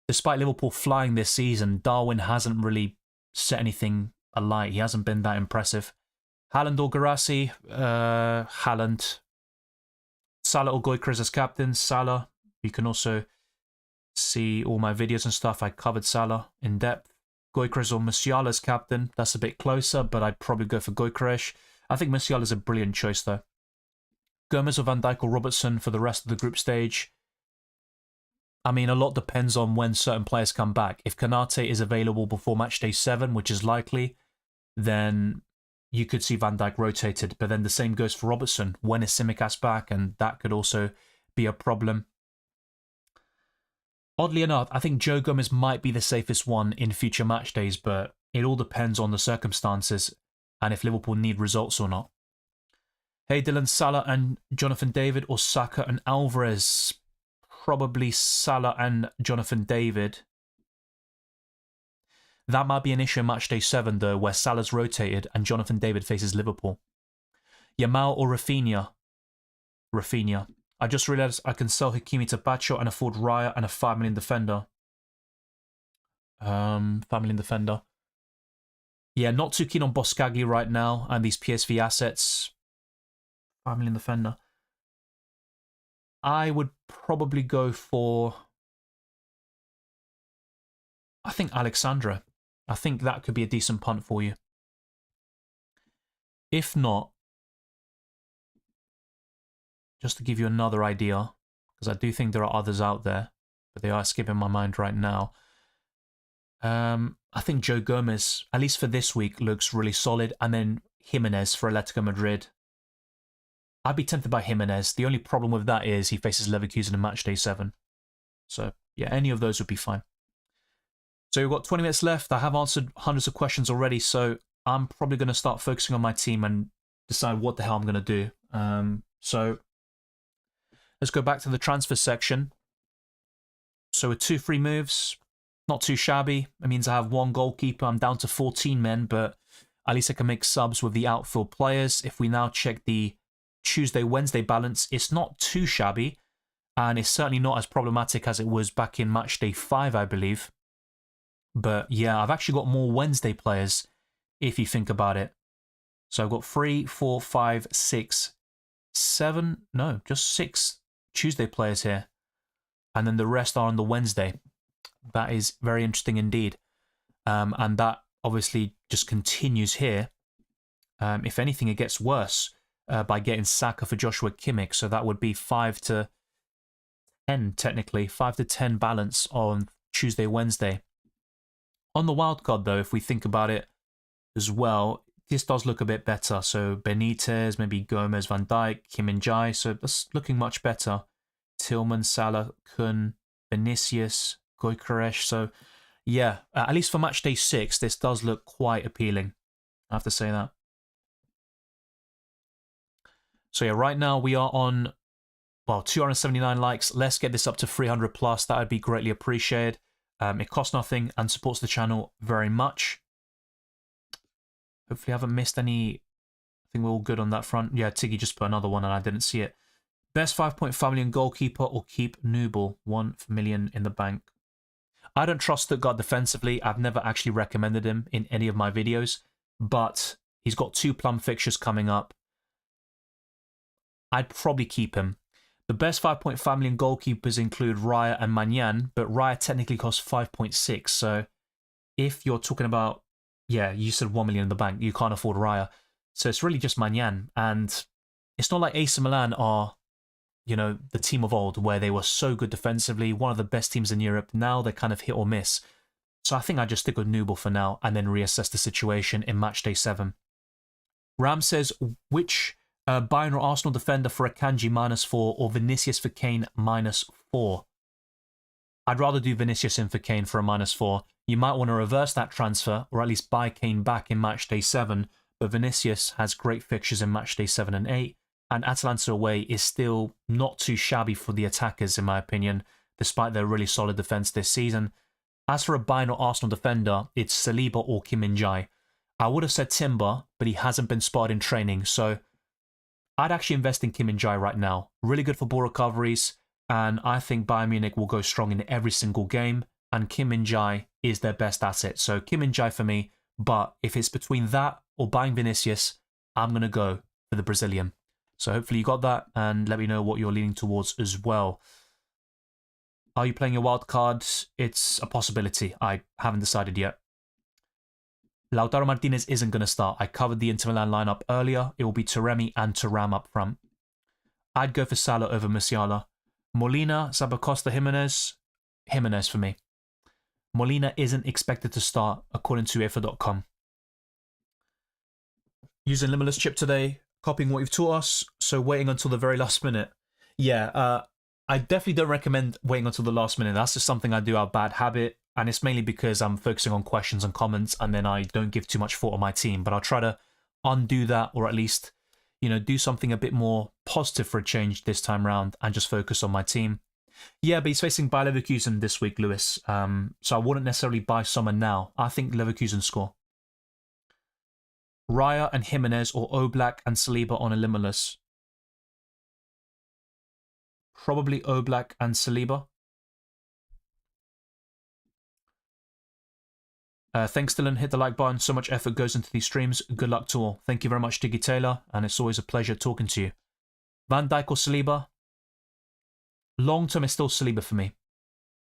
Speaker 1: Despite Liverpool flying this season, Darwin hasn't really set anything alight. He hasn't been that impressive. Haaland or Guirassy? Haaland. Salah or Gyökeres as captain? Salah. You can also see all my videos and stuff. I covered Salah in depth. Gyökeres or Musiala as captain? That's a bit closer, but I'd probably go for Gyökeres. I think Musiala is a brilliant choice, though. Gomez or Van Dijk or Robertson for the rest of the group stage? I mean, a lot depends on when certain players come back. If Konate is available before Matchday 7, which is likely, then you could see Van Dijk rotated. But then the same goes for Robertson. When is Tsimikas back? And that could also be a problem. Oddly enough, I think Joe Gomez might be the safest one in future match days, but it all depends on the circumstances and if Liverpool need results or not. Hey Dylan, Salah and Jonathan David or Saka and Alvarez? Probably Salah and Jonathan David. That might be an issue in Matchday 7 though, where Salah's rotated and Jonathan David faces Liverpool. Yamal or Rafinha? Rafinha. I just realised I can sell Hakimi to Baccio and afford Raya and a 5 million defender. 5 million defender. Yeah, not too keen on Boscagli right now and these PSV assets. 5 million defender. I would probably go for, I think, Alexandra. I think that could be a decent punt for you. If not, just to give you another idea, because I do think there are others out there, but they are skipping my mind right now. I think Joe Gomez, at least for this week, looks really solid. And then Jimenez for Atletico Madrid. I'd be tempted by Jimenez. The only problem with that is he faces Leverkusen in Matchday 7. So, yeah, any of those would be fine. So we've got 20 minutes left. I have answered hundreds of questions already, so I'm probably going to start focusing on my team and decide what the hell I'm going to do. So let's go back to the transfer section. So with 2 free moves, not too shabby. It means I have 1 goalkeeper. I'm down to 14 men, but at least I can make subs with the outfield players. If we now check the Tuesday-Wednesday balance, it's not too shabby, and it's certainly not as problematic as it was back in Matchday 5, I believe. But yeah, I've actually got more Wednesday players, if you think about it. So I've got 3, 4, 5, 6, 7, no, just 6 Tuesday players here. And then the rest are on the Wednesday. That is very interesting indeed. And that obviously just continues here. If anything, it gets worse by getting Saka for Joshua Kimmich. So that would be 5 to 10, technically. 5 to 10 balance on Tuesday, Wednesday. On the wildcard, though, if we think about it as well, this does look a bit better. So Benitez, maybe Gomez, Van Dijk, Kim Min-jae. So that's looking much better. Tillman, Salah, Kun, Vinicius, Gyökeres. So yeah, at least for Matchday 6, this does look quite appealing. I have to say that. So yeah, right now we are on, well, 279 likes. Let's get this up to 300 plus. That would be greatly appreciated. It costs nothing and supports the channel very much. Hopefully I haven't missed any. I think we're all good on that front. Yeah, Tiggy just put another one and I didn't see it. Best 5.5 million goalkeeper or keep Nubel, 1 million in the bank. I don't trust Stuttgart defensively. I've never actually recommended him in any of my videos, but he's got 2 plum fixtures coming up. I'd probably keep him. The best 5.5 million goalkeepers include Raya and Magnan, but Raya technically costs 5.6. So if you're talking about, yeah, you said 1 million in the bank, you can't afford Raya. So it's really just Magnan. And it's not like AC Milan are, you know, the team of old where they were so good defensively, one of the best teams in Europe. Now they're kind of hit or miss. So I think I just stick with Nubel for now and then reassess the situation in Matchday 7. Ram says, which Bayern or Arsenal defender for Akanji -4 or Vinicius for Kane -4? I'd rather do Vinicius in for Kane for a -4. You might want to reverse that transfer or at least buy Kane back in Matchday 7, but Vinicius has great fixtures in Matchday 7 and 8, and Atalanta away is still not too shabby for the attackers in my opinion, despite their really solid defence this season. As for a Bayern or Arsenal defender, it's Saliba or Kim Min-jae. I would have said Timber, but he hasn't been spotted in training, so I'd actually invest in Kim Min-jae right now. Really good for ball recoveries, and I think Bayern Munich will go strong in every single game, and Kim Min-jae is their best asset. So Kim Min-jae for me, but if it's between that or buying Vinicius, I'm going to go for the Brazilian. So hopefully you got that, and let me know what you're leaning towards as well. Are you playing your wild cards? It's a possibility. I haven't decided yet. Lautaro Martinez isn't going to start. I covered the Inter Milan lineup earlier. It will be Taremi and Thuram up front. I'd go for Salah over Musiala. Molina, Zappacosta, Jimenez. Jimenez for me. Molina isn't expected to start, according to UEFA.com. Using Limitless Chip today, copying what you've taught us, so waiting until the very last minute. Yeah, I definitely don't recommend waiting until the last minute. That's just something I do out of bad habit. And it's mainly because I'm focusing on questions and comments and then I don't give too much thought on my team. But I'll try to undo that, or at least, you know, do something a bit more positive for a change this time round and just focus on my team. Yeah, but he's facing Bayer Leverkusen this week, Lewis. So I wouldn't necessarily buy Sommer now. I think Leverkusen score. Raya and Jimenez or Oblak and Saliba on a limitless. Probably Oblak and Saliba. Thanks, Dylan. Hit the like button. So much effort goes into these streams. Good luck to all. Thank you very much, Diggy Taylor, and it's always a pleasure talking to you. Van Dijk or Saliba? Long term is still Saliba for me.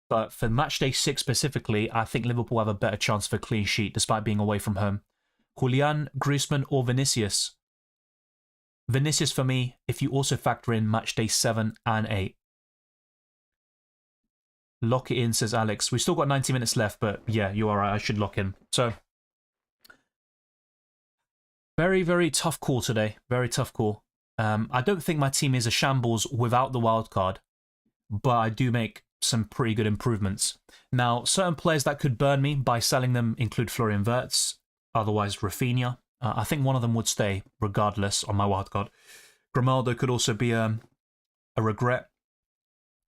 Speaker 1: But for Matchday 6 specifically, I think Liverpool have a better chance for a clean sheet despite being away from home. Julian, Griezmann or Vinicius? Vinicius for me, if you also factor in Matchday 7 and 8. Lock it in, says Alex. We've still got 90 minutes left, but yeah, you are right. I should lock in. So, very, very tough call today. Very tough call. I don't think my team is a shambles without the wild card, but I do make some pretty good improvements. Now, certain players that could burn me by selling them include Florian Wirtz, otherwise Rafinha. I think one of them would stay regardless on my wild card. Grimaldo could also be a regret,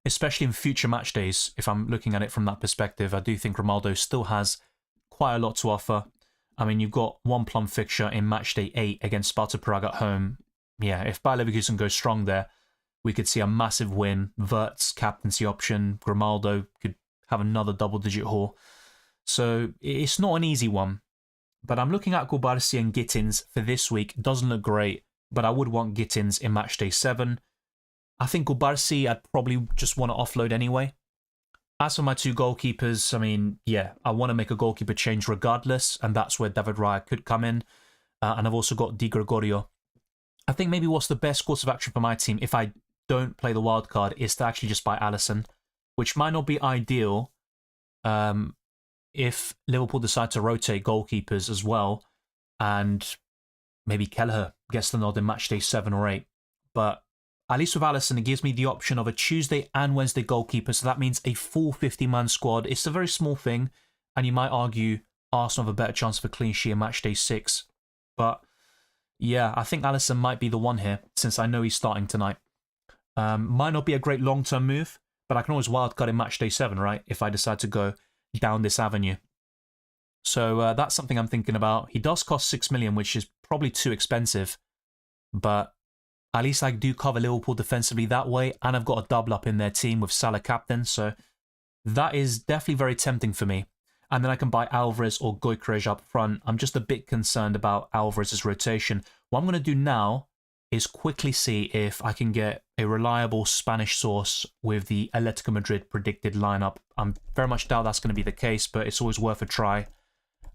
Speaker 1: especially in future match days. If I'm looking at it from that perspective, I do think Grimaldo still has quite a lot to offer. I mean, you've got one plum fixture in Matchday 8 against Sparta Prague at home. Yeah, if Bayer Leverkusen goes strong there, we could see a massive win. Wirtz, captaincy option. Grimaldo could have another double-digit haul. So it's not an easy one. But I'm looking at Kubarsi and Gittins for this week. Doesn't look great, but I would want Gittins in Matchday 7. I think Kubarsi I'd probably just want to offload anyway. As for my 2 goalkeepers, I mean, yeah, I want to make a goalkeeper change regardless, and that's where David Raya could come in. And I've also got Di Gregorio. I think maybe what's the best course of action for my team if I don't play the wild card is to actually just buy Alisson, which might not be ideal if Liverpool decide to rotate goalkeepers as well, and maybe Kelleher gets the nod in Matchday 7 or 8. But at least with Alisson, it gives me the option of a Tuesday and Wednesday goalkeeper, so that means a full 50-man squad. It's a very small thing, and you might argue Arsenal have a better chance of a clean sheet in Matchday 6. But yeah, I think Alisson might be the one here, since I know he's starting tonight. Might not be a great long-term move, but I can always wildcard in Matchday 7, right, if I decide to go down this avenue. So that's something I'm thinking about. He does cost 6 million, which is probably too expensive, but at least I do cover Liverpool defensively that way, and I've got a double up in their team with Salah captain, so that is definitely very tempting for me. And then I can buy Alvarez or Gyökeres up front. I'm just a bit concerned about Alvarez's rotation. What I'm going to do now is quickly see if I can get a reliable Spanish source with the Atletico Madrid predicted lineup. I very much doubt that's going to be the case, but it's always worth a try.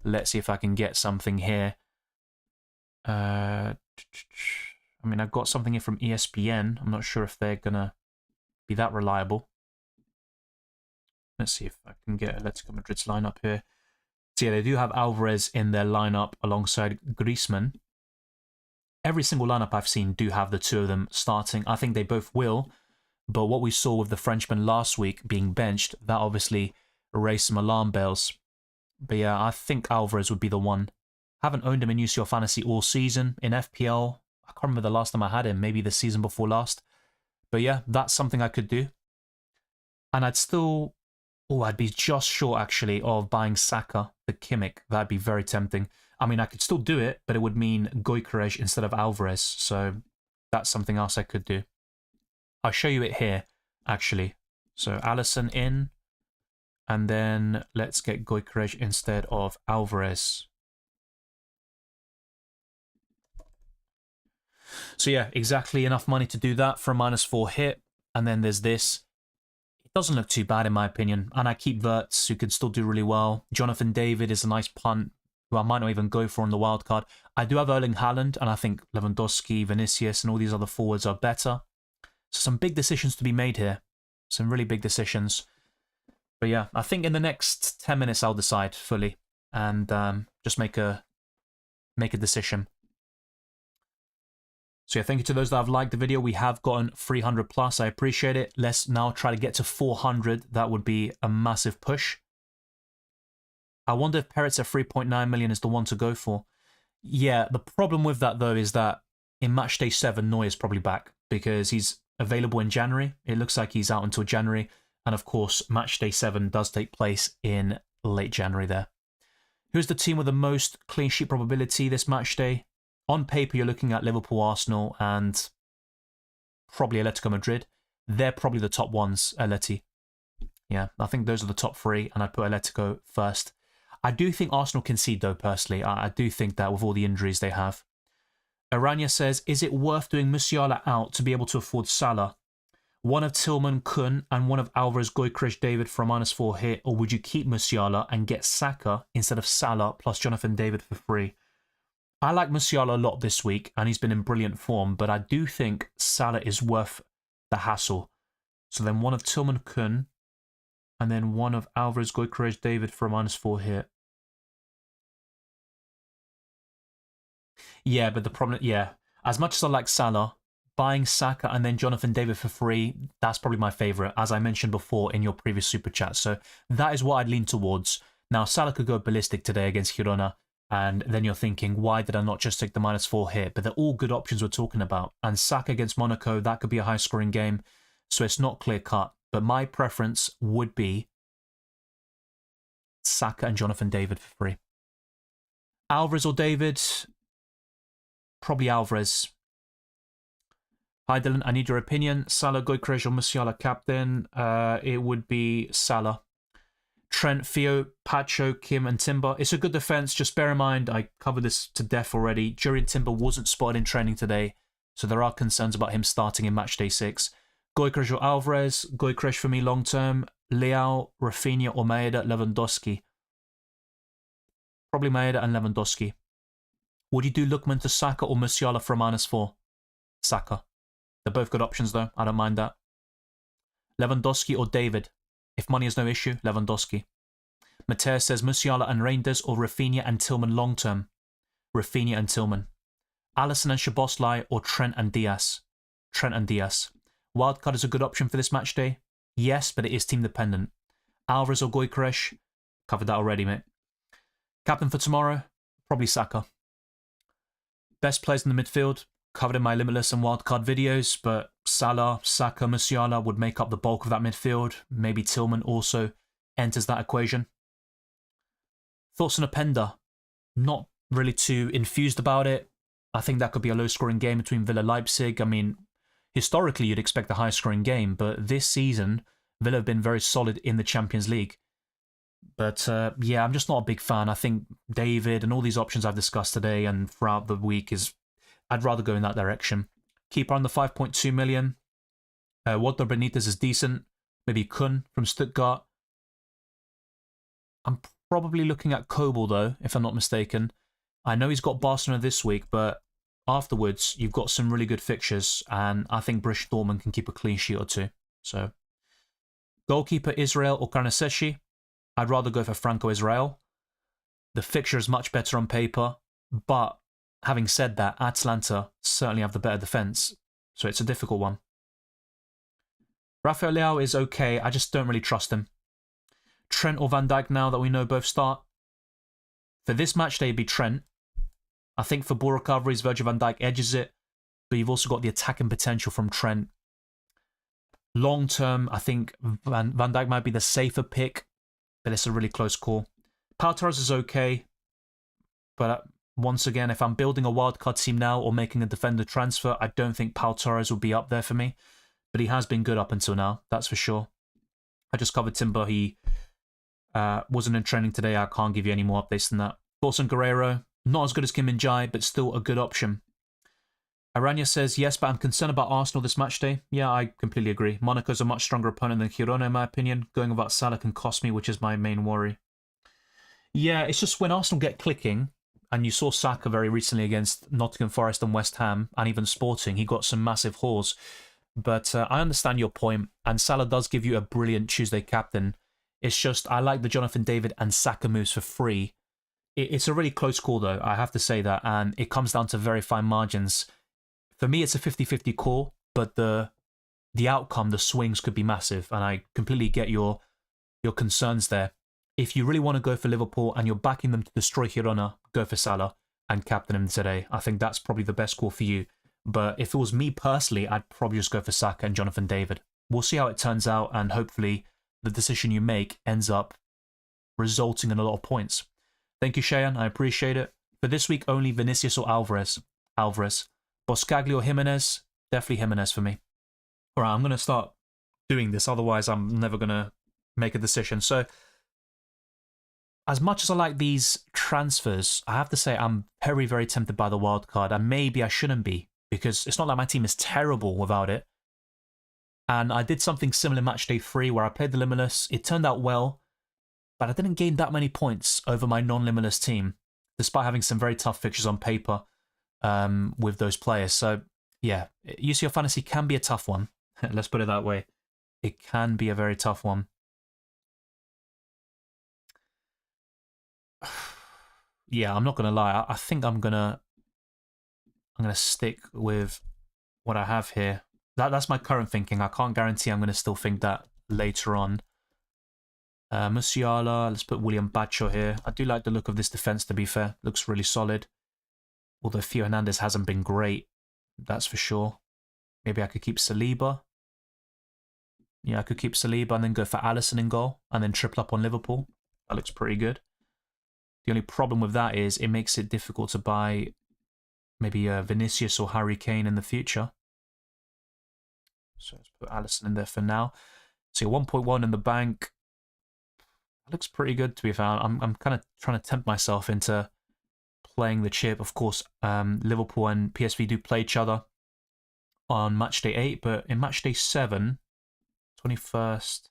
Speaker 1: Let's see if I can get something here. I mean, I've got something here from ESPN. I'm not sure if they're going to be that reliable. Let's see if I can get Atletico Madrid's lineup here. So yeah, they do have Alvarez in their lineup alongside Griezmann. Every single lineup I've seen do have the two of them starting. I think they both will, but what we saw with the Frenchman last week being benched, that obviously raised some alarm bells. But yeah, I think Alvarez would be the one. Haven't owned him in UCL Fantasy all season. In FPL, I can't remember the last time I had him, maybe the season before last. But yeah, that's something I could do. And I'd still... Oh, I'd be just short, actually, of buying Saka, the Kimmich. That'd be very tempting. I mean, I could still do it, but it would mean Gyökeres instead of Alvarez. So that's something else I could do. I'll show you it here, actually. So Alisson in. And then let's get Gyökeres instead of Alvarez. So yeah, exactly enough money to do that for a -4 hit. And then there's this. Doesn't look too bad in my opinion, and I keep Wirtz, who could still do really well. Jonathan David is a nice punt, who I might not even go for on the wild card. I do have Erling Haaland, and I think Lewandowski, Vinicius, and all these other forwards are better. So some big decisions to be made here. Some really big decisions. But yeah, I think in the next 10 minutes I'll decide fully, and just make a decision. So yeah, thank you to those that have liked the video. We have gotten 300 plus. I appreciate it. Let's now try to get to 400. That would be a massive push. I wonder if Peretz at 3.9 million is the one to go for. Yeah, the problem with that though is that in Matchday 7, Neuer's probably back because he's available in January. It looks like he's out until January. And of course, Matchday 7 does take place in late January there. Who's the team with the most clean sheet probability this Matchday? On paper, you're looking at Liverpool, Arsenal, and probably Atletico Madrid. They're probably the top ones, Atleti. Yeah, I think those are the top three, and I'd put Atletico first. I do think Arsenal concede, though, personally. I do think that with all the injuries they have. Aranya says, is it worth doing Musiala out to be able to afford Salah? One of Tillman, Kun, and one of Alvarez, Gyökeres, David for a -4 hit, or would you keep Musiala and get Saka instead of Salah plus Jonathan David for free? I like Musiala a lot this week, and he's been in brilliant form, but I do think Salah is worth the hassle. So then one of Tillman Kun, and then one of Alvarez, Gyökeres, David for a -4 hit. Yeah, but the problem, yeah, as much as I like Salah, buying Saka and then Jonathan David for free, that's probably my favourite, as I mentioned before in your previous super chat. So that is what I'd lean towards. Now, Salah could go ballistic today against Girona. And then you're thinking, why did I not just take the -4 hit? But they're all good options we're talking about. And Saka against Monaco, that could be a high-scoring game. So it's not clear-cut. But my preference would be Saka and Jonathan David for free. Alvarez or David? Probably Alvarez. Hi, Dylan. I need your opinion. Salah, Gyökeres, or Musiala captain? It would be Salah. Trent, Theo, Pacho, Kim, and Timber. It's a good defense. Just bear in mind, I covered this to death already. Jurian Timber wasn't spotted in training today, so there are concerns about him starting in Matchday 6. Gyökeres or Alvarez. Gyökeres for me long term. Leao, Rafinha, or Maeda, Lewandowski. Probably Maeda and Lewandowski. Would you do Lookman to Saka or Musiala for a -4? Saka. They're both good options though. I don't mind that. Lewandowski or David. If money is no issue, Lewandowski. Mateus says Musiala and Reinders or Rafinha and Tillman long term. Rafinha and Tillman. Alisson and Szoboszlai or Trent and Diaz. Trent and Diaz. Wildcard is a good option for this match day. Yes, but it is team dependent. Alvarez or Gyökeres. Covered that already, mate. Captain for tomorrow. Probably Saka. Best players in the midfield. Covered in my Limitless and Wildcard videos, but Salah, Saka, Musiala would make up the bulk of that midfield. Maybe Tillman also enters that equation. Thoughts on Openda? Not really too infused about it. I think that could be a low-scoring game between Villa Leipzig. I mean, historically, you'd expect a high-scoring game, but this season, Villa have been very solid in the Champions League. But yeah, I'm just not a big fan. I think David and all these options I've discussed today and throughout the week I'd rather go in that direction. Keeper on the 5.2 million. Walter Benitez is decent. Maybe Kun from Stuttgart. I'm probably looking at Kobel though, if I'm not mistaken. I know he's got Barcelona this week, but afterwards you've got some really good fixtures, and I think Borussia Dortmund can keep a clean sheet or two. So, goalkeeper Israel or Karnaseshi. I'd rather go for Franco Israel. The fixture is much better on paper, but having said that, Atalanta certainly have the better defence, so it's a difficult one. Rafael Leao is okay, I just don't really trust him. Trent or Van Dijk now that we know both start. For this match day, it'd be Trent. I think for ball recoveries, Virgil van Dijk edges it, but you've also got the attacking potential from Trent. Long term, I think Van Dijk might be the safer pick, but it's a really close call. Pau Torres is okay, but once again, if I'm building a wildcard team now or making a defender transfer, I don't think Pau Torres will be up there for me, but he has been good up until now, that's for sure. I just covered Timber. He wasn't in training today. I can't give you any more updates than that. Thoughts on Guerrero? Not as good as Kim Min-jae, but still a good option. Aranya says, yes, but I'm concerned about Arsenal this match day. Yeah, I completely agree. Monaco's a much stronger opponent than Girona, in my opinion. Going without Salah can cost me, which is my main worry. Yeah, it's just when Arsenal get clicking, and you saw Saka very recently against Nottingham Forest and West Ham, and even Sporting, he got some massive hauls. But I understand your point, and Salah does give you a brilliant Tuesday captain. It's just, I like the Jonathan David and Saka moves for free. It's a really close call, though, I have to say that, and it comes down to very fine margins. For me, it's a 50-50 call, but the outcome, the swings could be massive, and I completely get your concerns there. If you really want to go for Liverpool and you're backing them to destroy Girona, go for Salah and captain him today. I think that's probably the best call for you. But if it was me personally, I'd probably just go for Saka and Jonathan David. We'll see how it turns out, and hopefully the decision you make ends up resulting in a lot of points. Thank you, Cheyenne. I appreciate it. For this week, only Vinicius or Alvarez. Boscagli or Jimenez? Definitely Jimenez for me. All right, I'm going to start doing this. Otherwise, I'm never going to make a decision. So, as much as I like these transfers, I have to say I'm very, very tempted by the wild card. And maybe I shouldn't be, because it's not like my team is terrible without it. And I did something similar in Matchday 3 where I played the Limitless. It turned out well, but I didn't gain that many points over my non-Limitless team, despite having some very tough fixtures on paper with those players. So, yeah, UCL Fantasy can be a tough one. Let's put it that way. It can be a very tough one. Yeah, I'm not going to lie. I think I'm going to stick with what I have here. That's my current thinking. I can't guarantee I'm going to still think that later on. Musiala, let's put William Bacho here. I do like the look of this defense, to be fair. Looks really solid. Although Theo Hernandez hasn't been great, that's for sure. Maybe I could keep Saliba. Yeah, I could keep Saliba and then go for Alisson in goal and then triple up on Liverpool. That looks pretty good. The only problem with that is it makes it difficult to buy maybe Vinicius or Harry Kane in the future. So let's put Alisson in there for now. So 1.1 in the bank. That looks pretty good, to be fair. I'm kind of trying to tempt myself into playing the chip. Of course, Liverpool and PSV do play each other on Matchday 8, but in Matchday 7, 21st,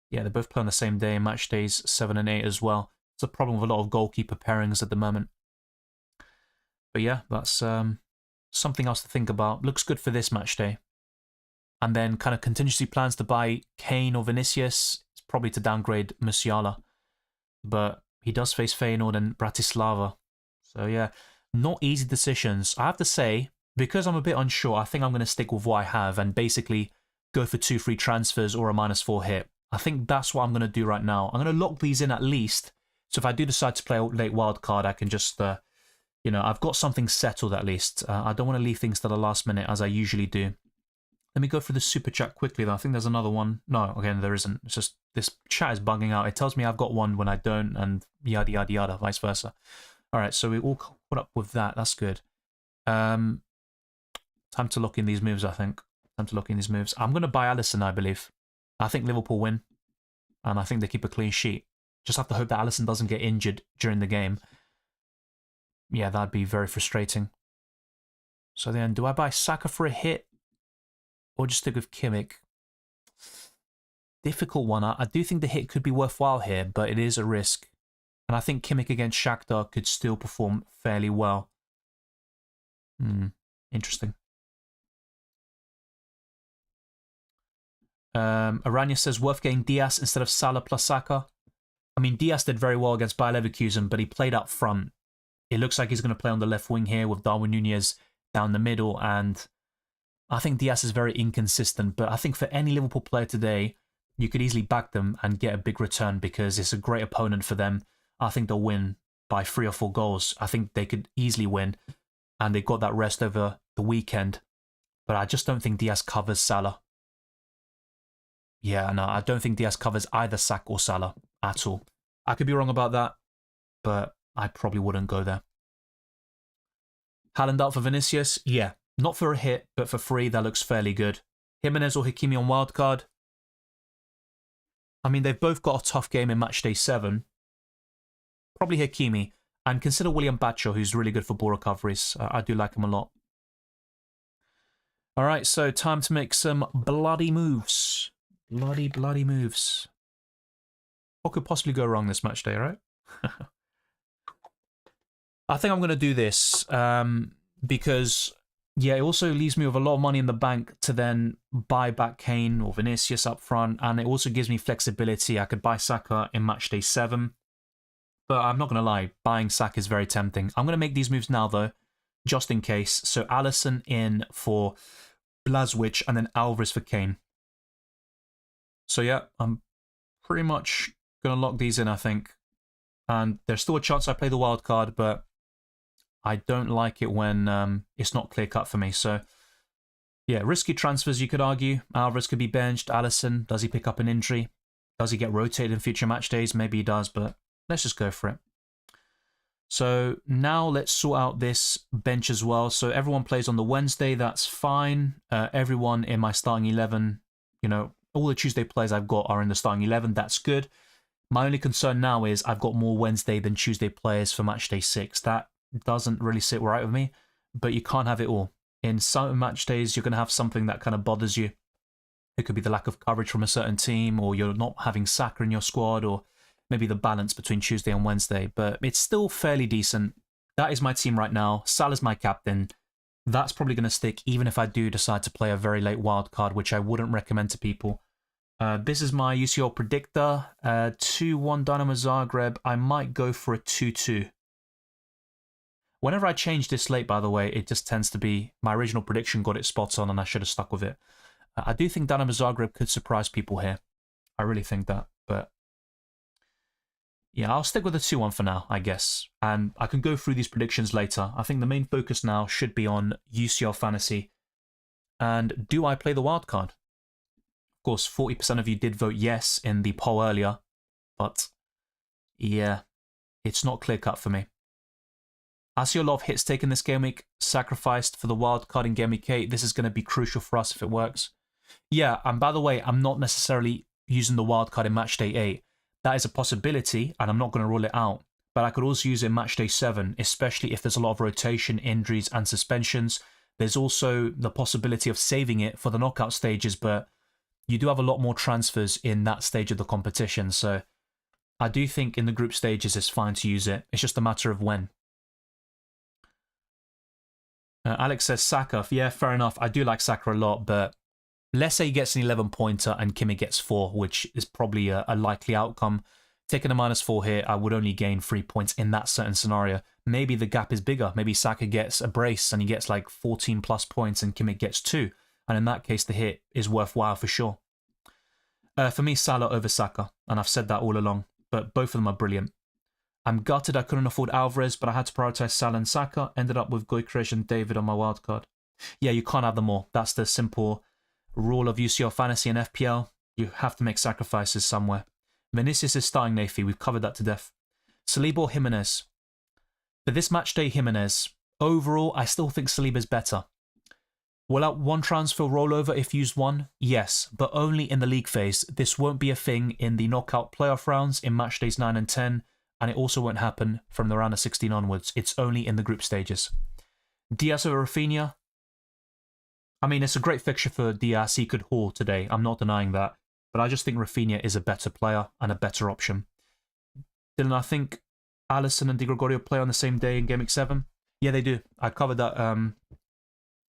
Speaker 1: yeah, they both play on the same day in Matchdays 7 and 8 as well. It's a problem with a lot of goalkeeper pairings at the moment. But yeah, that's something else to think about. Looks good for this match day. And then kind of contingency plans to buy Kane or Vinicius. It's probably to downgrade Musiala. But he does face Feyenoord and Bratislava. So yeah, not easy decisions. I have to say, because I'm a bit unsure, I think I'm going to stick with what I have and basically go for 2 free transfers or a -4 hit. I think that's what I'm going to do right now. I'm going to lock these in at least. So if I do decide to play a late wildcard, I can just, I've got something settled at least. I don't want to leave things to the last minute as I usually do. Let me go through the super chat quickly, though. I think there's another one. No, again, there isn't. It's just this chat is bugging out. It tells me I've got one when I don't, and yada, yada, yada, vice versa. All right, so we all caught up with that. That's good. Time to lock in these moves, I think. Time to lock in these moves. I'm going to buy Alisson, I believe. I think Liverpool win, and I think they keep a clean sheet. Just have to hope that Alisson doesn't get injured during the game. Yeah, that'd be very frustrating. So then, do I buy Saka for a hit? Or just stick with Kimmich? Difficult one. I do think the hit could be worthwhile here, but it is a risk. And I think Kimmich against Shakhtar could still perform fairly well. Interesting. Aranya says, worth getting Diaz instead of Salah plus Saka. I mean, Diaz did very well against Bayer Leverkusen, but he played up front. It looks like he's going to play on the left wing here with Darwin Nunez down the middle, and I think Diaz is very inconsistent, but I think for any Liverpool player today, you could easily back them and get a big return because it's a great opponent for them. I think they'll win by 3 or 4 goals. I think they could easily win, and they got that rest over the weekend, but I just don't think Diaz covers Salah. Yeah, no, I don't think Diaz covers either Saka or Salah at all. I could be wrong about that, but I probably wouldn't go there. Haaland out for Vinicius? Yeah. Not for a hit, but for free, that looks fairly good. Jimenez or Hakimi on wildcard? I mean, they've both got a tough game in Matchday 7. Probably Hakimi. And consider William Bacho, who's really good for ball recoveries. I do like him a lot. All right, so time to make some bloody moves. Bloody moves. What could possibly go wrong this Matchday, right? I think I'm going to do this because, yeah, it also leaves me with a lot of money in the bank to then buy back Kane or Vinicius up front, and it also gives me flexibility. I could buy Saka in Matchday 7, but I'm not going to lie, buying Saka is very tempting. I'm going to make these moves now, though, just in case. So Alisson in for Blazwich and then Alvarez for Kane. So yeah, I'm pretty much going to lock these in, I think. And there's still a chance I play the wild card, but I don't like it when it's not clear-cut for me. So, yeah, risky transfers, you could argue. Alvarez could be benched. Alisson, does he pick up an injury? Does he get rotated in future match days? Maybe he does, but let's just go for it. So now let's sort out this bench as well. So everyone plays on the Wednesday. That's fine. Everyone in my starting 11, you know, all the Tuesday players I've got are in the starting 11. That's good. My only concern now is I've got more Wednesday than Tuesday players for Matchday 6. That doesn't really sit right with me, but you can't have it all. In some match days, you're going to have something that kind of bothers you. It could be the lack of coverage from a certain team, or you're not having Saka in your squad, or maybe the balance between Tuesday and Wednesday, but it's still fairly decent. That is my team right now. Salah's my captain. That's probably going to stick even if I do decide to play a very late wild card, which I wouldn't recommend to people. This is my UCL predictor. 2-1 Dynamo Zagreb. I might go for a 2-2. Whenever I change this late, by the way, it just tends to be my original prediction got it spot on and I should have stuck with it. I do think Dynamo Zagreb could surprise people here. I really think that. But yeah, I'll stick with the 2-1 for now, I guess. And I can go through these predictions later. I think the main focus now should be on UCL Fantasy. And do I play the wild card? Of course, 40% of you did vote yes in the poll earlier, but yeah, it's not clear-cut for me. I see a lot of hits taken this game week, sacrificed for the wild card in game week 8. This is going to be crucial for us if it works. Yeah, and by the way, I'm not necessarily using the wild card in Matchday 8. That is a possibility, and I'm not going to rule it out, but I could also use it in Matchday 7, especially if there's a lot of rotation, injuries, and suspensions. There's also the possibility of saving it for the knockout stages, but you do have a lot more transfers in that stage of the competition, so I do think in the group stages it's fine to use it. It's just a matter of when. Alex says Saka. Yeah, fair enough. I do like Saka a lot, but let's say he gets an 11-pointer and Kimmich gets 4, which is probably a likely outcome. Taking a -4 here, I would only gain 3 points in that certain scenario. Maybe the gap is bigger. Maybe Saka gets a brace and he gets like 14+ points and Kimmich gets 2. And in that case, the hit is worthwhile for sure. For me, Salah over Saka, and I've said that all along, but both of them are brilliant. I'm gutted I couldn't afford Alvarez, but I had to prioritise Salah and Saka. Ended up with Gyökeres and David on my wildcard. Yeah, you can't have them all. That's the simple Rule of UCL Fantasy and FPL, you have to make sacrifices somewhere. Vinicius is starting Nafi. We've covered that to death. Saliba or Jimenez? For this match day, Jimenez. Overall, I still think Saliba's better. Will out one transfer rollover if used one? Yes, but only in the league phase. This won't be a thing in the knockout playoff rounds in match days 9 and 10, and it also won't happen from the round of 16 onwards. It's only in the group stages. Diaz over Rafinha? I mean, it's a great fixture for Diaz. He could haul today. I'm not denying that. But I just think Rafinha is a better player and a better option. Dylan, I think Alisson and Di Gregorio play on the same day in Game Week 7. Yeah, they do. I covered that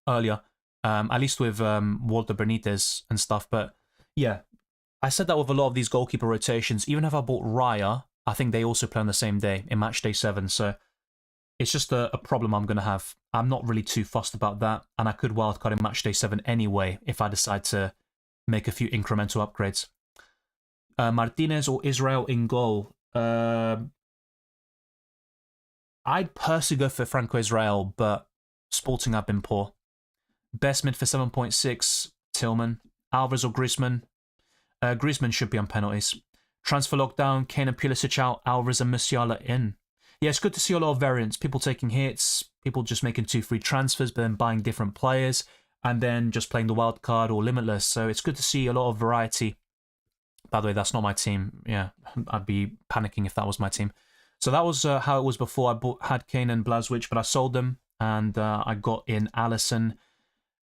Speaker 1: earlier. At least with Walter Benitez and stuff. But yeah, I said that with a lot of these goalkeeper rotations. Even if I bought Raya, I think they also play on the same day in match day 7. So it's just a problem I'm going to have. I'm not really too fussed about that. And I could wildcard in match day 7 anyway if I decide to make a few incremental upgrades. Martinez or Israel in goal? I'd personally go for Franco Israel, but Sporting have been poor. Best mid for 7.6, Tillman. Alvarez or Griezmann? Griezmann should be on penalties. Transfer lockdown, Kane and Pulisic out, Alvarez and Musiala in. Yeah, it's good to see a lot of variants. People taking hits, people just making 2 free transfers, but then buying different players, and then just playing the wild card or limitless. So it's good to see a lot of variety. By the way, that's not my team. Yeah, I'd be panicking if that was my team. So that was how it was before. I had Kane and Blazwich, but I sold them, and I got in Alisson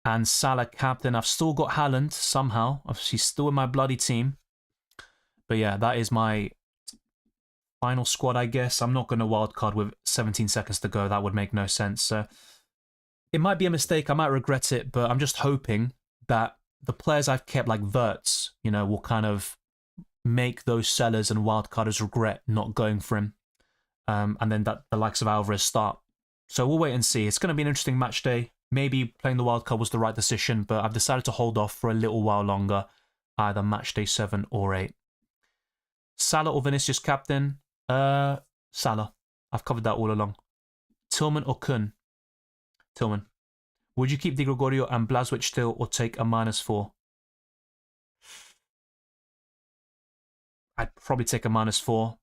Speaker 1: and Salah captain. I've still got Haaland somehow. He's still in my bloody team. But yeah, that is my final squad, I guess. I'm not going to wildcard with 17 seconds to go. That would make no sense. So it might be a mistake. I might regret it, but I'm just hoping that the players I've kept, like Wirtz, will kind of make those sellers and wildcarders regret not going for him. And then that the likes of Alvarez start. So we'll wait and see. It's going to be an interesting match day. Maybe playing the wildcard was the right decision, but I've decided to hold off for a little while longer, either match day 7 or 8. Salah or Vinicius captain? Salah. I've covered that all along. Tillman or Kun? Tillman. Would you keep Di Gregorio and Blazwich still or take a -4? I'd probably take a -4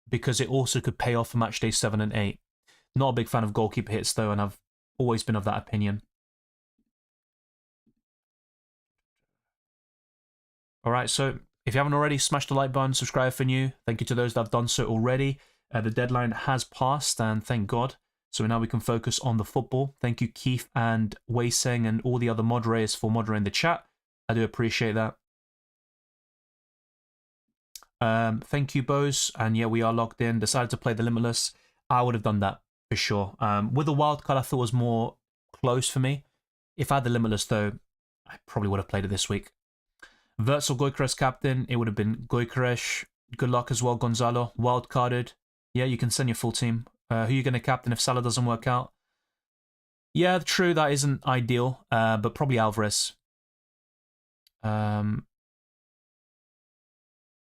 Speaker 1: because it also could pay off for match day 7 and 8. Not a big fan of goalkeeper hits though, and I've always been of that opinion. Alright, so if you haven't already, smash the like button, subscribe for new. Thank you to those that have done so already. The deadline has passed, and thank God. So now we can focus on the football. Thank you, Keith and Wei Seng and all the other moderators for moderating the chat. I do appreciate that. Thank you, Bose. And yeah, we are locked in. Decided to play the Limitless. I would have done that for sure. With the wildcard, I thought was more close for me. If I had the Limitless, though, I probably would have played it this week. Wirtz or Gyökeres captain, it would have been Gyökeres. Good luck as well, Gonzalo. Wildcarded. Yeah, you can send your full team. Who are you going to captain if Salah doesn't work out? Yeah, true, that isn't ideal, but probably Alvarez.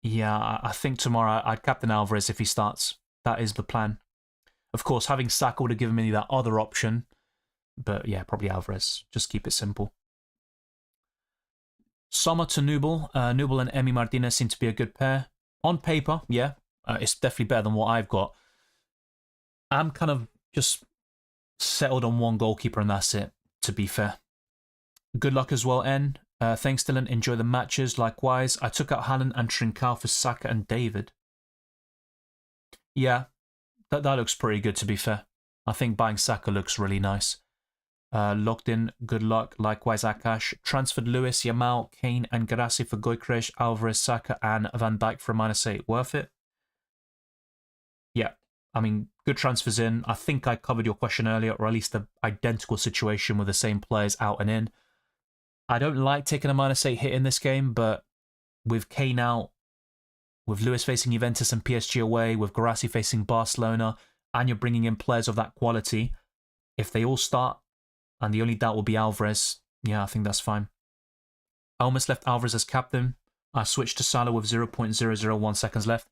Speaker 1: Yeah, I think tomorrow I'd captain Alvarez if he starts. That is the plan. Of course, having Saka would have given me that other option, but yeah, probably Alvarez. Just keep it simple. Sommer to Nubel. Nubel and Emi Martinez seem to be a good pair. On paper, yeah, it's definitely better than what I've got. I'm kind of just settled on one goalkeeper and that's it, to be fair. Good luck as well, N. Thanks, Dylan. Enjoy the matches. Likewise, I took out Haaland and Trincao for Saka and David. Yeah, that looks pretty good, to be fair. I think buying Saka looks really nice. Locked in, good luck. Likewise, Akash. Transferred Lewis, Yamal, Kane and Garassi for Gyökeres, Alvarez, Saka and Van Dijk for a -8. Worth it? Yeah. I mean, good transfers in. I think I covered your question earlier, or at least the identical situation with the same players out and in. I don't like taking a -8 hit in this game, but with Kane out, with Lewis facing Juventus and PSG away, with Garassi facing Barcelona, and you're bringing in players of that quality, if they all start, and the only doubt will be Alvarez, yeah, I think that's fine. I almost left Alvarez as captain. I switched to Salah with 0.001 seconds left.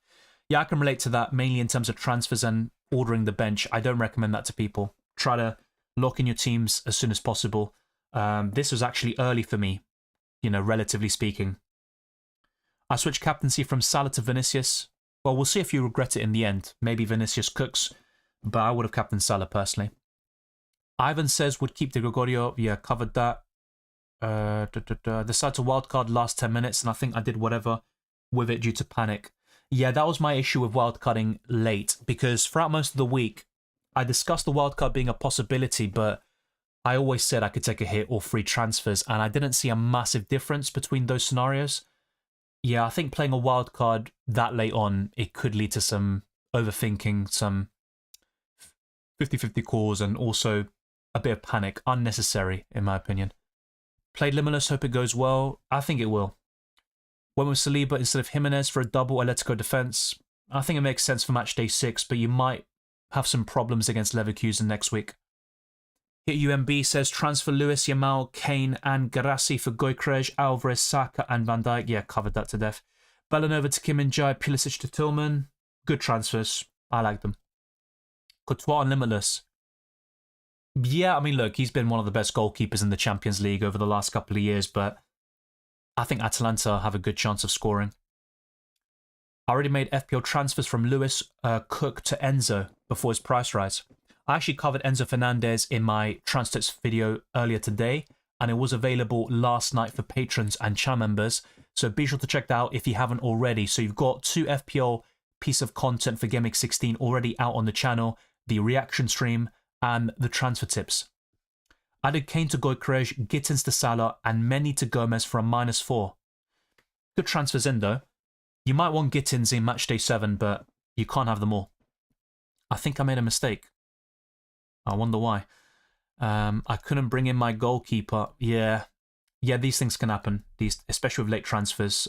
Speaker 1: Yeah, I can relate to that, mainly in terms of transfers and ordering the bench. I don't recommend that to people. Try to lock in your teams as soon as possible. This was actually early for me. you know, relatively speaking. I switched captaincy from Salah to Vinicius. Well, we'll see if you regret it in the end. Maybe Vinicius cooks, but I would have captained Salah personally. Ivan says would keep De Gregorio. Yeah, covered that. Decided to wildcard last 10 minutes, and I think I did whatever with it due to panic. Yeah, that was my issue with wildcarding late, because throughout most of the week, I discussed the wildcard being a possibility, but I always said I could take a hit or free transfers, and I didn't see a massive difference between those scenarios. Yeah, I think playing a wildcard that late on, it could lead to some overthinking, some 50-50 calls, and also a bit of panic. Unnecessary, in my opinion. Played Limitless, hope it goes well. I think it will. Went with Saliba instead of Jimenez for a double Atletico defense. I think it makes sense for match day 6, but you might have some problems against Leverkusen next week. Hit UMB says transfer Lewis, Yamal, Kane and Garassi for Gyökeres, Alvarez, Saka and Van Dijk. Yeah, covered that to death. Bellanova to Kim Min-jae, Pulisic to Tillman. Good transfers. I like them. Courtois and Limitless. Yeah, I mean, look, he's been one of the best goalkeepers in the Champions League over the last couple of years, but I think Atalanta have a good chance of scoring. I already made FPL transfers from Lewis Cook to Enzo before his price rise. I actually covered Enzo Fernandez in my transfers video earlier today, and it was available last night for patrons and channel members, so be sure to check that out if you haven't already. So you've got 2 FPL piece of content for Game Week 16 already out on the channel, the reaction stream and the transfer tips. Added Kane to Gyökeres, Gittins to Salah, and many to Gomez for a -4. Good transfers in though. You might want Gittins in matchday 7, but you can't have them all. I think I made a mistake. I wonder why. I couldn't bring in my goalkeeper. Yeah, these things can happen. Especially with late transfers.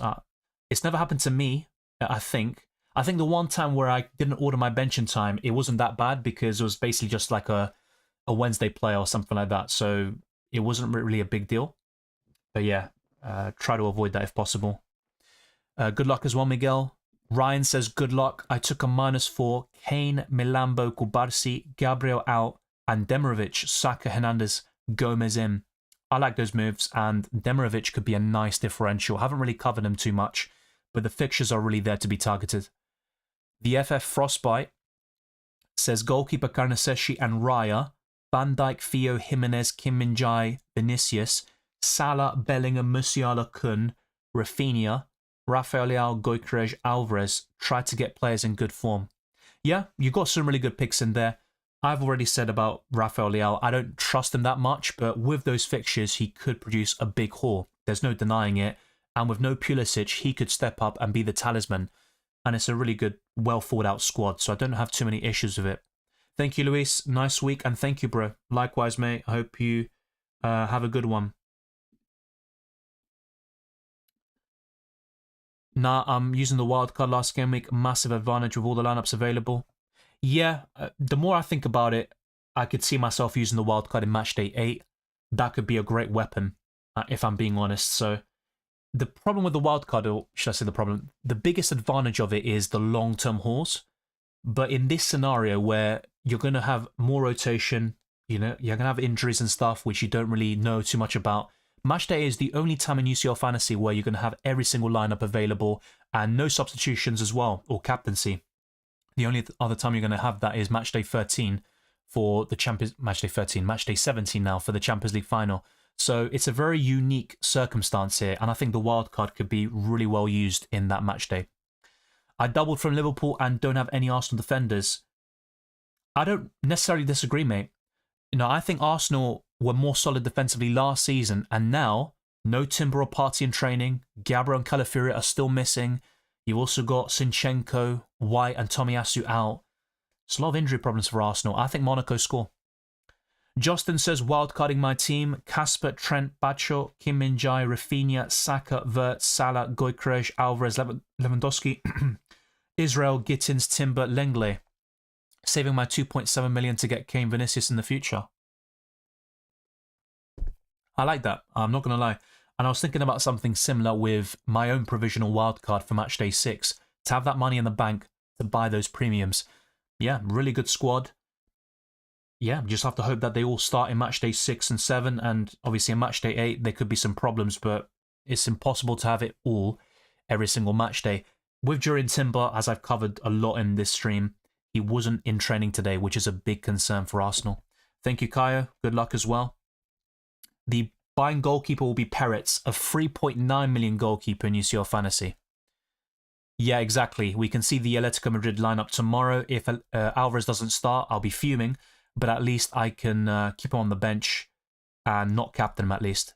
Speaker 1: It's never happened to me, I think. I think the one time where I didn't order my bench in time, it wasn't that bad because it was basically just like a Wednesday play or something like that. So it wasn't really a big deal. But yeah, try to avoid that if possible. Good luck as well, Miguel. Ryan says, good luck. I took a -4. Kane, Milambo, Kubarsi, Gabriel out, and Demirovic, Saka, Hernandez, Gomez in. I like those moves, and Demirovic could be a nice differential. Haven't really covered him too much, but the fixtures are really there to be targeted. The FF Frostbite says goalkeeper Carneseshi and Raya, Van Dijk, Theo, Jimenez, Kim Min-jae, Vinicius, Salah, Bellingham, Musiala, Kun, Rafinha, Rafael Leao, Gyökeres, Alvarez. Try to get players in good form. Yeah, you got some really good picks in there. I've already said about Rafael Leao, I don't trust him that much, but with those fixtures, he could produce a big haul. There's no denying it. And with no Pulisic, he could step up and be the talisman. And it's a really good, well thought out squad, so I don't have too many issues with it. Thank you, Luis. Nice week, and thank you, bro. Likewise, mate. I hope you have a good one. Nah, I'm using the wildcard last game week. Massive advantage with all the lineups available. Yeah, the more I think about it, I could see myself using the wildcard in matchday 8. That could be a great weapon, if I'm being honest. So the problem with the wildcard, or should I say the problem, the biggest advantage of it is the long-term hauls. But in this scenario where you're going to have more rotation, you know, you're going to have injuries and stuff, which you don't really know too much about. Matchday is the only time in UCL Fantasy where you're going to have every single lineup available and no substitutions as well, or captaincy. The only other time you're going to have that is matchday 13 for the matchday 17 now for the Champions League final. So it's a very unique circumstance here, and I think the wildcard could be really well used in that matchday. I doubled from Liverpool and don't have any Arsenal defenders. I don't necessarily disagree, mate. You know, I think Arsenal were more solid defensively last season, and now, no Timber or Partey in training. Gabriel and Calafiori are still missing. You've also got Sinchenko, White and Tomiyasu out. It's a lot of injury problems for Arsenal. I think Monaco score. Justin says, wildcarding my team. Kasper, Trent, Bacho, Kim Min-jae, Rafinha, Saka, Vert, Salah, Gyökeres, Alvarez, Lewandowski, Israel, Gittins, Timber, Lenglet. Saving my 2.7 million to get Kane Vinicius in the future. I like that. I'm not going to lie. And I was thinking about something similar with my own provisional wildcard for matchday 6. To have that money in the bank to buy those premiums. Yeah, really good squad. Yeah, just have to hope that they all start in matchday 6 and 7. And obviously in matchday 8, there could be some problems. But It's impossible to have it all every single match day. With Jurrien Timber, as I've covered a lot in this stream, he wasn't in training today, which is a big concern for Arsenal. Thank you, Kaio. Good luck as well. The buying goalkeeper will be Peretz, a 3.9 million goalkeeper in UCL Fantasy. Yeah, exactly. We can see the Atletico Madrid lineup tomorrow. If Alvarez doesn't start, I'll be fuming, but at least I can keep him on the bench and not captain him at least.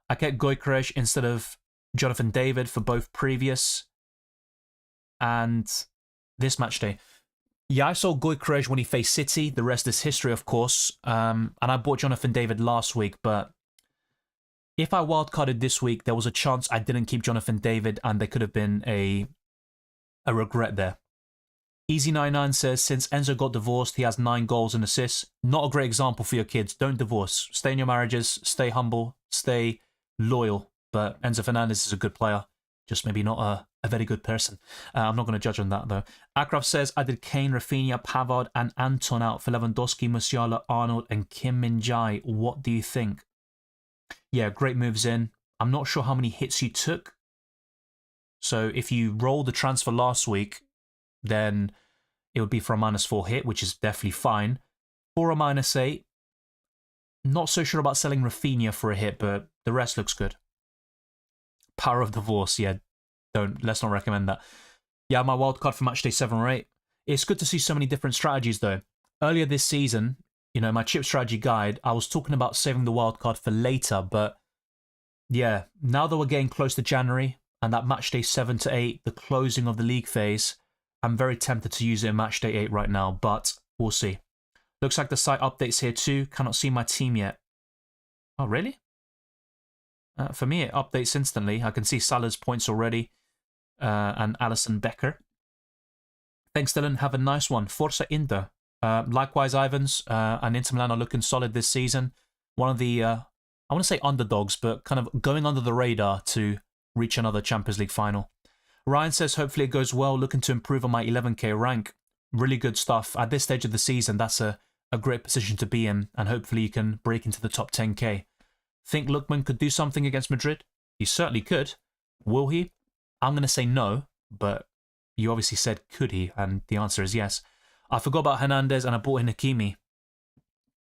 Speaker 1: I kept Gyökeres instead of Jonathan David for both previous and this match day. Yeah, I saw Gyökeres when he faced City. The rest is history, of course. And I bought Jonathan David last week, but if I wildcarded this week, there was a chance I didn't keep Jonathan David, and there could have been a regret there. Easy99 says, since Enzo got divorced, he has 9 goals and assists. Not a great example for your kids. Don't divorce. Stay in your marriages. Stay humble. Stay loyal. But Enzo Fernandez is a good player. Just maybe not a very good person. I'm not going to judge on that, though. Akraf says, I did Kane, Rafinha, Pavard, and Anton out for Lewandowski, Musiala, Arnold, and Kim Min-jae. What do you think? Yeah, great moves in. I'm not sure how many hits you took. So if you rolled the transfer last week, then it would be for a -4 hit, which is definitely fine. For a -8, not so sure about selling Rafinha for a hit, but the rest looks good. Power of divorce, yeah, let's not recommend that. Yeah, my wildcard for matchday 7 or 8. It's good to see so many different strategies, though. Earlier this season, my chip strategy guide, I was talking about saving the wildcard for later, but yeah, now that we're getting close to January and that matchday 7 to 8, the closing of the league phase, I'm very tempted to use it in matchday 8 right now, but we'll see. Looks like the site updates here too. Cannot see my team yet. Oh, really? For me, it updates instantly. I can see Salah's points already and Alisson Becker. Thanks, Dylan. Have a nice one. Forza Inter. Likewise, Ivans and Inter Milan are looking solid this season. One of the, I want to say underdogs, but kind of going under the radar to reach another Champions League final. Ryan says, hopefully it goes well. Looking to improve on my 11k rank. Really good stuff. At this stage of the season, that's a great position to be in, and hopefully you can break into the top 10k. Think Lookman could do something against Madrid? He certainly could. Will he? I'm going to say no, but you obviously said could he, and the answer is yes. I forgot about Hernandez and I bought in Hakimi.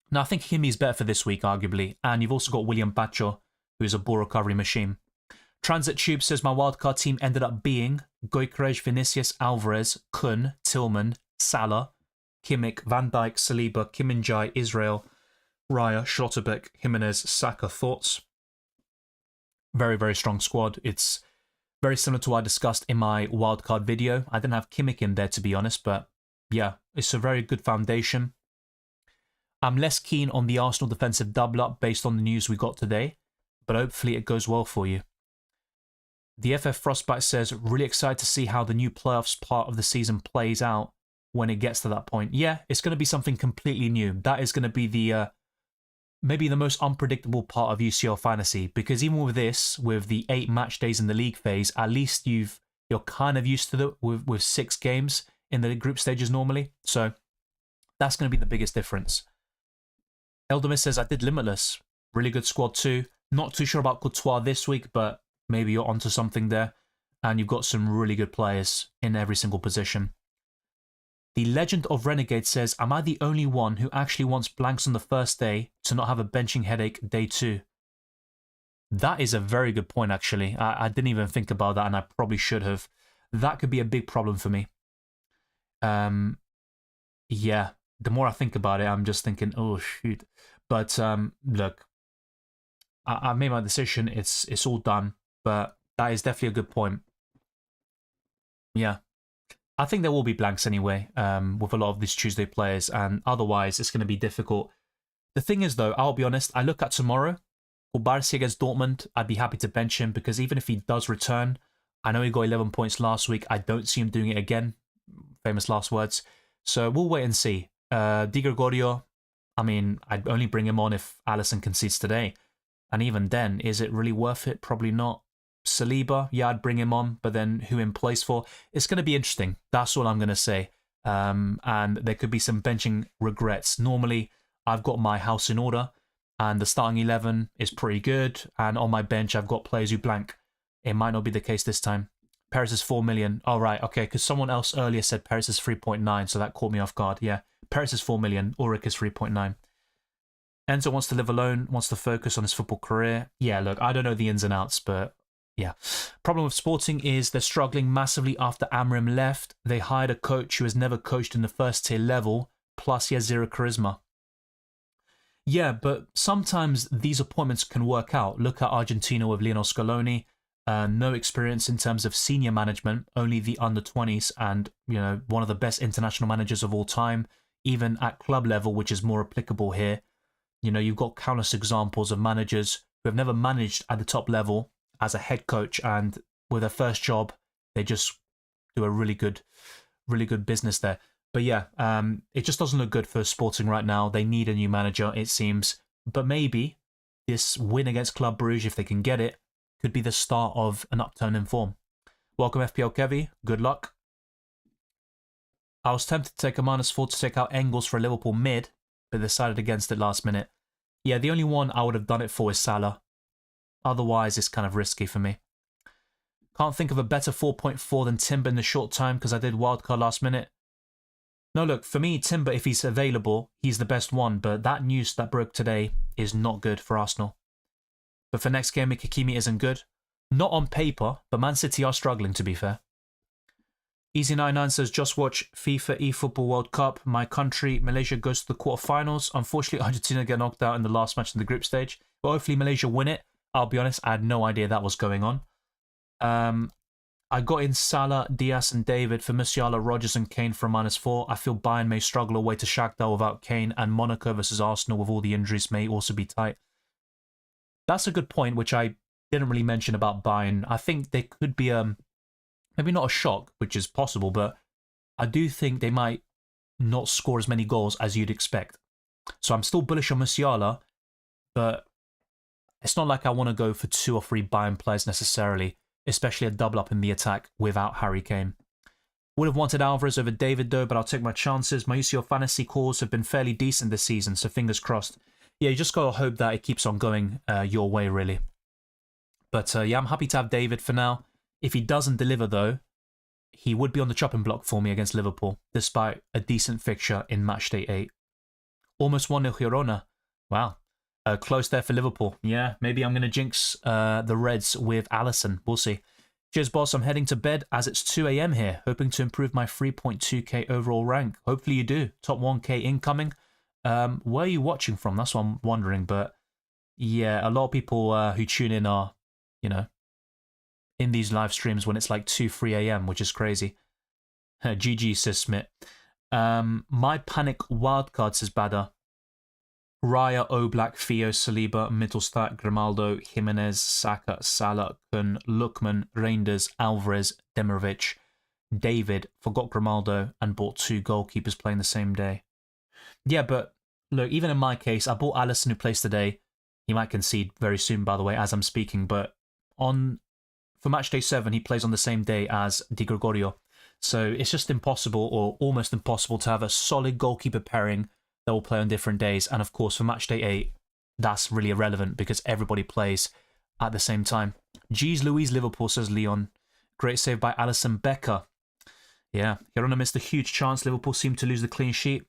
Speaker 1: Now, I think Hakimi is better for this week, arguably, and you've also got William Bacho, who is a ball recovery machine. Transit Tube says my wildcard team ended up being Gyökeres, Vinicius, Alvarez, Kun, Tillman, Salah, Kimmich, Van Dijk, Saliba, Kim Min-jae, Israel, Raya, Schlotterbeck, Jimenez, Saka. Thoughts? Very, very strong squad. It's very similar to what I discussed in my wildcard video. I didn't have Kimmich in there, to be honest, but yeah, it's a very good foundation. I'm less keen on the Arsenal defensive double-up based on the news we got today, but hopefully it goes well for you. The FF Frostbite says, really excited to see how the new playoffs part of the season plays out when it gets to that point. Yeah, it's going to be something completely new. That is going to be the maybe the most unpredictable part of UCL Fantasy, because even with this, with the 8 match days in the league phase, at least you're kind of used to it with 6 games in the group stages normally. So that's going to be the biggest difference. Eldermis says, I did Limitless. Really good squad too. Not too sure about Courtois this week, but maybe you're onto something there. And you've got some really good players in every single position. The Legend of Renegade says, am I the only one who actually wants blanks on the first day to not have a benching headache day 2? That is a very good point, actually. I didn't even think about that, and I probably should have. That could be a big problem for me. Yeah, the more I think about it, I'm just thinking, oh, shoot. But look, I made my decision. It's all done. But that is definitely a good point. Yeah. I think there will be blanks anyway with a lot of these Tuesday players, and otherwise it's going to be difficult. The thing is, though, I'll be honest, I look at tomorrow, Barsi against Dortmund, I'd be happy to bench him, because even if he does return, I know he got 11 points last week, I don't see him doing it again. Famous last words. So we'll wait and see. Di Gregorio, I mean, I'd only bring him on if Alisson concedes today. And even then, is it really worth it? Probably not. Saliba, yeah, I'd bring him on, but then who in place for? It's going to be interesting. That's all I'm going to say. And there could be some benching regrets. Normally, I've got my house in order, and the starting 11 is pretty good, and on my bench I've got players who blank. It might not be the case this time. Perez is 4 million. Oh, right, okay, because someone else earlier said Perez is 3.9, so that caught me off guard. Yeah, Perez is 4 million, Ulrich is 3.9. Enzo wants to live alone, wants to focus on his football career. Yeah, look, I don't know the ins and outs, but yeah. Problem with Sporting is they're struggling massively after Amrim left. They hired a coach who has never coached in the first tier level, plus he has zero charisma. Yeah, but sometimes these appointments can work out. Look at Argentina with Lionel Scaloni. No experience in terms of senior management, only the under-20s, and one of the best international managers of all time, even at club level, which is more applicable here. You've got countless examples of managers who have never managed at the top level as a head coach, and with their first job, they just do a really good business there. But yeah, it just doesn't look good for Sporting right now. They need a new manager, it seems. But maybe this win against Club Brugge, if they can get it, could be the start of an upturn in form. Welcome, FPL Kevy. Good luck. I was tempted to take a -4 to take out Engels for a Liverpool mid, but decided against it last minute. Yeah, the only one I would have done it for is Salah. Otherwise, it's kind of risky for me. Can't think of a better 4.4 than Timber in the short time because I did wildcard last minute. No, look, for me, Timber, if he's available, he's the best one, but that news that broke today is not good for Arsenal. But for next game, Hakimi isn't good. Not on paper, but Man City are struggling, to be fair. Easy99 says, just watch FIFA eFootball World Cup. My country, Malaysia, goes to the quarterfinals. Unfortunately, Argentina get knocked out in the last match in the group stage. But hopefully Malaysia win it. I'll be honest, I had no idea that was going on. I got in Salah, Diaz and David for Musiala, Rodgers and Kane for a -4. I feel Bayern may struggle away to Shakhtar without Kane, and Monaco versus Arsenal with all the injuries may also be tight. That's a good point, which I didn't really mention about Bayern. I think they could be, maybe not a shock, which is possible, but I do think they might not score as many goals as you'd expect. So I'm still bullish on Musiala, but it's not like I want to go for 2 or 3 Bayern players necessarily, especially a double up in the attack without Harry Kane. Would have wanted Alvarez over David though, but I'll take my chances. My UCL Fantasy calls have been fairly decent this season, so fingers crossed. Yeah, you just got to hope that it keeps on going your way, really. But yeah, I'm happy to have David for now. If he doesn't deliver though, he would be on the chopping block for me against Liverpool, despite a decent fixture in Matchday 8. Almost 1-0 Girona. Wow. Close there for Liverpool. Yeah, maybe I'm going to jinx the Reds with Alisson. We'll see. Cheers, boss. I'm heading to bed as it's 2 a.m. here, hoping to improve my 3.2k overall rank. Hopefully you do. Top 1k incoming. Where are you watching from? That's what I'm wondering. But yeah, a lot of people who tune in are, in these live streams when it's like 2, 3 a.m., which is crazy. GG, says Smith. My panic wildcard, says Badder. Raya, Oblak, Theo, Saliba, Mittelstadt, Grimaldo, Jimenez, Saka, Salah, Kun, Lookman, Reinders, Alvarez, Demirovic, David, forgot Grimaldo, and bought 2 goalkeepers playing the same day. Yeah, but look, even in my case, I bought Alisson who plays today. He might concede very soon, by the way, as I'm speaking, but for Matchday 7, he plays on the same day as Di Gregorio. So it's just impossible, or almost impossible, to have a solid goalkeeper pairing that will play on different days. And of course, for Matchday 8, that's really irrelevant because everybody plays at the same time. Jeez Louise, Liverpool, says Leon. Great save by Alisson Becker. Yeah, Girona missed a huge chance. Liverpool seemed to lose the clean sheet.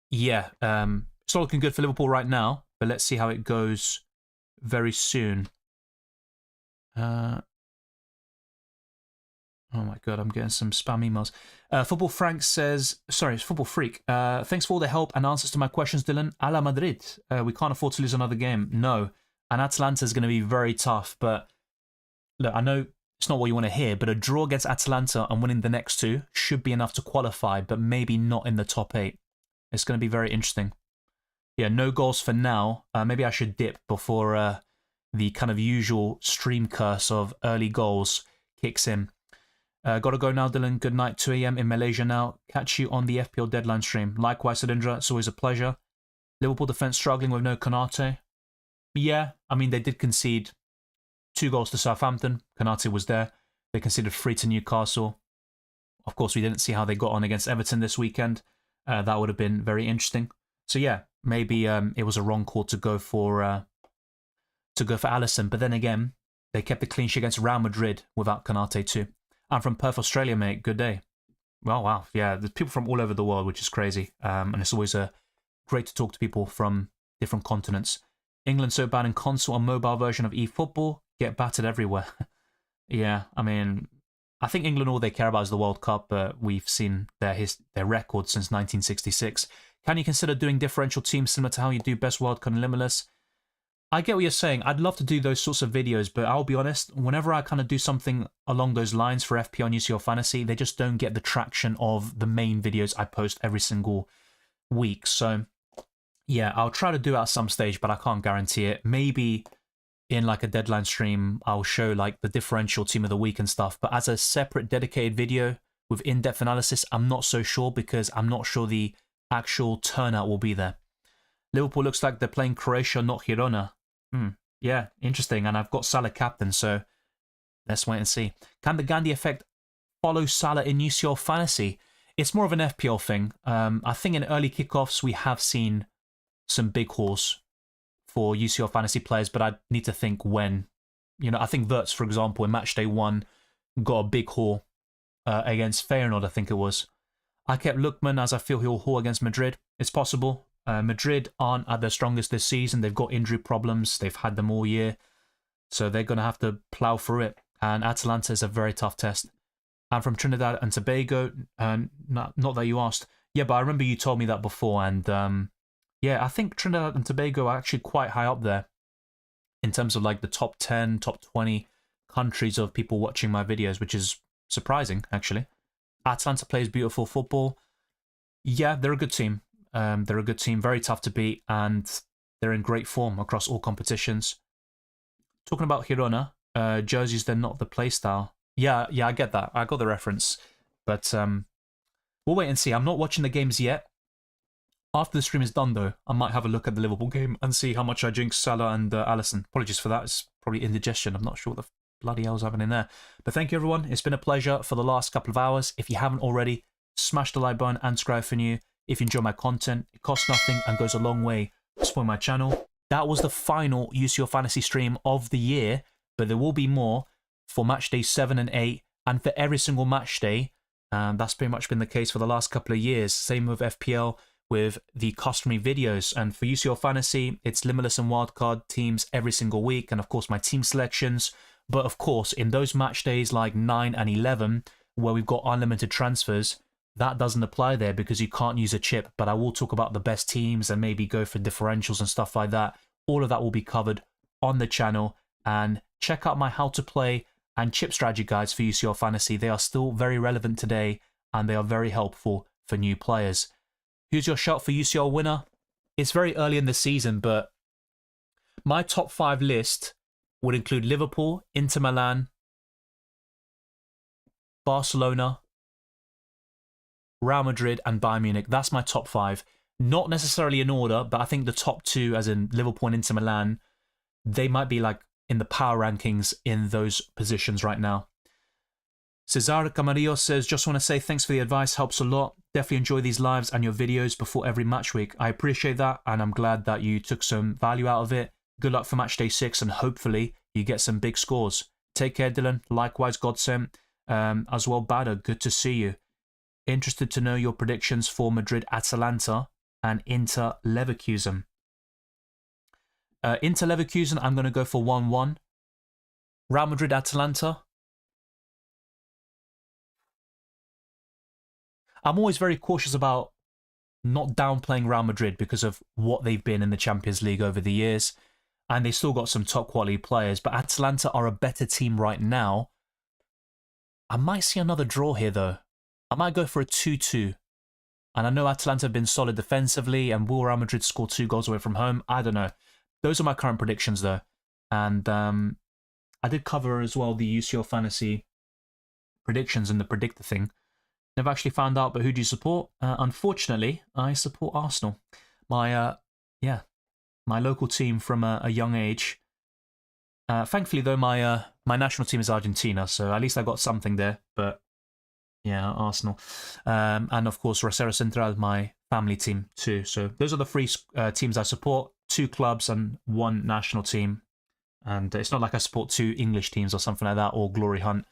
Speaker 1: Yeah, it's not looking good for Liverpool right now, but let's see how it goes very soon. Oh my god, I'm getting some spam emails. Football Frank says, sorry, it's Football Freak. Thanks for all the help and answers to my questions, Dylan. A la Madrid. We can't afford to lose another game. No. And Atalanta is going to be very tough. But look, I know it's not what you want to hear, but a draw against Atalanta and winning the next 2 should be enough to qualify, but maybe not in the top 8. It's going to be very interesting. Yeah, no goals for now. Maybe I should dip before the kind of usual stream curse of early goals kicks in. Gotta go now, Dylan. Good night, 2 a.m. in Malaysia now. Catch you on the FPL deadline stream. Likewise, Sadindra. It's always a pleasure. Liverpool defence struggling with no Konate. Yeah, I mean, they did concede 2 goals to Southampton. Konate was there. They conceded 3 to Newcastle. Of course, we didn't see how they got on against Everton this weekend. That would have been very interesting. So yeah, maybe it was a wrong call to go for Alisson. But then again, they kept the clean sheet against Real Madrid without Konate too. I'm from Perth, Australia, mate. Good day. Well, wow. Yeah, there's people from all over the world, which is crazy. And it's always great to talk to people from different continents. England so bad in console and mobile version of eFootball. Get battered everywhere. Yeah, I mean, I think England, all they care about is the World Cup, but we've seen their record since 1966. Can you consider doing differential teams similar to how you do Best Wildcard and Limitless? I get what you're saying. I'd love to do those sorts of videos, but I'll be honest, whenever I kind of do something along those lines for FPL and UCL Fantasy, they just don't get the traction of the main videos I post every single week. So, yeah, I'll try to do it at some stage, but I can't guarantee it. Maybe in like a deadline stream, I'll show like the differential team of the week and stuff. But as a separate dedicated video with in-depth analysis, I'm not so sure because I'm not sure the actual turnout will be there. Liverpool looks like they're playing Croatia, not Girona. Yeah, interesting. And I've got Salah captain, so let's wait and see. Can the Gandhi effect follow Salah in UCL Fantasy? It's more of an FPL thing. I think in early kickoffs, we have seen some big hauls for UCL Fantasy players, but I need to think when. You know, I think Wirtz, for example, in Matchday 1, got a big haul against Feyenoord, I think it was. I kept Lookman as I feel he'll haul against Madrid. It's possible. Madrid aren't at their strongest this season. They've got injury problems. They've had them all year. So they're going to have to plough through it. And Atalanta is a very tough test. I'm from Trinidad and Tobago. Not that you asked. Yeah, but I remember you told me that before. And yeah, I think Trinidad and Tobago are actually quite high up there in terms of like the top 10, top 20 countries of people watching my videos, which is surprising, actually. Atalanta plays beautiful football. Yeah, they're a good team. They're a good team, very tough to beat, and they're in great form across all competitions. Talking about Girona, jerseys, they're not the play style. Yeah, I get that. I got the reference. But we'll wait and see. I'm not watching the games yet. After the stream is done, though, I might have a look at the Liverpool game and see how much I jinx Salah and Alisson. Apologies for that. It's probably indigestion. I'm not sure what the bloody hell's happening in there. But thank you, everyone. It's been a pleasure for the last couple of hours. If you haven't already, smash the like button and subscribe for new. If you enjoy my content, it costs nothing and goes a long way to support my channel. That was the final UCL Fantasy stream of the year, but there will be more for match day 7 and 8, and for every single match day. That's pretty much been the case for the last couple of years. Same with FPL, with the customary videos. And for UCL Fantasy, it's Limitless and Wildcard teams every single week, and of course my team selections. But of course, in those match days like 9 and 11, where we've got unlimited transfers, that doesn't apply there because you can't use a chip. But I will talk about the best teams and maybe go for differentials and stuff like that. All of that will be covered on the channel. And check out my how to play and chip strategy guides for UCL Fantasy. They are still very relevant today and they are very helpful for new players. Who's your shout for UCL winner? It's very early in the season, but my top 5 list would include Liverpool, Inter Milan, Barcelona, Real Madrid and Bayern Munich. That's my top 5. Not necessarily in order, but I think the top 2, as in Liverpool and Inter Milan, they might be like in the power rankings in those positions right now. Cesar Camarillo says, just want to say thanks for the advice, helps a lot. Definitely enjoy these lives and your videos before every match week. I appreciate that, and I'm glad that you took some value out of it. Good luck for match day 6, and hopefully you get some big scores. Take care, Dylan. Likewise, Godsent. As well, Bada, good to see you. Interested to know your predictions for Madrid Atalanta and Inter Leverkusen. Inter Leverkusen, I'm going to go for 1-1. Real Madrid Atalanta. I'm always very cautious about not downplaying Real Madrid because of what they've been in the Champions League over the years. And they still got some top quality players. But Atalanta are a better team right now. I might see another draw here, though. I might go for a 2-2. And I know Atalanta have been solid defensively, and will Real Madrid score 2 goals away from home? I don't know. Those are my current predictions, though. And I did cover as well the UCL Fantasy predictions and the predictor thing. Never actually found out, but who do you support? Unfortunately, I support Arsenal. My local team from a young age. Thankfully, though, my national team is Argentina, so at least I got something there. But yeah, Arsenal. And of course, Rosario Central, my family team too. So those are the three teams I support, 2 clubs and 1 national team. And it's not like I support 2 English teams or something like that, or glory hunt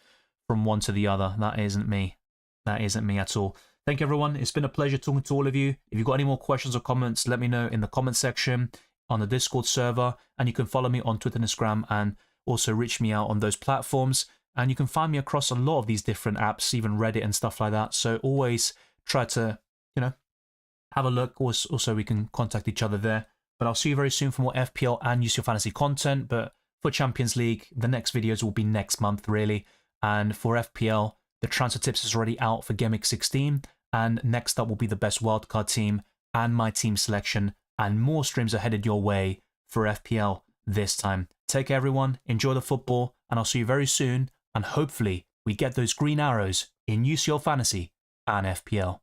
Speaker 1: from one to the other. That isn't me. That isn't me at all. Thank you, everyone. It's been a pleasure talking to all of you. If you've got any more questions or comments, let me know in the comment section on the Discord server. And you can follow me on Twitter and Instagram, and also reach me out on those platforms. And you can find me across a lot of these different apps, even Reddit and stuff like that. So always try to, have a look. Also, we can contact each other there. But I'll see you very soon for more FPL and UCL Fantasy content. But for Champions League, the next videos will be next month, really. And for FPL, the transfer tips is already out for Game Week 16. And next up will be the best wildcard team and my team selection. And more streams are headed your way for FPL this time. Take care, everyone. Enjoy the football. And I'll see you very soon. And hopefully, we get those green arrows in UCL Fantasy and FPL.